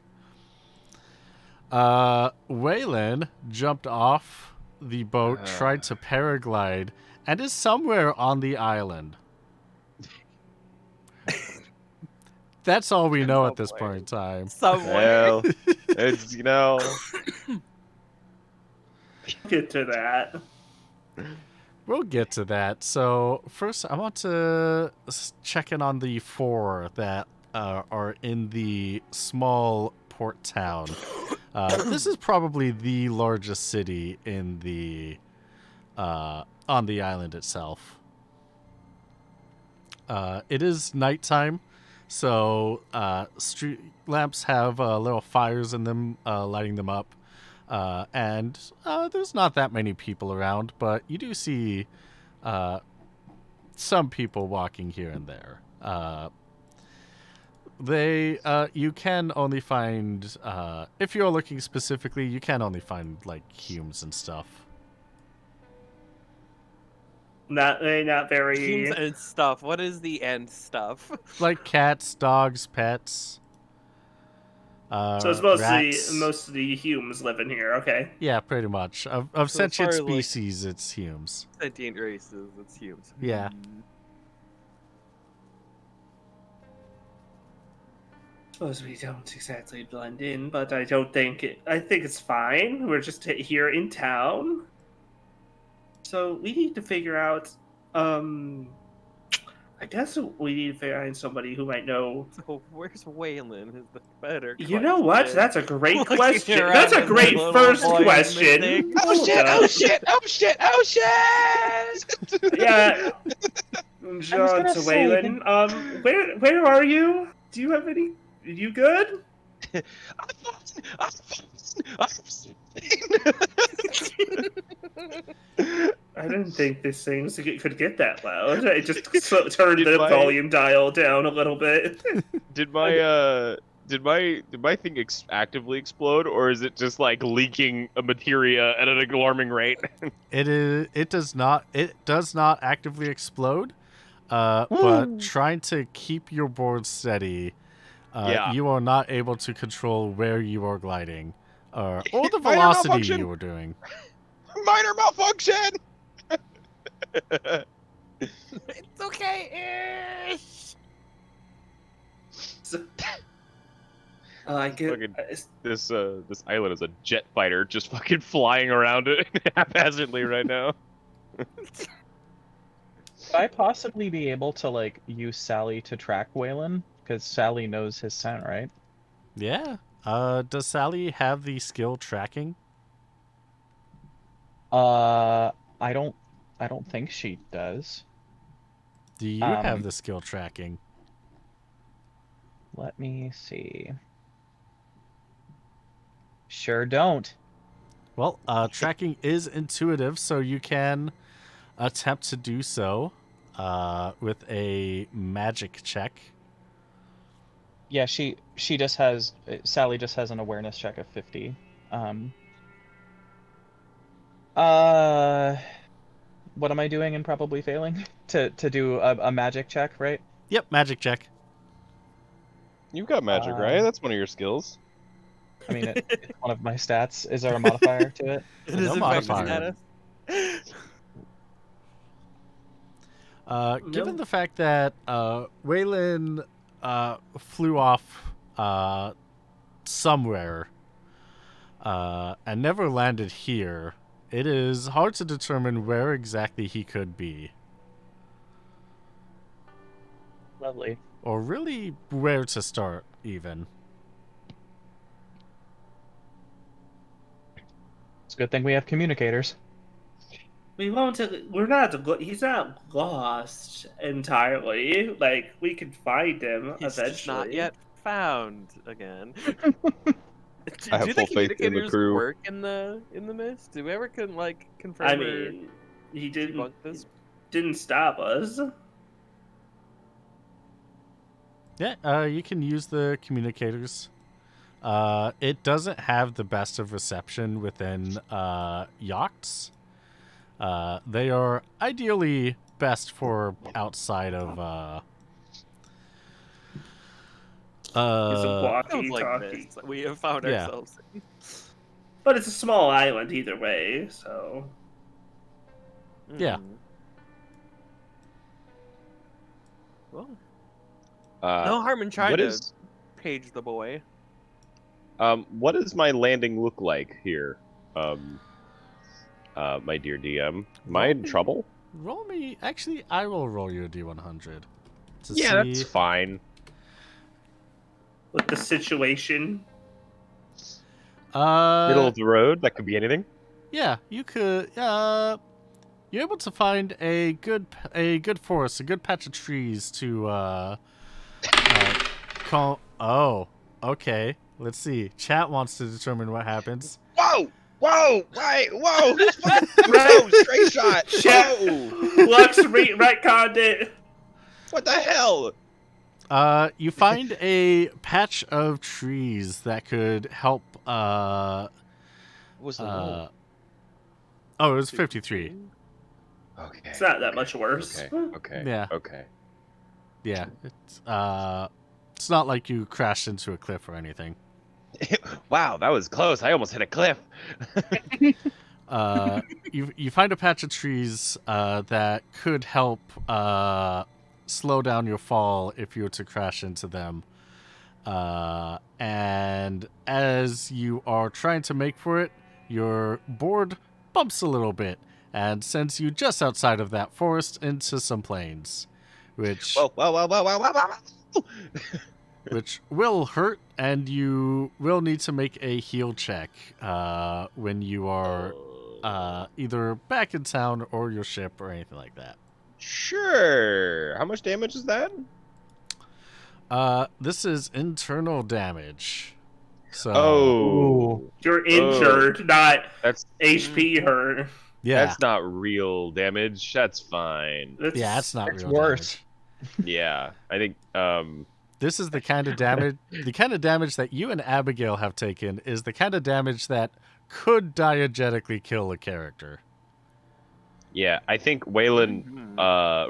Waylon jumped off the boat, tried to paraglide, and is somewhere on the island. That's all we know at this point in time. Somewhere. Well, it's Get to that. We'll get to that. So first, I want to check in on the 4 that are in the small port town. This is probably the largest city in the on the island itself. It is nighttime, so street lamps have little fires in them, lighting them up. And there's not that many people around, but you do see some people walking here and there. You can only find, if you're looking specifically, you can only find like humes and stuff. Not very. Teams and stuff. What is the end stuff? Like cats, dogs, pets. So it's rats. mostly humans living here. Okay. Yeah, pretty much. Of So as sentient far as, like, species, it's humes. Sentient races. It's humans. Yeah. Suppose we don't exactly blend in, but I don't think I think it's fine. We're just here in town. So we need to figure out. I guess we need to find somebody who might know. So where's Waylon? Is the better. You know what? question. That's a great Looking question. around That's a with the great little first boy question. missing. Oh Hold shit! up. Oh shit! Oh shit! Oh shit! Yeah. John gonna to say Waylon. Where are you? Do you have any? Are you good? I didn't think this thing could get that loud. I just turned the volume dial down a little bit. Did my thing actively explode, or is it just like leaking a materia at an alarming rate? It does not actively explode. But trying to keep your board steady, Yeah. you are not able to control where you are gliding, or the Minor velocity malfunction. you are doing. Minor malfunction. It's okay. I get. Fucking- This island is a jet fighter just fucking flying around it haphazardly right now. Could I possibly be able to like use Sally to track Waylon? Because Sally knows his scent, right? Yeah. Does Sally have the skill tracking? I don't think she does. Do you have Um, the skill tracking? Let me see. Sure don't. Well, tracking is intuitive, so you can attempt to do so with a magic check. Yeah, she just has Sally just has an awareness check of 50. What am I doing and probably failing? To do a magic check, right? Yep, magic check. You've got magic, right? That's one of your skills. I mean, it's one of my stats. Is there a modifier to it? It No is infected modifier. status. Given the fact that Waylon flew off somewhere and never landed here, it is hard to determine where exactly he could be, Lovely. or really where to start even. It's a good thing we have communicators. We won't. We're not. He's not lost entirely. Like we could find him He's eventually. just not yet found again. I have Do full the faith in the communicators crew. work in the mist? Do we ever confirm I or mean, he debunk this? didn't stop us. Yeah, you can use the communicators. It doesn't have the best of reception within yachts. They are ideally best for outside of It's a Sounds like walkie-talkie. this. We have found Yeah. ourselves. But it's a small island either way, so Yeah. Mm. Well, Uh, no harm in trying what to is page the boy. what does my landing look like here? My dear DM, am I in trouble? Roll me. Actually, I will roll you a d100 to Yeah, see. that's fine. With the situation. Middle of the road, that could be anything. Yeah, you could. You're able to find a good forest, a good patch of trees to call. Oh, okay. Let's see. Chat wants to determine what happens. Whoa! Whoa! Why? Whoa! Who's fucking whoa? Straight shot! Shit. Whoa! Lux retconned it. What the hell? You find a patch of trees that could help. What was the roll? Oh, it was 53. Okay. It's not that much worse. Okay. Yeah. Okay. Yeah, it's not like you crashed into a cliff or anything. Wow, that was close. I almost hit a cliff. You find a patch of trees that could help slow down your fall if you were to crash into them. And as you are trying to make for it, your board bumps a little bit and sends you just outside of that forest into some plains, which Whoa! Whoa! Whoa! Whoa! Whoa! Whoa! Whoa! which will hurt, and you will need to make a heal check when you are either back in town or your ship or anything like that. Sure. How much damage is that? This is internal damage. So Oh, You're injured, not that's HP hurt. yeah, that's not real damage. That's fine. that's not It's real worse. damage. Yeah, I think This is the kind of damage that you and Abigail have taken is the kind of damage that could diegetically kill a character. yeah, I think Waylon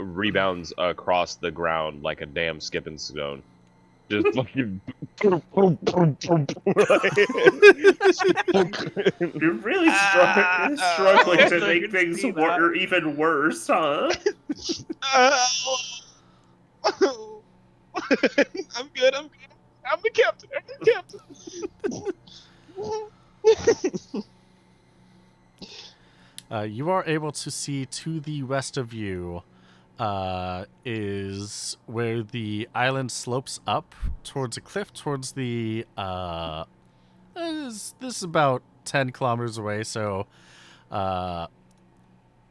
rebounds across the ground like a damn skipping stone. Just fucking You're really struggling to I make can things see that. even worse, huh? I'm good. I'm good. I'm the captain. I'm the captain. You are able to see to the west of you is where the island slopes up towards a cliff towards the this is about 10 kilometers away, so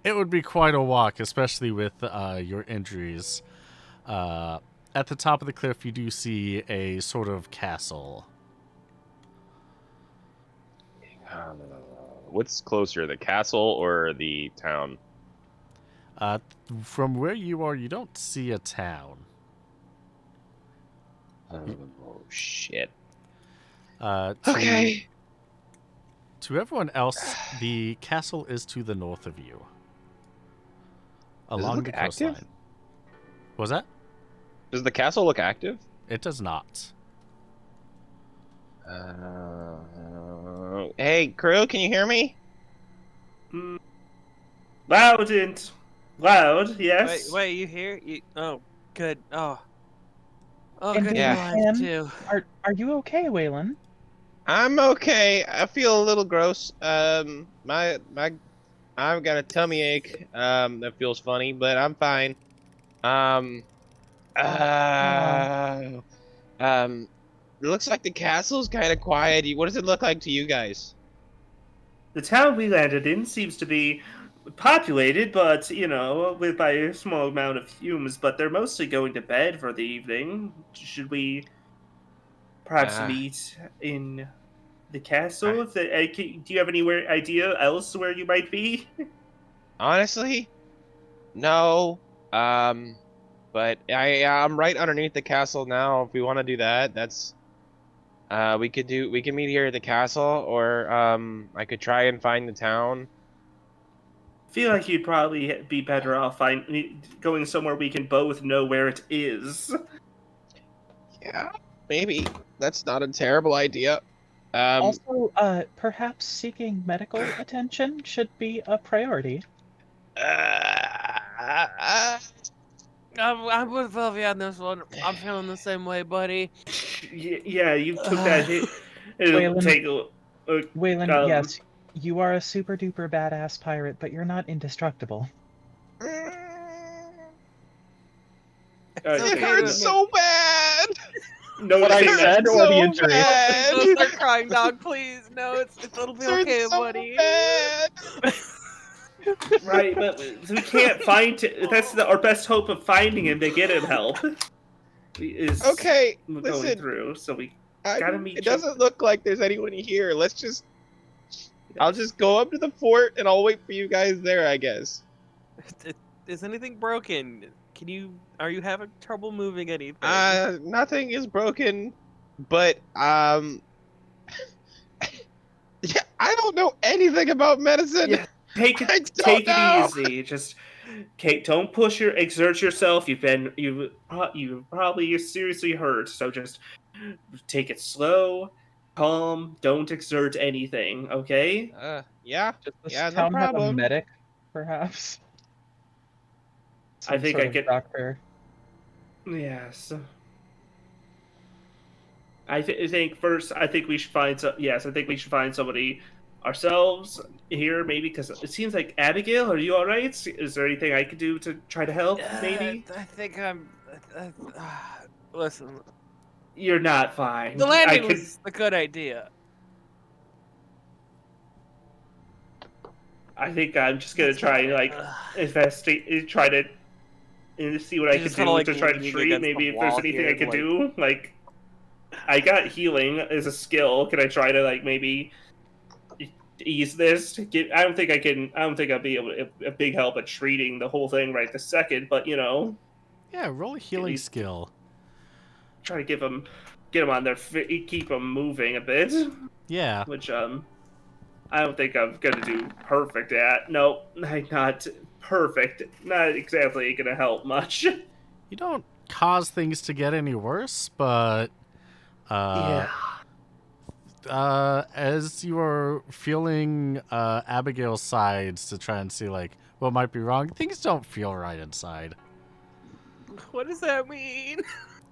it would be quite a walk, especially with your injuries. At the top of the cliff you do see a sort of castle. What's closer, the castle or the town? From where you are, you don't see a town. Oh shit. Okay. To everyone else, the castle is to the north of you, along look the active? coastline. Was that? Does the castle look active? It does not. Hey, crew, can you hear me? Loud, yes. Wait, you here? Oh, good. Oh, And good. Yeah. Alive too. Are you okay, Waylon? I'm okay. I feel a little gross. I've got a tummy ache. That feels funny, but I'm fine. It looks like the castle's kind of quiet. What does it look like to you guys? The town we landed in seems to be populated, but, with by a small amount of humans, but they're mostly going to bed for the evening. Should we perhaps meet in the castle? Do you have any idea else where you might be? Honestly, no. But I'm right underneath the castle now. If we want to do that, that's we can meet here at the castle, or I could try and find the town. I feel like you'd probably be better off going somewhere we can both know where it is. Yeah, maybe that's not a terrible idea. Also, perhaps seeking medical attention should be a priority. I'm with Velvy on this one. I'm feeling the same way, buddy. Yeah, you took that hit. It'll Waylon, take a Waylon, yes, you are a super duper badass pirate, but you're not indestructible. It's It okay hurts to so bad. no, What I thing said that, or the So injury? bad. Don't start crying, dog. Please, no. It'll be It hurts okay, so buddy. bad. right, but we can't find. That's our best hope of finding him to get him help. Is Okay, going listen. through, so we gotta meet. It doesn't look like there's anyone here. Let's just. I'll just go up to the fort and I'll wait for you guys there, I guess. Is anything broken? Are you having trouble moving anything? Nothing is broken, but yeah, I don't know anything about medicine. Yeah, take I it don't know. easy. Just don't exert yourself. You've probably seriously hurt. So just take it slow, calm. Don't exert anything. Okay. Yeah, Does this yeah, no town have a problem. medic, perhaps? I Some think sort I of could. doctor. Yes. I think first. I think we should find some. Yes, I think we should find somebody ourselves here, maybe, because it seems like Abigail. Are you all right? Is there anything I could do to try to help? Maybe. I think I'm. Listen, You're not fine. the landing was a good idea. I think I'm just gonna That's try fine. like investigate, try to see what I You're could just do kinda, like, to try to leaning treat. against Maybe the if there's wall anything here I and, could like- do. Like, I got healing as a skill. Can I try to like maybe ease this? I don't think I can. I don't think I'll be able to, a big help at treating the whole thing right this second. But Yeah, roll a healing least- skill. try to get them on their feet, keep them moving a bit. Yeah. Which I don't think I'm gonna do perfect at. No, I'm not perfect. Not exactly gonna help much. You don't cause things to get any worse, but Yeah. as you are feeling Abigail's sides to try and see like what might be wrong, things don't feel right inside. What does that mean?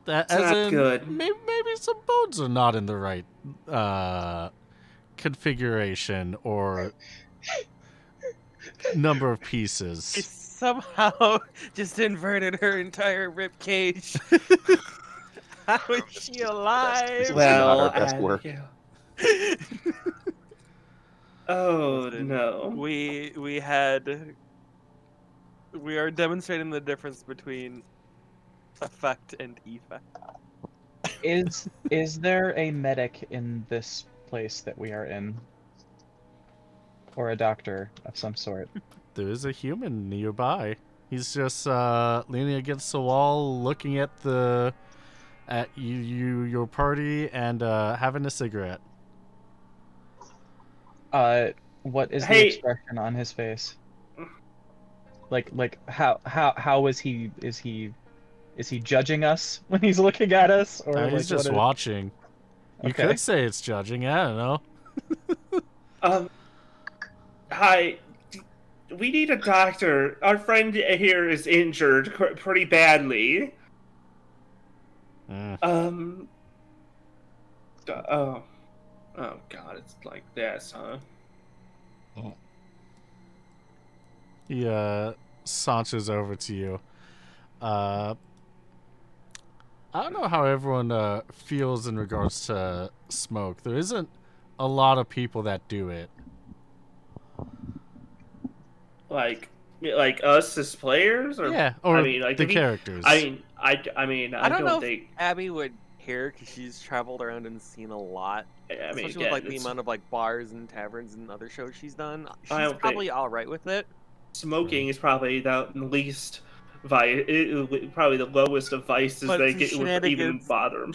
That, It's as not in, good. Maybe some bones are not in the right configuration or number of She pieces. somehow just inverted her entire rib cage. How is she alive? This is Well, not our best work. Abigail. Oh Listen, no. we are demonstrating the difference between effect and effect. Is there a medic in this place that we are in? Or a doctor of some sort? There is a human nearby. He's just leaning against the wall, looking at your party, and having a cigarette. What is the Hey. expression on his face? Like how is he judging us when he's looking at us, or like, He's just what is- watching. You Okay. could say it's judging. I don't know. Hi. We need a doctor. Our friend here is injured pretty badly. Mm. Oh God, it's like this, huh? He saunters over to you. I don't know how everyone feels in regards to smoke. There isn't a lot of people that do it. Like us as players, or Yeah, or I mean, like the if he- characters. I don't know if think. Abby would care because she's traveled around and seen a lot. I mean, Especially again, with like the it's- amount of like bars and taverns and other shows she's done. She's I don't probably all right with it. smoking is probably the least probably the lowest of vices But they for get would even shenanigans- bother him.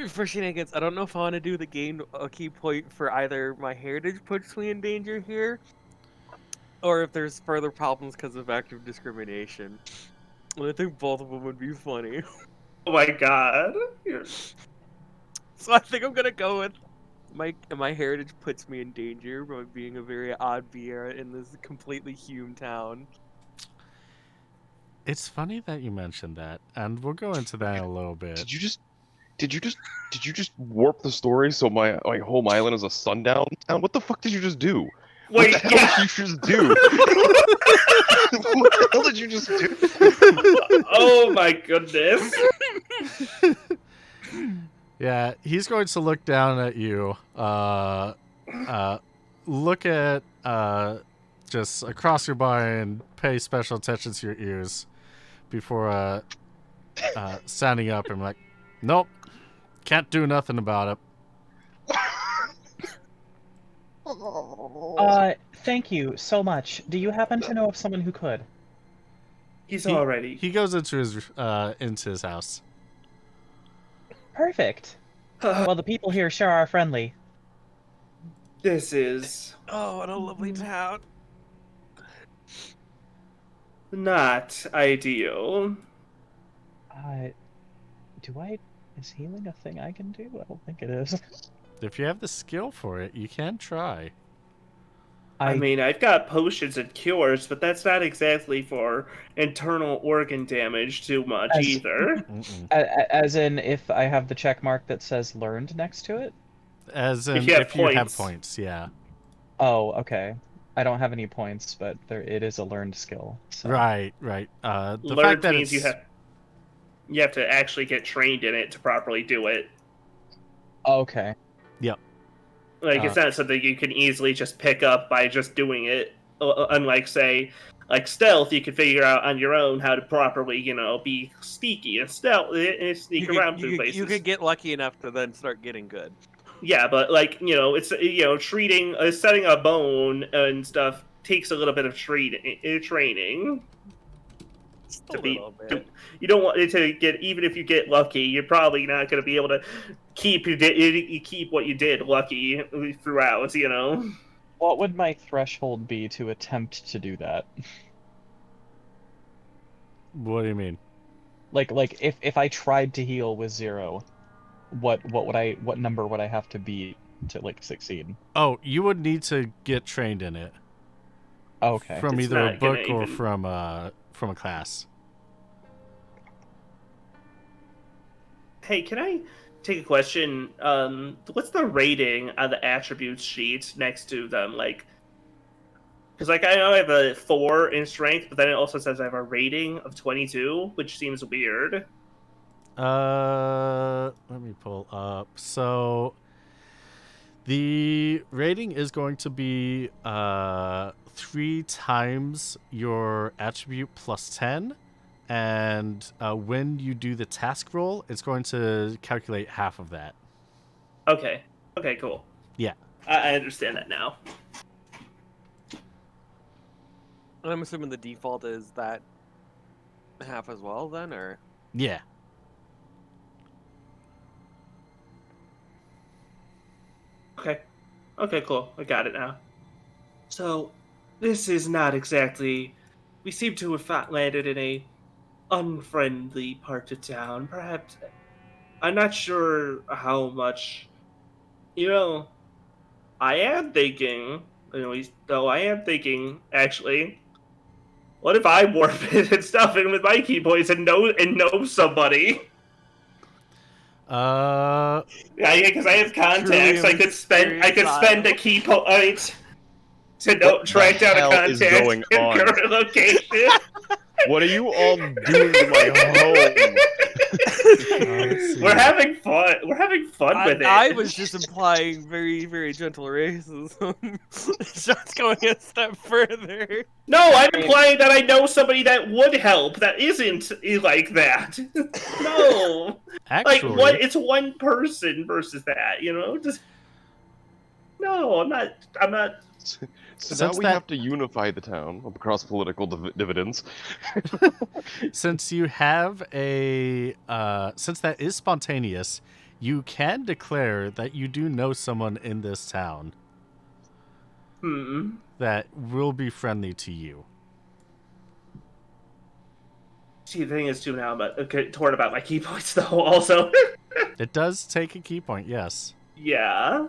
For shenanigans, I don't know if I want to do the game a key point for either my heritage puts me in danger here, or if there's further problems because of active discrimination. And I think both of them would be funny. Oh my God. So I think I'm gonna go with my heritage puts me in danger by being a very odd Viera in this completely hume town. It's funny that you mentioned that, and we'll go into that in a little bit. Did you just warp the story so my home island is a sundown town? What the fuck did you just do? Wait, What the hell yeah. did you just do? What the hell did you just do? Oh my goodness. Yeah, he's going to look down at you, look at just across your body and pay special attention to your ears before standing up and be like, nope, can't do nothing about it. Thank you so much. Do you happen to know of someone who could? He's He- already. He goes into his house. Perfect. Well, the people here sure are friendly. This is Oh, what a lovely town. not ideal. Is healing a thing I can do? I don't think it is. If you have the skill for it, you can try. I mean, I've got potions and cures, but that's not exactly for internal organ damage too much As- either. As in, if I have the check mark that says learned next to it? As in, If you have if you have points. points, yeah. Oh, okay. I don't have any points, but it is a learned skill. So. Right. The Learned fact that means it's you have to actually get trained in it to properly do it. Okay. Like, it's not something you can easily just pick up by just doing it. Unlike, say, like stealth, you can figure out on your own how to properly, be sneaky and stealth and sneak around through places. You could get lucky enough to then start getting good. Yeah, but it's treating, setting a bone and stuff takes a little bit of training. Just To a be- little bit. You don't want it to get, even if you get lucky, you're probably not going to be able to keep what you did lucky throughout. What would my threshold be to attempt to do that? What do you mean? Like if I tried to heal with 0, what number would I have to be to succeed? Oh, you would need to get trained in it Okay. from It's either a not gonna book or even- from a class. Hey, can I take a question? What's the rating on the attributes sheet next to them? Because I know I have a 4 in strength, but then it also says I have a rating of 22, which seems weird. Let me pull up. So the rating is going to be 3 times your attribute plus 10. And when you do the task roll, it's going to calculate half of that. Okay, cool. Yeah. I understand that now. I'm assuming the default is that half as well, then, or Yeah. Okay, cool. I got it now. So, this is not exactly... We seem to have landed in a unfriendly part of town. Perhaps... I'm not sure how much... I am thinking... actually... What if I warp it and stuff in with my key points and know somebody? Yeah, because I have contacts. Truly I could spend a key point to What track the down a hell contact is going in on? current location. What are you all doing to my home? Let's see. We're having fun. We're having fun with it. I was just implying very, very gentle racism. Just going a step further. No, I'm implying that I know somebody that would help. That isn't like that. No, Actually, It's one person versus that. Just no. I'm not. So Since now we that- have to unify the town across political dividends. since you have since that is spontaneous, you can declare that you do know someone in this town that will be friendly to you. See, the thing is too now, but torn about my key points though. Also, It does take a key point, yes. yeah.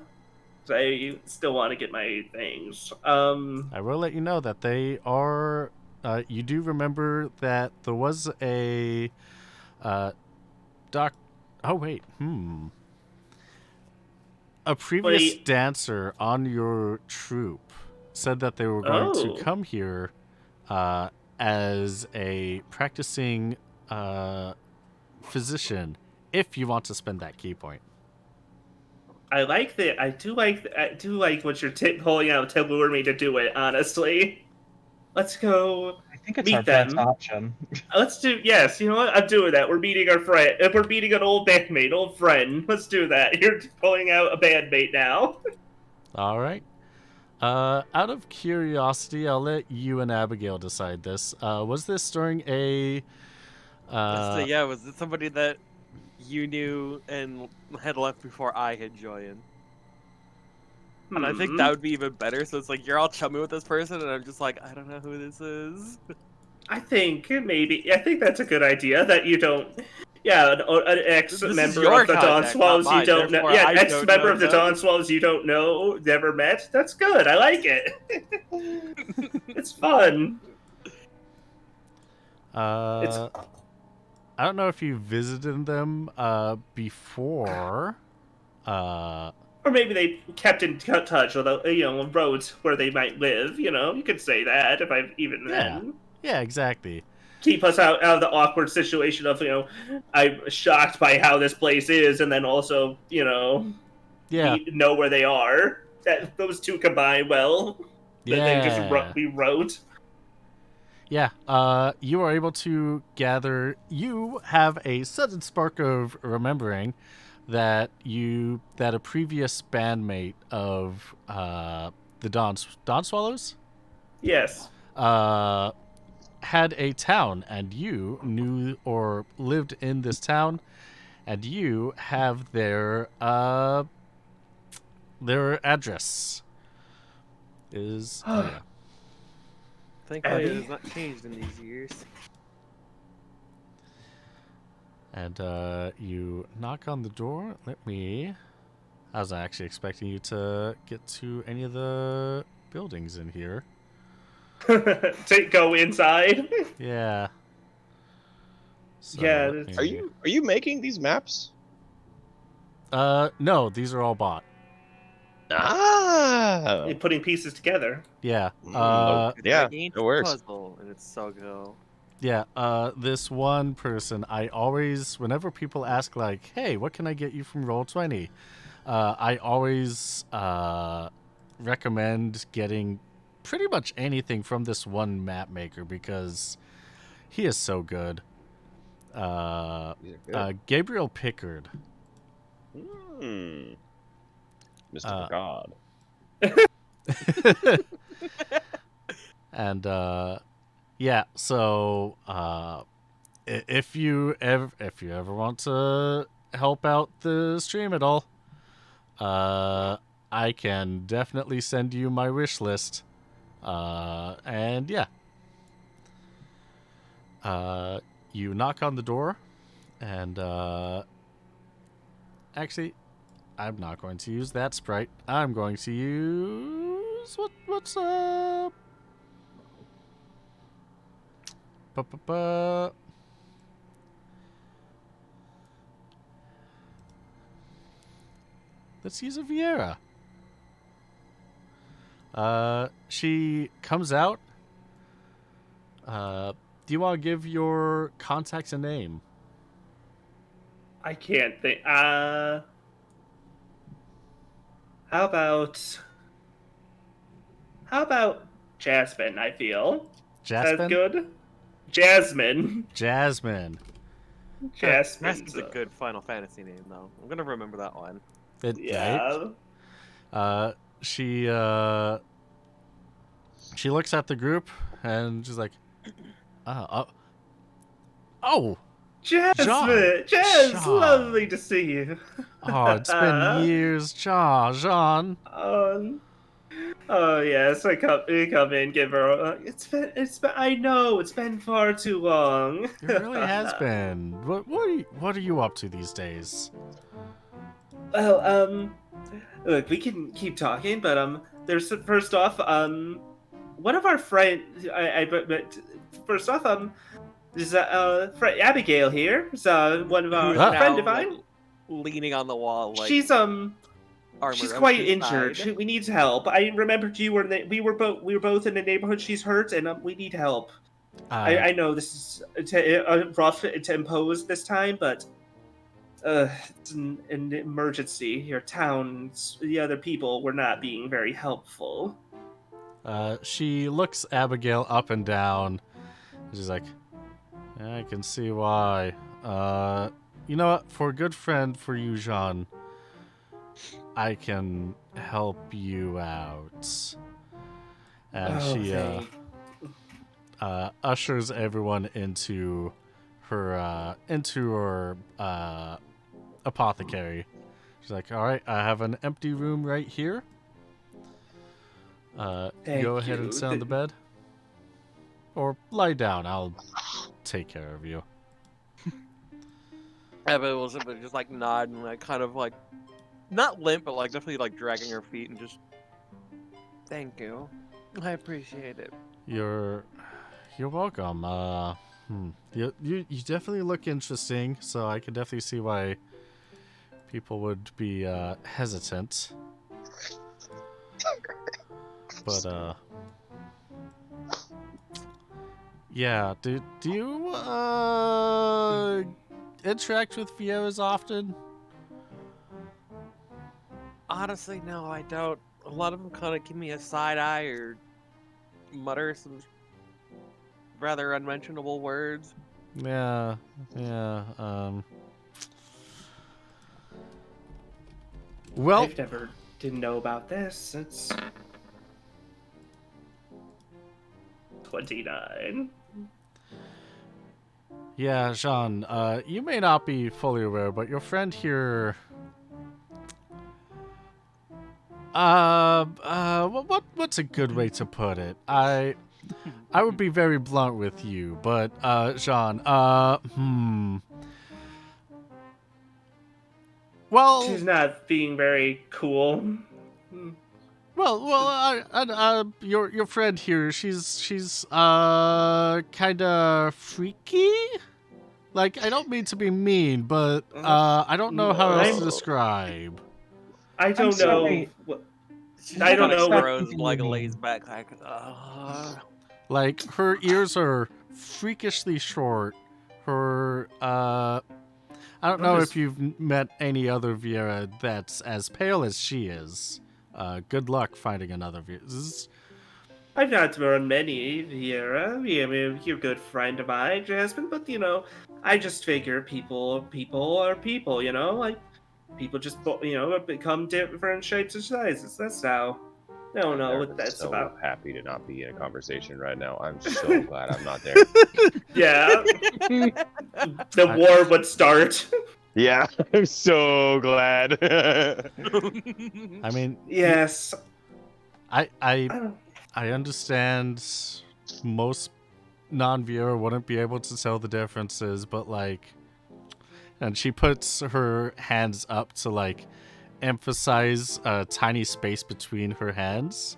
So I still want to get my things. I will let you know that they are you do remember that there was a doc. Oh wait, a previous Wait. dancer on your troupe said that they were going to Oh. come here as a practicing physician if you want to spend that key point. I like that. I do like what you're pulling out to lure me to do it. Honestly, let's go I think it's meet our best them. option. Let's do. Yes, you know what? I'm doing that. We're meeting our friend. We're meeting an old bandmate, old friend. Let's do that. You're pulling out a bandmate now. All right. Out of curiosity, I'll let you and Abigail decide this. Was this during a? Yeah, was it somebody that you knew and had left before I had joined? And I think that would be even better. So it's like you're all chummy with this person, and I'm just like, I don't know who this is. I think that's a good idea. That you don't. Yeah, an This is ex-member your of the Dawn contact, not Swallows you mine, don't know. therefore Yeah, I don't ex-member know of the them. Dawn Swallows you don't know, never met. That's good. I like it. It's fun. I don't know if you visited them before. Or maybe they kept in touch with roads where they might live. You could say that if I even then. Yeah, exactly. Keep us out of the awkward situation of I'm shocked by how this place is, and then also Yeah, know where they are. That those two combine well. That they just yeah. we wrote. Yeah, you are able to gather. You have a sudden spark of remembering that a previous bandmate of the Dawn Swallows Yes. had a town, and you knew or lived in this town, and you have their address. Is yeah. Thankfully, it Abby? has not changed in these years. And you knock on the door. I wasn't actually expecting you to get to any of the buildings in here. To go inside. Yeah. So, Yeah, let it's- me- Are you making these maps? No, these are all bought. Ah. You're putting pieces together. Yeah. It's yeah, like ancient it works. puzzle, and it's so good. Yeah. This one person, I always, whenever people ask, like, "Hey, what can I get you from Roll20?" I always recommend getting pretty much anything from this one map maker because he is so good. Gabriel Pickard. Mr. God. And yeah, so if you ever want to help out the stream at all, I can definitely send you my wish list. And yeah. You knock on the door, and actually, I'm not going to use that sprite. I'm going to use what's up. Let's use a Vieira. She comes out. Do you want to give your contacts a name? I can't think. How about Jasmine? I feel. Jasmine? That's good. Jasmine. Jasmine. Jasmine's Jasmine's a good Final Fantasy name, though. I'm gonna remember that one. Yeah. She looks at the group and she's like, oh, Jasmine. Jean. Lovely to see you. oh, it's been years, Jean. Oh yes, I come in, give her. It's been. I know it's been far too long. It really has been. What are you up to these days? Well, look, we can keep talking, but there's first off, one of our friends. But first off, this is Abigail here. Is one of Who is a Ah. friend now of like mine. leaning on the wall, like She's armor she's up quite to his injured. side. We need help. I remembered you were we were both in the neighborhood. She's hurt, and we need help. I know this is rough to impose this time, but it's an emergency. Your town, the other people were not being very helpful. She looks Abigail up and down. She's like, "Yeah, I can see why. You know what? For a good friend for you, Jean, I can help you out." And she thank- ushers everyone into her apothecary. She's like, "All right, I have an empty room right here. Thank Go ahead and you. sit on the bed, or lie down. I'll take care of you." Evan was just like nodding, like kind of like not limp, but like definitely like dragging her feet and just. Thank you, I appreciate it. You're welcome. You definitely look interesting, so I can definitely see why people would be hesitant. But yeah. Do you interact with Vieras often? Honestly, no, I don't. A lot of them kind of give me a side eye or mutter some rather unmentionable words. Yeah. Well, I've never didn't know about this. It's 29. yeah, Jean, you may not be fully aware, but your friend here. What's a good way to put it? I would be very blunt with you, but Jean, well, She's not being very cool. your friend here, she's kind of freaky. Like, I don't mean to be mean, but I don't know how else to describe. I don't know. sorry. She I don't kinda know what- grows, like you lays mean. back, like, Like, her ears are freakishly short. Her I don't know if you've met any other Viera that's as pale as she is. Good luck finding another Viera. I've not run many, Viera. I mean, you're a good friend of mine, Jasmine, but I just figure people are people, like people just become different shapes and sizes. That's how. I don't know what I'm that's so about. happy to not be in a conversation right now. I'm so glad I'm not there. Yeah, the war would start. Yeah, I'm so glad. I mean, Yes. I don't- understand most non-viewer wouldn't be able to tell the differences, but like, and she puts her hands up to like emphasize a tiny space between her hands,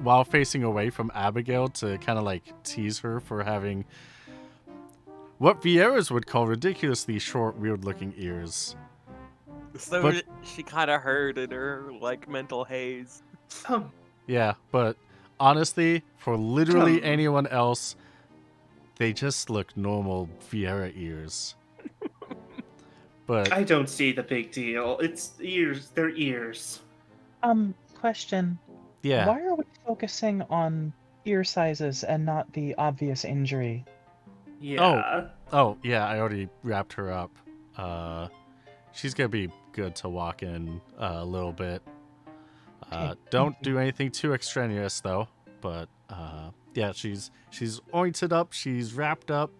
while facing away from Abigail to kind of like tease her for having what Vieras would call ridiculously short, weird-looking ears. So But- she kind of heard in her like mental haze. Yeah, but honestly, for literally Come. anyone else, they just look normal Viera ears. But I don't see the big deal. It's ears. They're ears. Question. yeah, Why are we focusing on ear sizes and not the obvious injury? Yeah. oh yeah, I already wrapped her up. She's gonna be good to walk in a little bit. Okay, Don't thank you. do anything too extraneous though. But yeah, she's ointed up. She's wrapped up.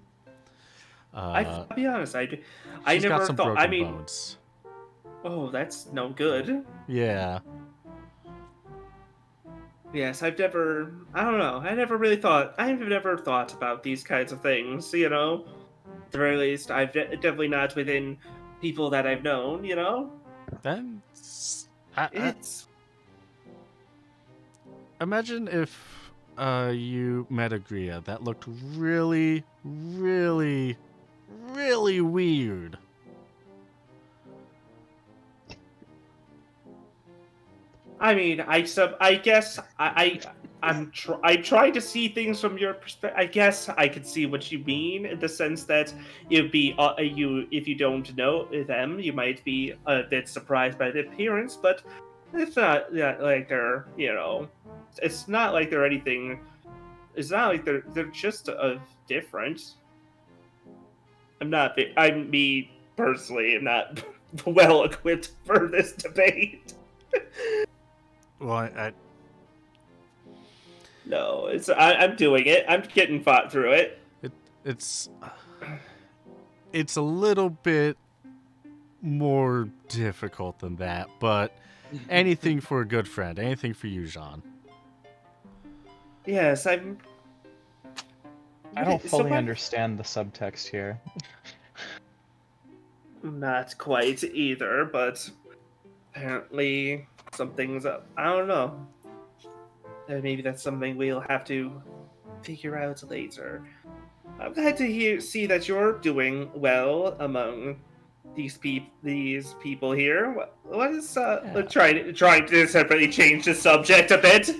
I'll be honest. I She's never got some thought. broken I mean, bones. oh, that's no good. Yeah. Yes, I've never. I don't know. I never really thought. I've never thought about these kinds of things. At the very least, I've definitely not within people that I've known. Then It's. imagine if you met a Gria that looked really, really, really weird. I mean, I guess I'm trying to see things from your perspective. I guess I could see what you mean in the sense that it'd be you if you don't know them, you might be a bit surprised by the appearance, but it's not like they're it's not like they're anything. It's not like they're just different. I'm me personally. I'm not well equipped for this debate. Well, No, I'm doing it. I'm getting fought through it. it's a little bit more difficult than that, but anything for a good friend, anything for you, Jean. Yes, I don't So fully what- understand the subtext here. Not quite either, but apparently something's up. I don't know. Maybe that's something we'll have to figure out later. I'm glad to see that you're doing well among these people here. What is Yeah. trying to separately change the subject a bit?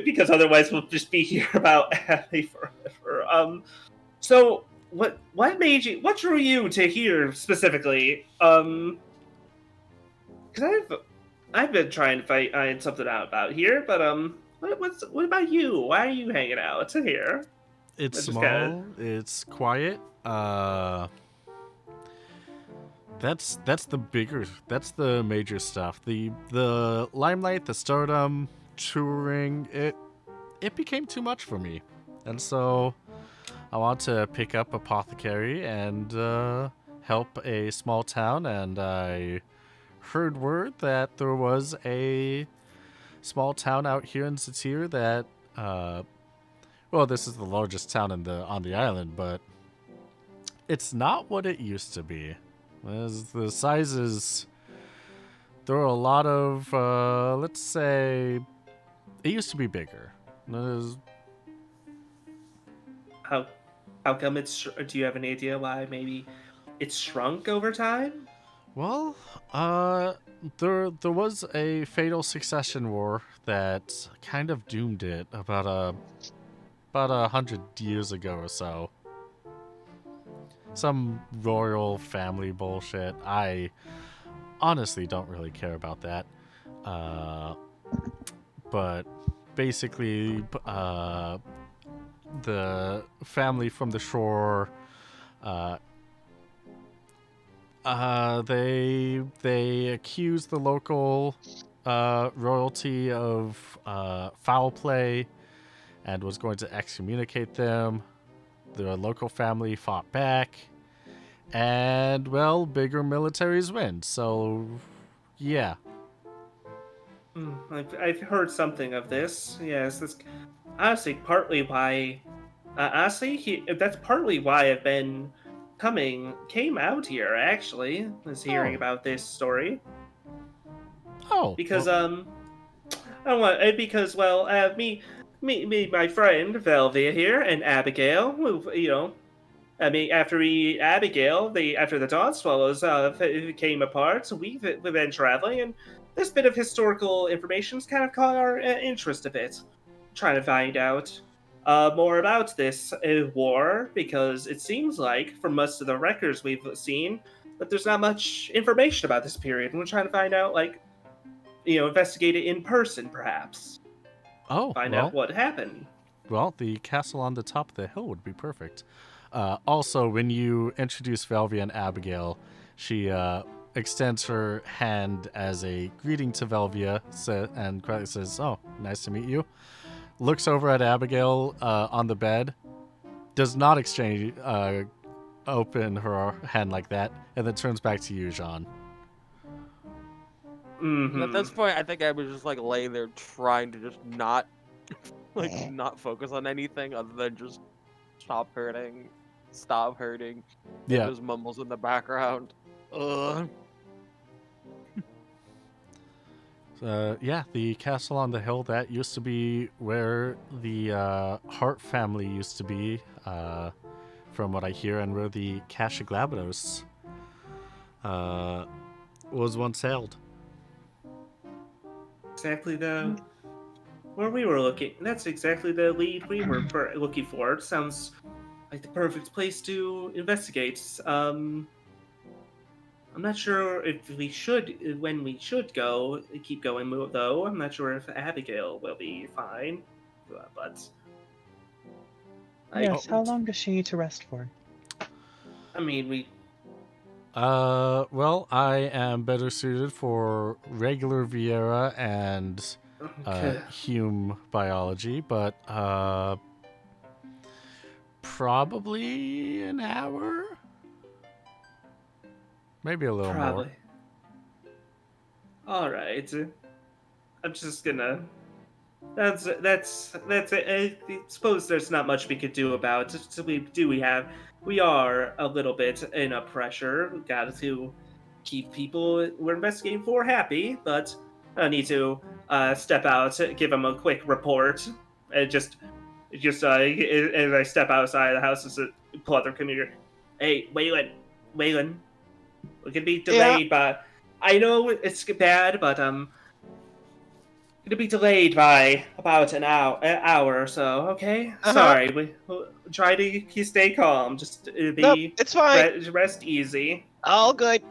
Because otherwise we'll just be here about Abby forever. So what made you? What drew you to here specifically? Because I've been trying to find something out about here, but what about you? Why are you hanging out here? It's That's just small, it's quiet. That's the major stuff. The limelight, the stardom, touring, it became too much for me. And so I want to pick up Apothecary and help a small town, and I heard word that there was a small town out here in Satir that well, this is the largest town on the island, but it's not what it used to be. As the sizes, there are a lot of let's say it used to be bigger. How come it's? Do you have an idea why maybe it's shrunk over time? Well, there was a fatal succession war that kind of doomed it about 100 years ago or so. Some royal family bullshit. I honestly don't really care about that. But basically, the family from the shore, they accused the local royalty of foul play and was going to excommunicate them. The local family fought back, and well, bigger militaries win. So, yeah. I've heard something of this. Yes, that's honestly partly why. That's partly why I've been came out here. Actually, was hearing Oh. about this story Oh, because well, I don't want because well my friend Velvia here and Abigail who after the Dawn Swallows came apart, so we've been traveling, and this bit of historical information's kind of caught our interest a bit. Trying to find out more about this war, because it seems like, from most of the records we've seen, that there's not much information about this period, and we're trying to find out, investigate it in person, perhaps. Find out what happened. Well, the castle on the top of the hill would be perfect. Also, when you introduce Velvia and Abigail, she extends her hand as a greeting to Velvia and quietly says, "Oh, nice to meet you." Looks over at Abigail on the bed, does not open her hand like that, and then turns back to you, Jean. Mm-hmm. At this point, I think I was just laying there trying to just not not focus on anything other than just stop hurting. And Yeah. just mumbles in the background. Ugh. Yeah, the castle on the hill, that used to be where the Hart family used to be, from what I hear, and where the Cashaglabados was once held. Exactly the where we were looking. That's exactly the lead we were looking for. It sounds like the perfect place to investigate. I'm not sure if we should, when we should go, keep going though. I'm not sure if Abigail will be fine, but Yes, how long does she need to rest for? I mean, we. Well, I am better suited for regular Vieira and Hume biology, but probably an hour, maybe a little more. All right, I'm just gonna. That's it. I suppose there's not much we could do about it. So we are a little bit in a pressure. We got to keep people we're investigating for happy, but I need to step out, give them a quick report, and just as I step outside the house, to pull out their computer. Hey, Waylon, we could be delayed, but I know it's bad, but gonna be delayed by about an hour or so. Okay, sorry. We'll try to stay calm. Just Nope, it's fine. rest easy. All good.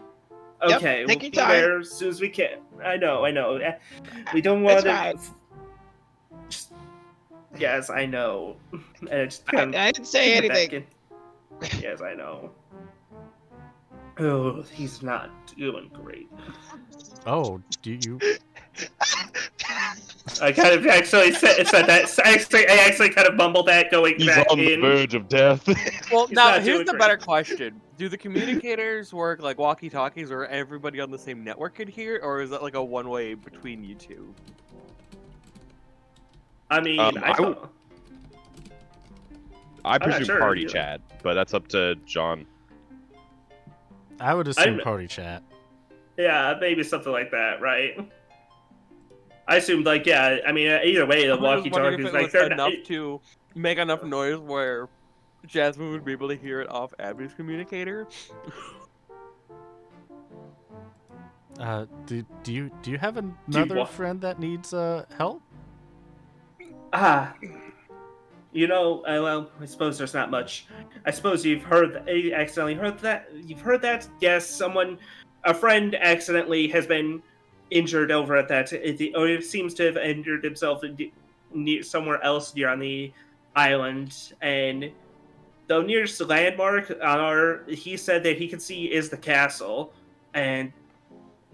Okay, Yep, we'll take your be time. there as soon as we can. I know. We don't want It's to. fine. Yes, I know. I didn't say anything. Yes, I know. Oh, he's not doing great. Oh, do you? I kind of actually said that. I actually kind of mumbled that going He's back on the in. verge of death. Well, He's now not here's doing the great. better question: do the communicators work like walkie-talkies, or everybody on the same network could hear, or is that like a one-way between you two? I mean, I not presume sure, party yeah. chat, but that's up to John. I would assume I'm- party chat. Yeah, maybe something like that, right? I assumed, like, yeah. I mean, either way, the I was just wondering if walkie-talkie it was like was they're enough not. to make enough noise where Jasmine would be able to hear it off Abby's communicator. Do you have another friend that needs help? Well, I suppose there's not much. I suppose you accidentally heard that. You've heard that? Yes, a friend accidentally has been injured over at that. It seems to have injured himself somewhere else near on the island, and the nearest landmark he said that he could see is the castle, and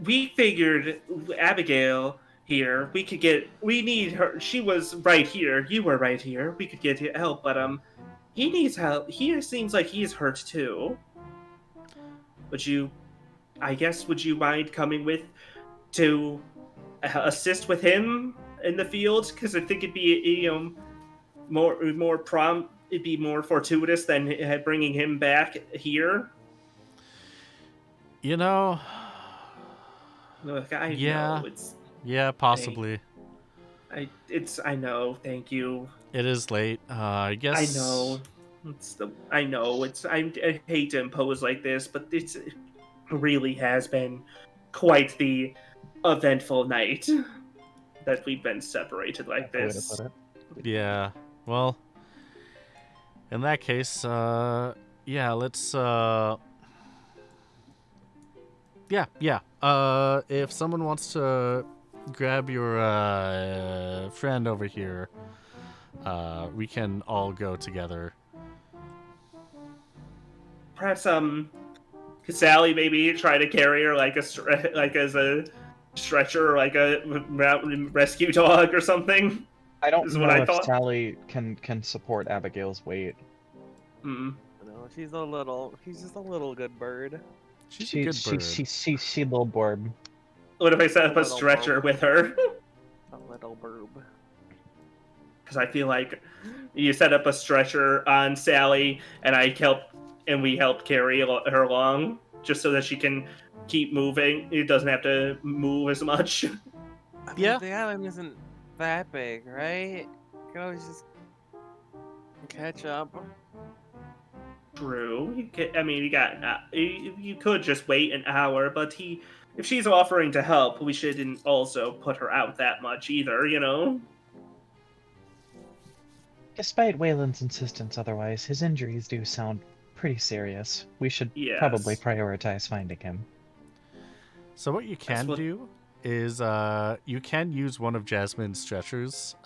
we figured Abigail here, we need her. She was right here. You were right here. We could get help, but he needs help. He seems like he's hurt too. Would you mind coming with to assist with him in the field? Because I think it'd be it'd be more fortuitous than bringing him back here. You know. Look, I Yeah. know it's. Yeah, possibly. I know. Thank you. It is late. I guess. I know. I know. I hate to impose like this, but it really has been quite the eventful night that we've been separated like That's the way this. to put it. Yeah. Well, in that case, yeah, let's. Yeah. If someone wants to grab your friend over here, we can all go together. Perhaps could Sally maybe try to carry her like as a stretcher or like a rescue dog or something? I don't Is know what I if thought. Sally can support Abigail's weight. Hmm. No, she's just a little good bird. She's a good bird. She little borb. What if I set up a Little stretcher burb. with her? A little burb. Because I feel like you set up a stretcher on Sally, and we help carry her along, just so that she can keep moving. It doesn't have to move as much. I mean, Yeah. the island isn't that big, right? You can always just catch up. True. I mean, you could just wait an hour, but if she's offering to help, we shouldn't also put her out that much either, you know? Despite Wayland's insistence otherwise, his injuries do sound pretty serious. We should probably Yes. prioritize finding him. So what you That's can what- do is you can use one of Jasmine's stretchers,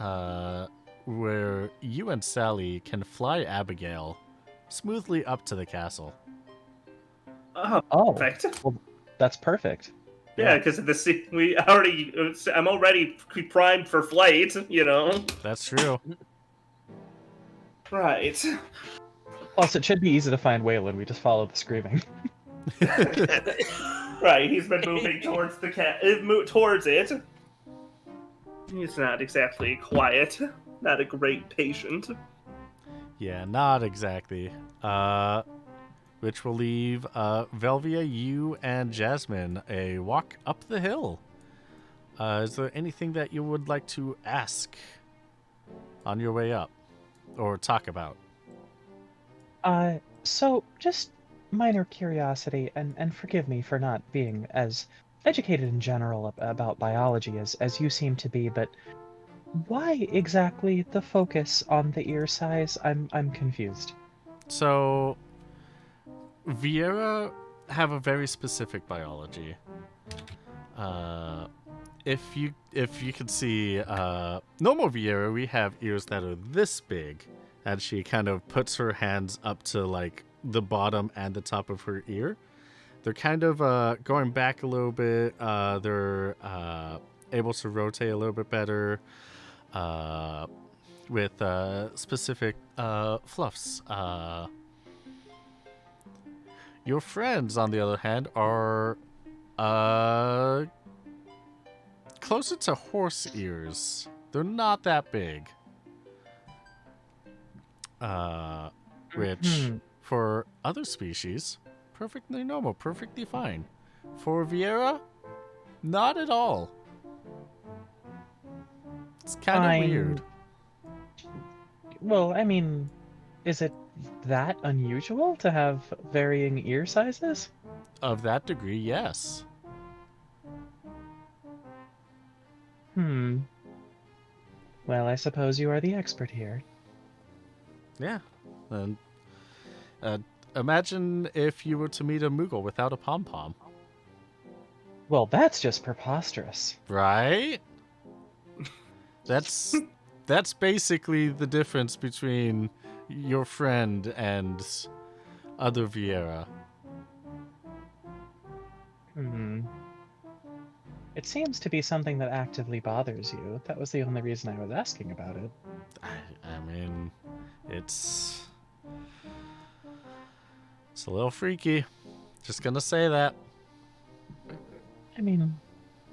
where you and Sally can fly Abigail smoothly up to the castle. Oh, Oh, perfect. well, that's perfect. Yeah, because I'm already primed for flight, you know? That's true. Right. Plus, it should be easy to find Wayland. We just follow the screaming. Right, he's been moving towards towards it. He's not exactly quiet. Not a great patient. Yeah, not exactly. Which will leave Velvia, you, and Jasmine a walk up the hill. Is there anything that you would like to ask on your way up or talk about? So just minor curiosity, and forgive me for not being as educated in general about biology as you seem to be, but why exactly the focus on the ear size? I'm confused. So, Vieira have a very specific biology. If you can see, normal Vieira, we have ears that are this big, and she kind of puts her hands up to like the bottom and the top of her ear. They're kind of going back a little bit. They're able to rotate a little bit better with specific fluffs. Your friends, on the other hand, are closer to horse ears. They're not that big. Which, for other species, perfectly normal, perfectly fine. For Vieira, not at all. It's kind of weird. Well, I mean, is it that unusual to have varying ear sizes? Of that degree, yes. Well, I suppose you are the expert here. Yeah. And imagine if you were to meet a Moogle without a pom-pom. Well, that's just preposterous. Right? That's basically the difference between your friend and other Vieira. It seems to be something that actively bothers you. That was the only reason I was asking about it. I mean, it's a little freaky. Just gonna say that. I mean,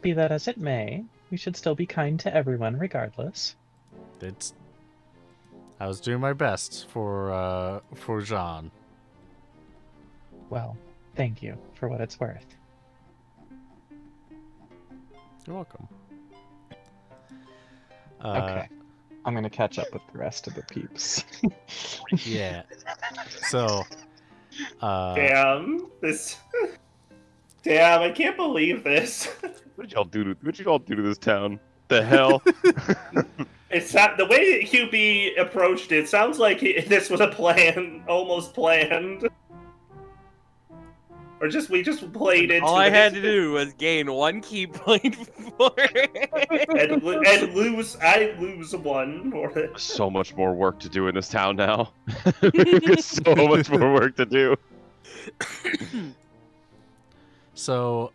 be that as it may, we should still be kind to everyone regardless. I was doing my best for Jean. Well, thank you for what it's worth. You're welcome. Okay. I'm gonna catch up with the rest of the peeps. Yeah. So, Damn, Damn, I can't believe this. What did y'all do to this town? The hell? It's not, the way that QB approached it sounds like this was a plan, almost planned. Or we just played into All I it had to do was gain 1 key point for it. and lose. I lose one for it. So much more work to do in this town now. We've got so much more work to do. So,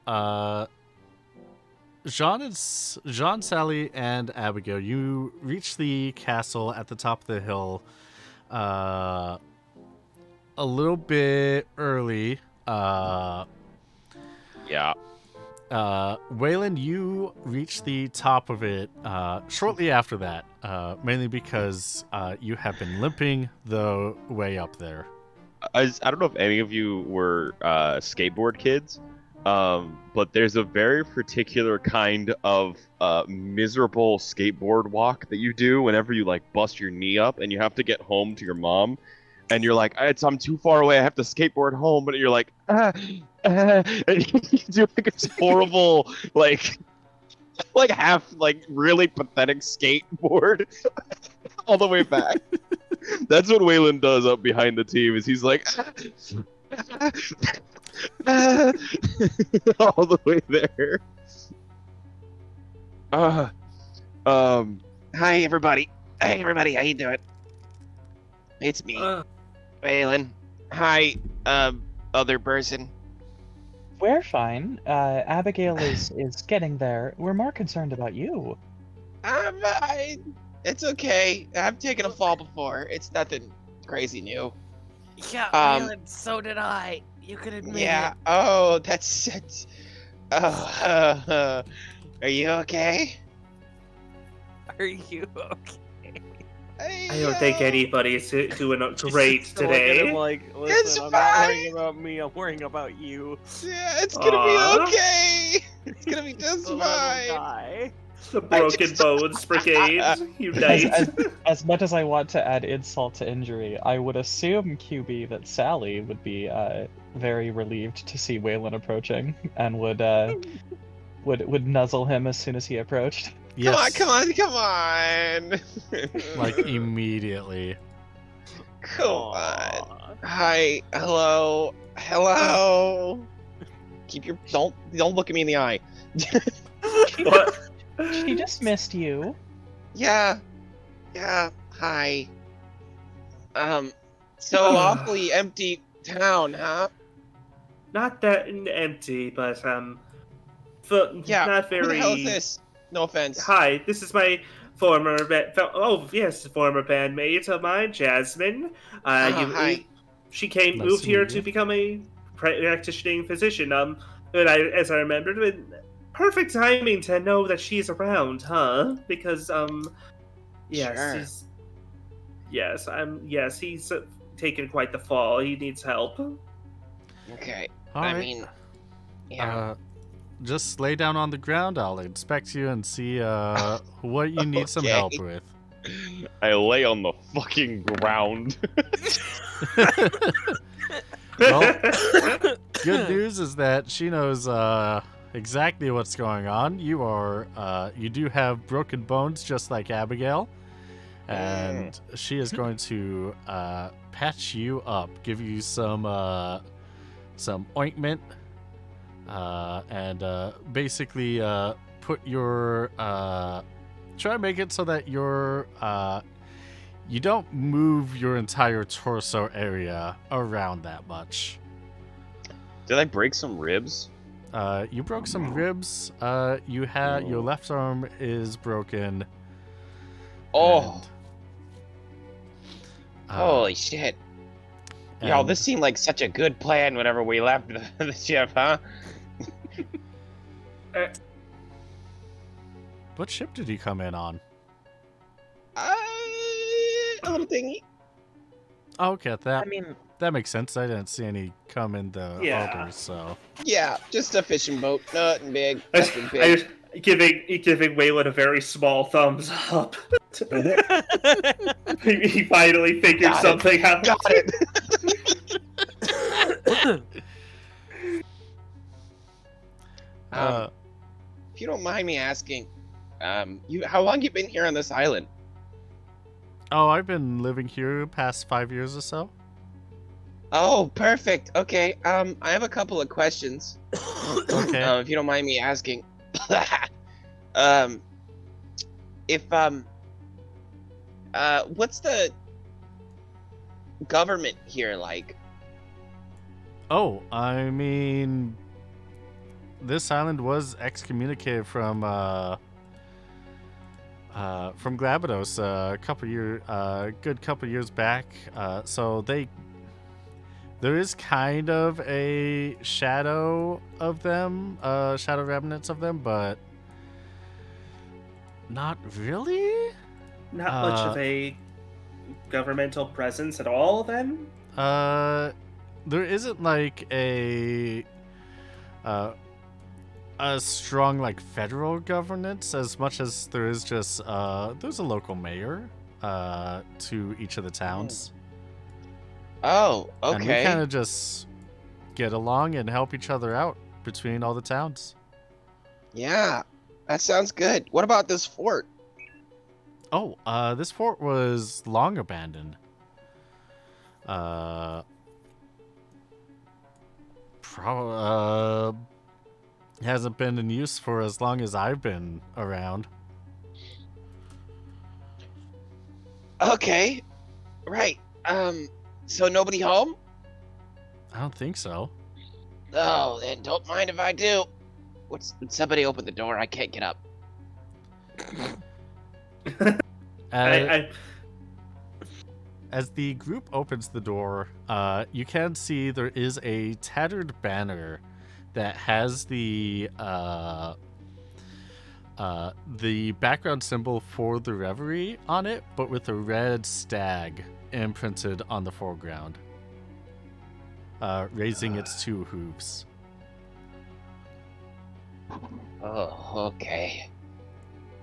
Jean, Sally, and Abigail, you reach the castle at the top of the hill a little bit early. Yeah. Waylon, you reach the top of it shortly after that, mainly because you have been limping the way up there. I don't know if any of you were skateboard kids, But there's a very particular kind of miserable skateboard walk that you do whenever you like bust your knee up and you have to get home to your mom, and you're like, I'm too far away. I have to skateboard home, but you're like, and you do like this horrible like half like really pathetic skateboard all the way back. That's what Waylon does up behind the team. Is he's like all the way there. Hi everybody. Hey everybody, how you doing? It's me, Waylon. Hi, other person. We're fine. Abigail is getting there. We're more concerned about you. It's okay. I've taken a fall before. It's nothing crazy new. Yeah, Waylon, so did I. You can admit Yeah. it. Oh, that's. Oh, are you okay? Are you okay? I don't think anybody's doing great Just look at him today. like, It's listen, I'm not fine. worrying about me. I'm worrying about you. Yeah, it's gonna Aw. be okay. It's gonna be just The little fine. guy. The Broken Bones Brigade unite. As much as I want to add insult to injury, I would assume, QB, that Sally would be very relieved to see Waylon approaching and would nuzzle him as soon as he approached. Yes. Come on. Like immediately. Come on. Aw. Hi. Hello. Don't look at me in the eye. What? She just missed you. Yeah. Hi. So awfully empty town, huh? Not that empty, but Yeah. not Who the hell is very. this? No offense. Hi, this is my former former bandmate of mine, Jasmine. Hi. She Nice moved to here meet to you. become a practicing physician. As I remembered, perfect timing to know that she's around, huh? Because yes, Sure. he's taken quite the fall. He needs help. Okay. All I right. mean, yeah. Just lay down on the ground. I'll inspect you and see what you need some Okay. help with. I lay on the fucking ground. Well, good news is that she knows exactly what's going on. You do have broken bones, just like Abigail, and she is going to patch you up, give you some ointment, and basically put your try to make it so that you don't move your entire torso area around that much. Did I break some ribs? You broke some ribs. You had your left arm is broken. Oh, and, holy shit. Yo, and- this seemed like such a good plan whenever we left the ship, huh? What ship did you come in on? A little thingy. Oh, okay, I mean, that makes sense. I didn't see any come in the Yeah. harbor, so Yeah, just a fishing boat. Nothing big. I Nothing big. just giving Waylon a very small thumbs up. He finally figured Got it. something out. Got it. If you don't mind me asking, how long you been here on this island? oh, I've been living here past 5 years or so. Oh, perfect. Okay. I have a couple of questions. Okay. If you don't mind me asking. What's the government here like? Oh, I mean, this island was excommunicated from Glabados a good couple years back. So there is kind of a shadow of them, shadow remnants of them, but not really. Not much of a governmental presence at all, then? There isn't like a a strong like federal governance as much as there is just there's a local mayor to each of the towns. Oh, And we kind okay. of just get along and help each other out between all the towns. Yeah, that sounds good. What about this fort? Oh, this fort was long abandoned. Hasn't been in use for as long as I've been around. Okay, right. So nobody home? I don't think so. Oh, then don't mind if I do. Would somebody open the door? I can't get up. I As the group opens the door, you can see there is a tattered banner that has the background symbol for the Reverie on it, but with a red stag imprinted on the foreground, raising its two hooves. Oh, okay.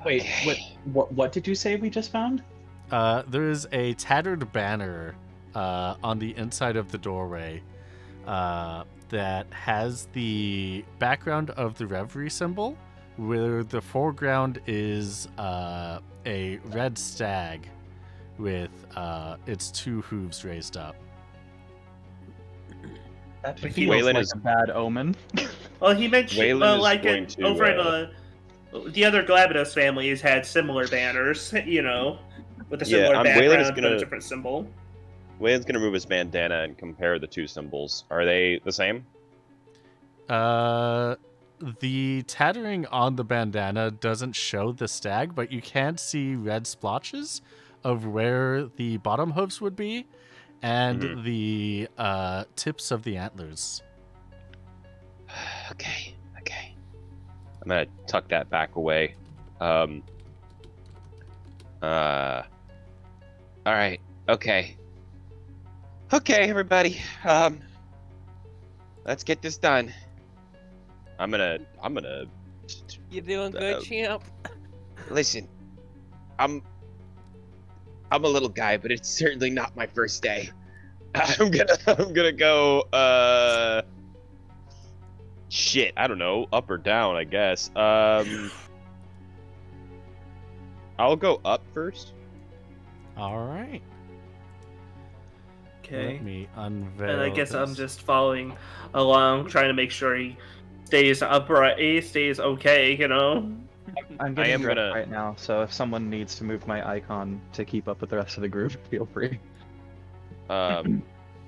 Wait, Okay. what did you say we just found? There is a tattered banner on the inside of the doorway that has the background of the Reverie symbol, where the foreground is a red stag with its two hooves raised up. That But feels Waylon like is- a bad omen. well, he mentioned Waylon is like going to, over in the other Glabados families had similar banners, with a Yeah, similar Waylon is background but a gonna- different symbol. Waylon's gonna move his bandana and compare the two symbols. Are they the same? The tattering on the bandana doesn't show the stag, but you can see red splotches of where the bottom hooves would be and the tips of the antlers. Okay. I'm gonna tuck that back away. All right. Okay. Okay, everybody. Let's get this done. I'm gonna. You doing good, Uh, champ? Listen, I'm a little guy, but it's certainly not my first day. I'm gonna go. Shit, I don't know. Up or down, I guess. I'll go up first. All right. Okay. Let me unveil. And I guess I'm this. just following along, trying to make sure he stays upright, he stays okay, I'm I getting am you up gonna- right now, so if someone needs to move my icon to keep up with the rest of the group, feel free. I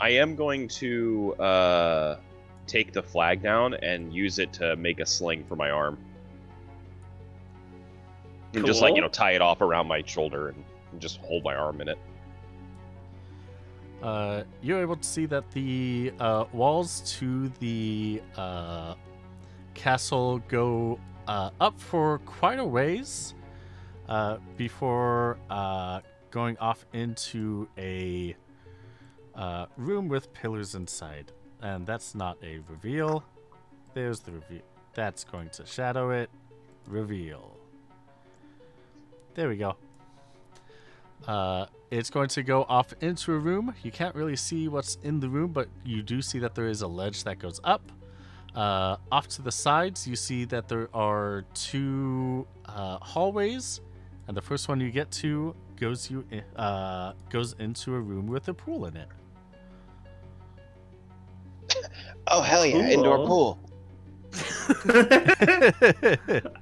am going to take the flag down and use it to make a sling for my arm. And just like, Cool. tie it off around my shoulder and just hold my arm in it. You're able to see that the walls to the castle go up for quite a ways before going off into a room with pillars inside. And that's not a reveal. There's the reveal. That's going to shadow it. Reveal. There we go. It's going to go off into a room. You can't really see what's in the room, but you do see that there is a ledge that goes up. Off to the sides, you see that there are two hallways, and the first one you get to goes into a room with a pool in it. Oh hell yeah! Indoor Cool. pool.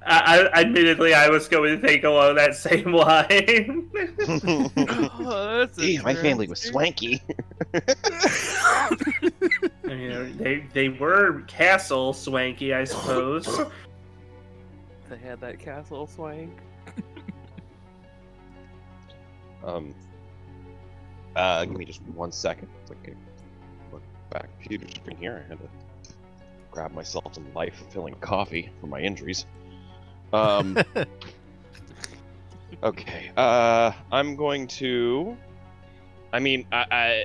Admittedly, I was going to take along that same line. Oh, that's Damn, my family was interesting. swanky. They were castle swanky, I suppose. They had that castle swank. Give me just 1 second. It's okay. Look back computer screen here. I had to grab myself some life-filling coffee for my injuries. Okay. I'm going to. I mean, I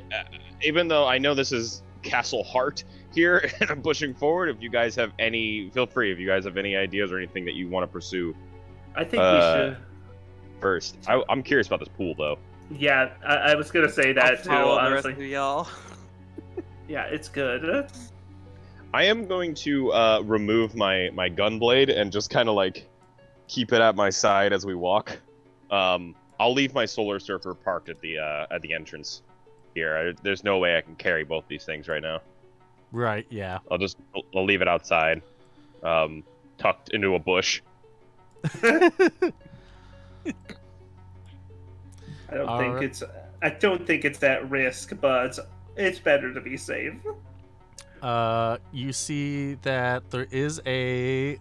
even though I know this is Castle Heart, here, and I'm pushing forward. If you guys have any, feel free. If you guys have any ideas or anything that you want to pursue I think we should. first. I'm curious about this pool, though. Yeah, I was gonna say I'll that too. follow the rest Honestly, of y'all. yeah, it's good. I am going to remove my gunblade and just kind of like keep it at my side as we walk. I'll leave my solar surfer parked at the entrance here. There's no way I can carry both these things right now. Right, yeah. I'll leave it outside, tucked into a bush. I don't think it's at risk, but it's better to be safe. You see that there's a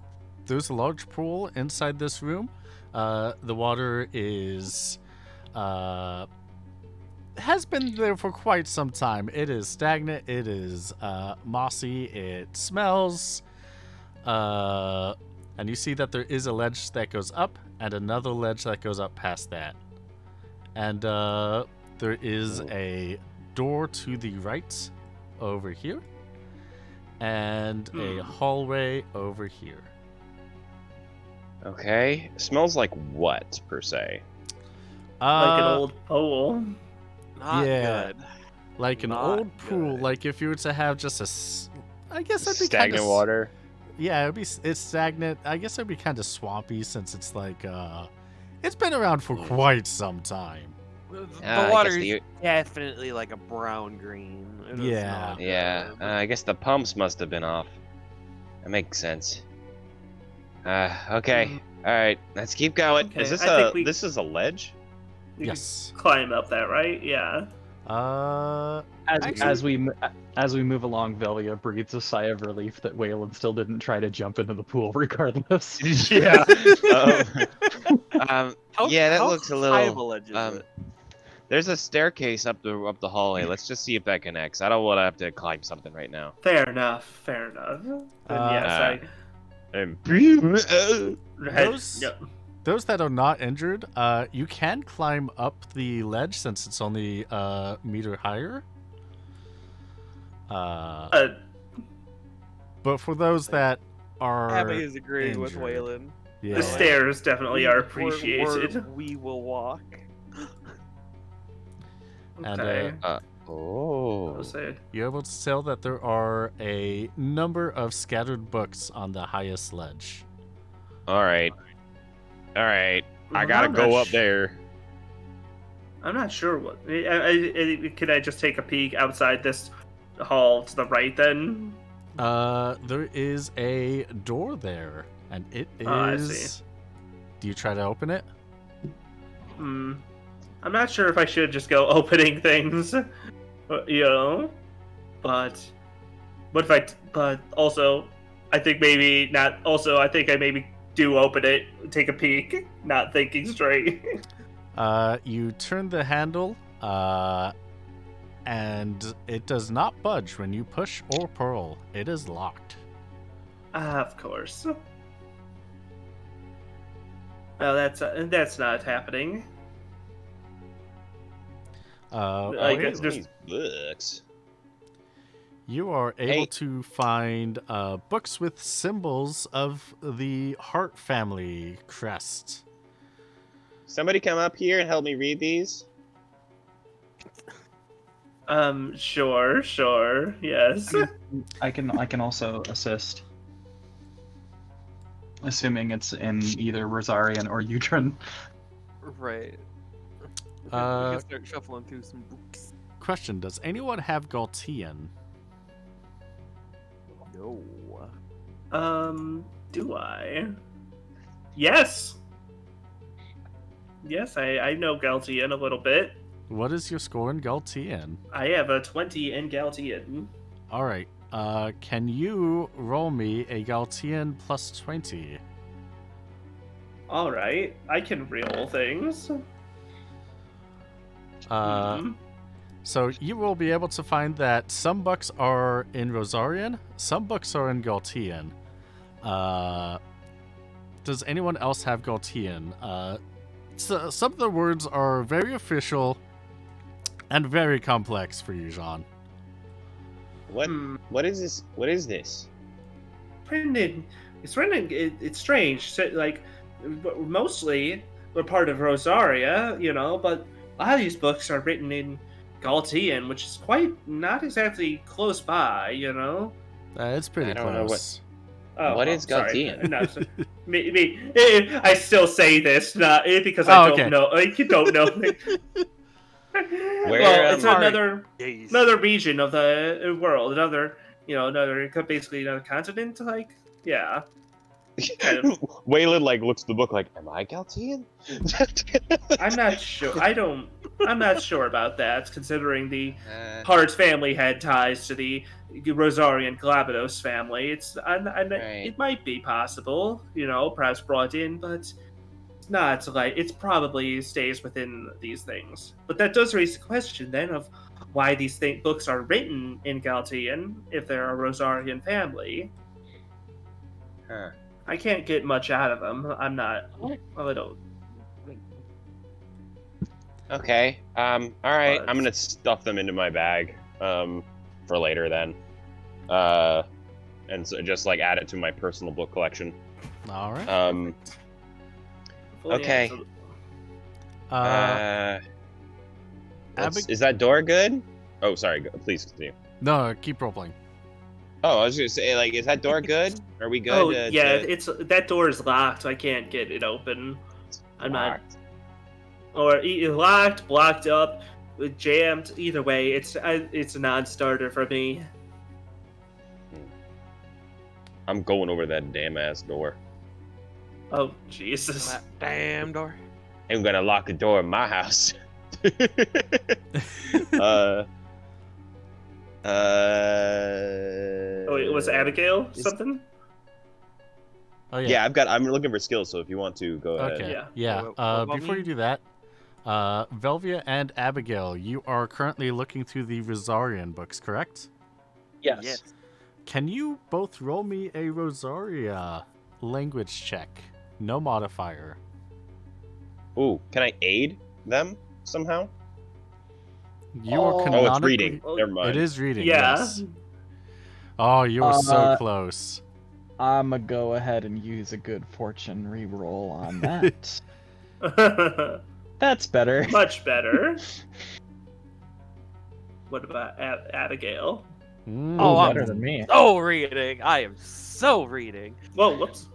large pool inside this room. The water is has been there for quite some time. It is stagnant. It is mossy. It smells. And you see that there is a ledge that goes up and another ledge that goes up past that. And there is a door to the right over here. And a hallway over here. Okay. Smells like what, per se? Like an old pool. Not Yeah. good. Like an Not old pool. good. Like if you were to have just I guess it'd be Stagnant kinda, water. Yeah, it's stagnant. I guess it'd be kind of swampy since it's like it's been around for quite some time. The I water guess is definitely like a brown green. It is Yeah. not Yeah, good. I guess the pumps must have been off. That makes sense. Okay. All right, let's keep going. Okay, Is this I think this is a ledge? We Yes. could climb up that, right? Yeah. As we move along, Velia breathes a sigh of relief that Waylon still didn't try to jump into the pool, regardless. Yeah. Yeah, that How looks a high of little. ledge is it? There's a staircase up the hallway. Let's just see if that connects. I don't want to have to climb something right now. Fair enough. Fair enough. Then yes, And Those- yeah. Those that are not injured, you can climb up the ledge since it's only a meter higher. But for those that are Abby is agreeing with injured. Waylon. Yeah. The stairs definitely are We're- appreciated. we will walk. And, Okay. Oh. I'll say. You're able to tell that there are a number of scattered books on the highest ledge. all right. I gotta I'm go not up there. I'm not sure what. Could I just take a peek outside this hall to the right then? There is a door there, and it is. Oh, I see. Do you try to open it? I'm not sure if I should just go opening things, but what if but also, I think maybe not. Also, I think I maybe do open it, take a peek, not thinking straight. You turn the handle, and it does not budge when you push or pull. It is locked. Of course. Well, that's not happening. Like, Wait, it's just- These books. you are able Hey. to find books with symbols of the Hart family crest. Somebody come up here and help me read these. Sure, yes. I can also assist, assuming it's in either Rosarian or Utrin. Right. We Uh, can start shuffling through some books. Question: does anyone have Galtian? No. Do I? Yes. Yes, I know Galtian a little bit. What is your score in Galtian? I have a 20 in Galtian. All right. Can you roll me a Galtian plus 20? All right, I can roll things. Hmm. So you will be able to find that some books are in Rosarian, some books are in Galtian. Does anyone else have Galtian? So some of the words are very official and very complex for you, Jean. What? Hmm. What is this? What is this? Written. It's written. It's strange. So, like, mostly we're part of Rosaria, but a lot of these books are written in Galtian, which is quite not exactly close by. It's pretty I don't know what- close. Oh, What oh, is sorry. Galtian? No, I still say this not because Oh, I don't okay. know. You don't know. Where Well, am it's I? another region of the world, basically another continent. Like, yeah, kind of. Waylon like looks at the book like, "Am I Galtian?" I'm not sure. I'm not sure about that, considering the Uh, Hart family had ties to the Rosarian Glabados family. Right. It might be possible, perhaps brought in, but not like it probably stays within these things. But that does raise the question then of why these books are written in Galtian if they're a Rosarian family. huh. I can't get much out of them. I'm not. Well, I don't. Okay. All right. But- I'm gonna stuff them into my bag. For later then. And so just like add it to my personal book collection. All right. Okay. Abig- Is that door good? Oh, sorry. Please continue. no, keep role playing. Oh, I was gonna say, like, is that door good? Are we good? Oh yeah, it's that door is locked. So I can't get it open. I'm not. locked. Or locked, blocked up, jammed. Either way, it's a non-starter for me. I'm going over that damn ass door. Oh Jesus! That damn door. I'm gonna lock the door in my house. Oh, it was Abigail something. Oh yeah, I'm looking for skills, so if you want to go ahead. Okay. Yeah. Yeah. What about Before me? you do that, Velvia and Abigail, you are currently looking through the Rosarian books, correct? Yes. Can you both roll me a Rosaria language check? No modifier. Ooh, can I aid them somehow? You are Oh, Oh, canonically... it's reading. Oh, Never mind. It is reading, Yeah. yes. Oh, you were so close. I'ma go ahead and use a good fortune reroll on that. That's better. Much better. What about Abigail? Mm. Oh, I'm better than me. so reading. I am so reading. Whoa, whoops.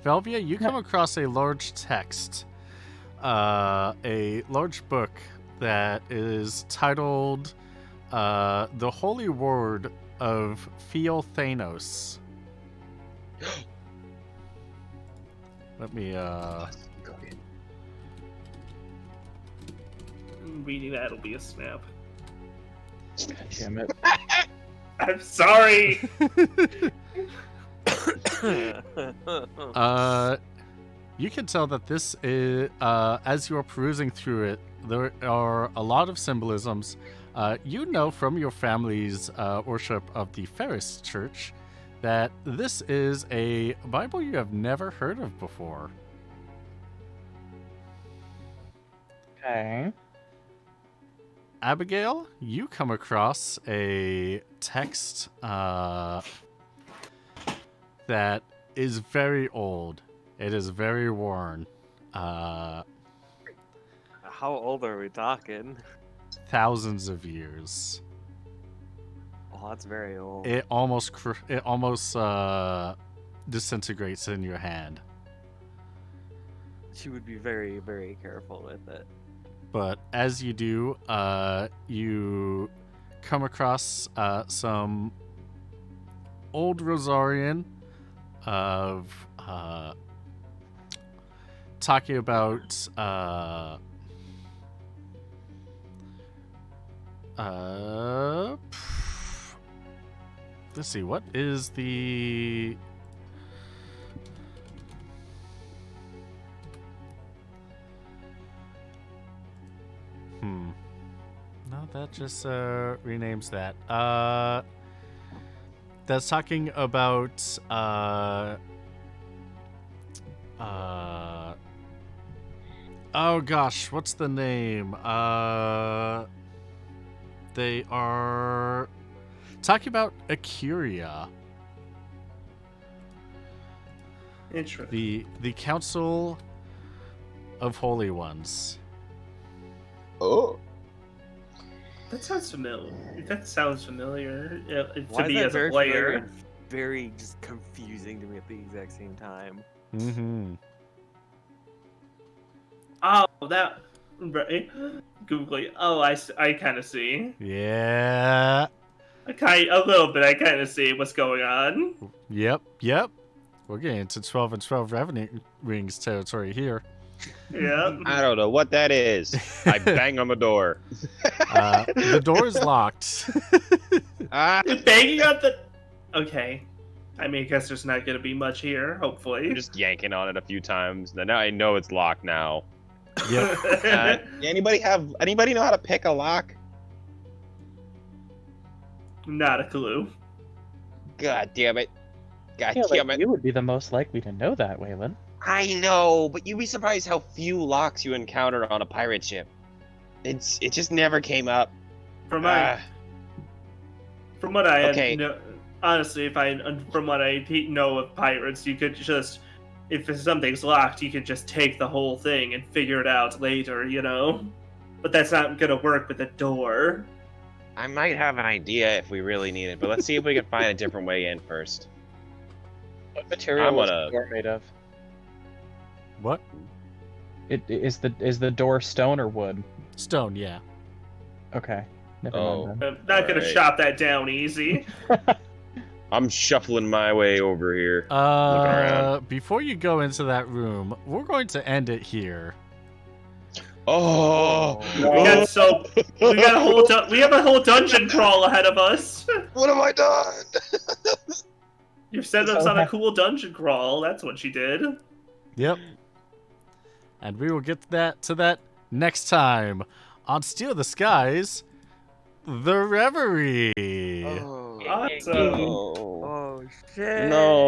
Velvia, you come across a large text, a large book that is titled The Holy Word of Theothanos. Let me, Go ahead. Reading that'll be a snap. Damn it. I'm sorry. You can tell that this is, as you are perusing through it, there are a lot of symbolisms. You know from your family's worship of the Ferris Church that this is a Bible you have never heard of before. Okay. Abigail, you come across a text that is very old. It is very worn. How old are we talking? Thousands of years. Oh, that's very old. It almost disintegrates in your hand. She would be very, very careful with it. But as you do, you come across some old Rosarian of talking about let's see, what is the no, that just renames that. That's talking about Oh gosh, what's the name? They are talking about Akuria, Interesting. the Council of Holy Ones. Oh. That sounds familiar. To Why is me that as a very familiar player. and very just confusing to me at the exact same time? Mm-hmm. Oh, that. Right. Googly. Oh, I kind of see. Yeah. A little bit. I kind of see what's going on. Yep. We're getting into 12 and 12 revenue rings territory here. Yeah. I don't know what that is. I bang on the door. The door is locked. Ah, You're banging on the. Okay. I mean, I guess there's not going to be much here. Hopefully. I'm just yanking on it a few times. Then I know it's locked now. Yep. anybody know how to pick a lock? Not a clue. God damn it. God I feel damn like it. you would be the most likely to know that, Waylon. I know, but you'd be surprised how few locks you encounter on a pirate ship. It just never came up. From Ah, what I okay. know, honestly, from what I know of pirates, you could just, if something's locked, you could just take the whole thing and figure it out later, you know. But that's not gonna work with a door. I might have an idea if we really need it, but let's see if we can find a different way in first. What material I'm is gonna- the door made of? What? Is the door stone or wood? Stone, yeah. Okay. Never Oh. mind then. I'm not gonna Alright. chop that down easy. I'm shuffling my way over here. Looking around. Before you go into that room, we're going to end it here. Oh, We have a whole dungeon crawl ahead of us. What have I done? You set us on a cool dungeon crawl. That's what you did. Yep. And we will get to that next time on Steal the Skies, The Reverie. Oh, Awesome. Oh. oh shit. no.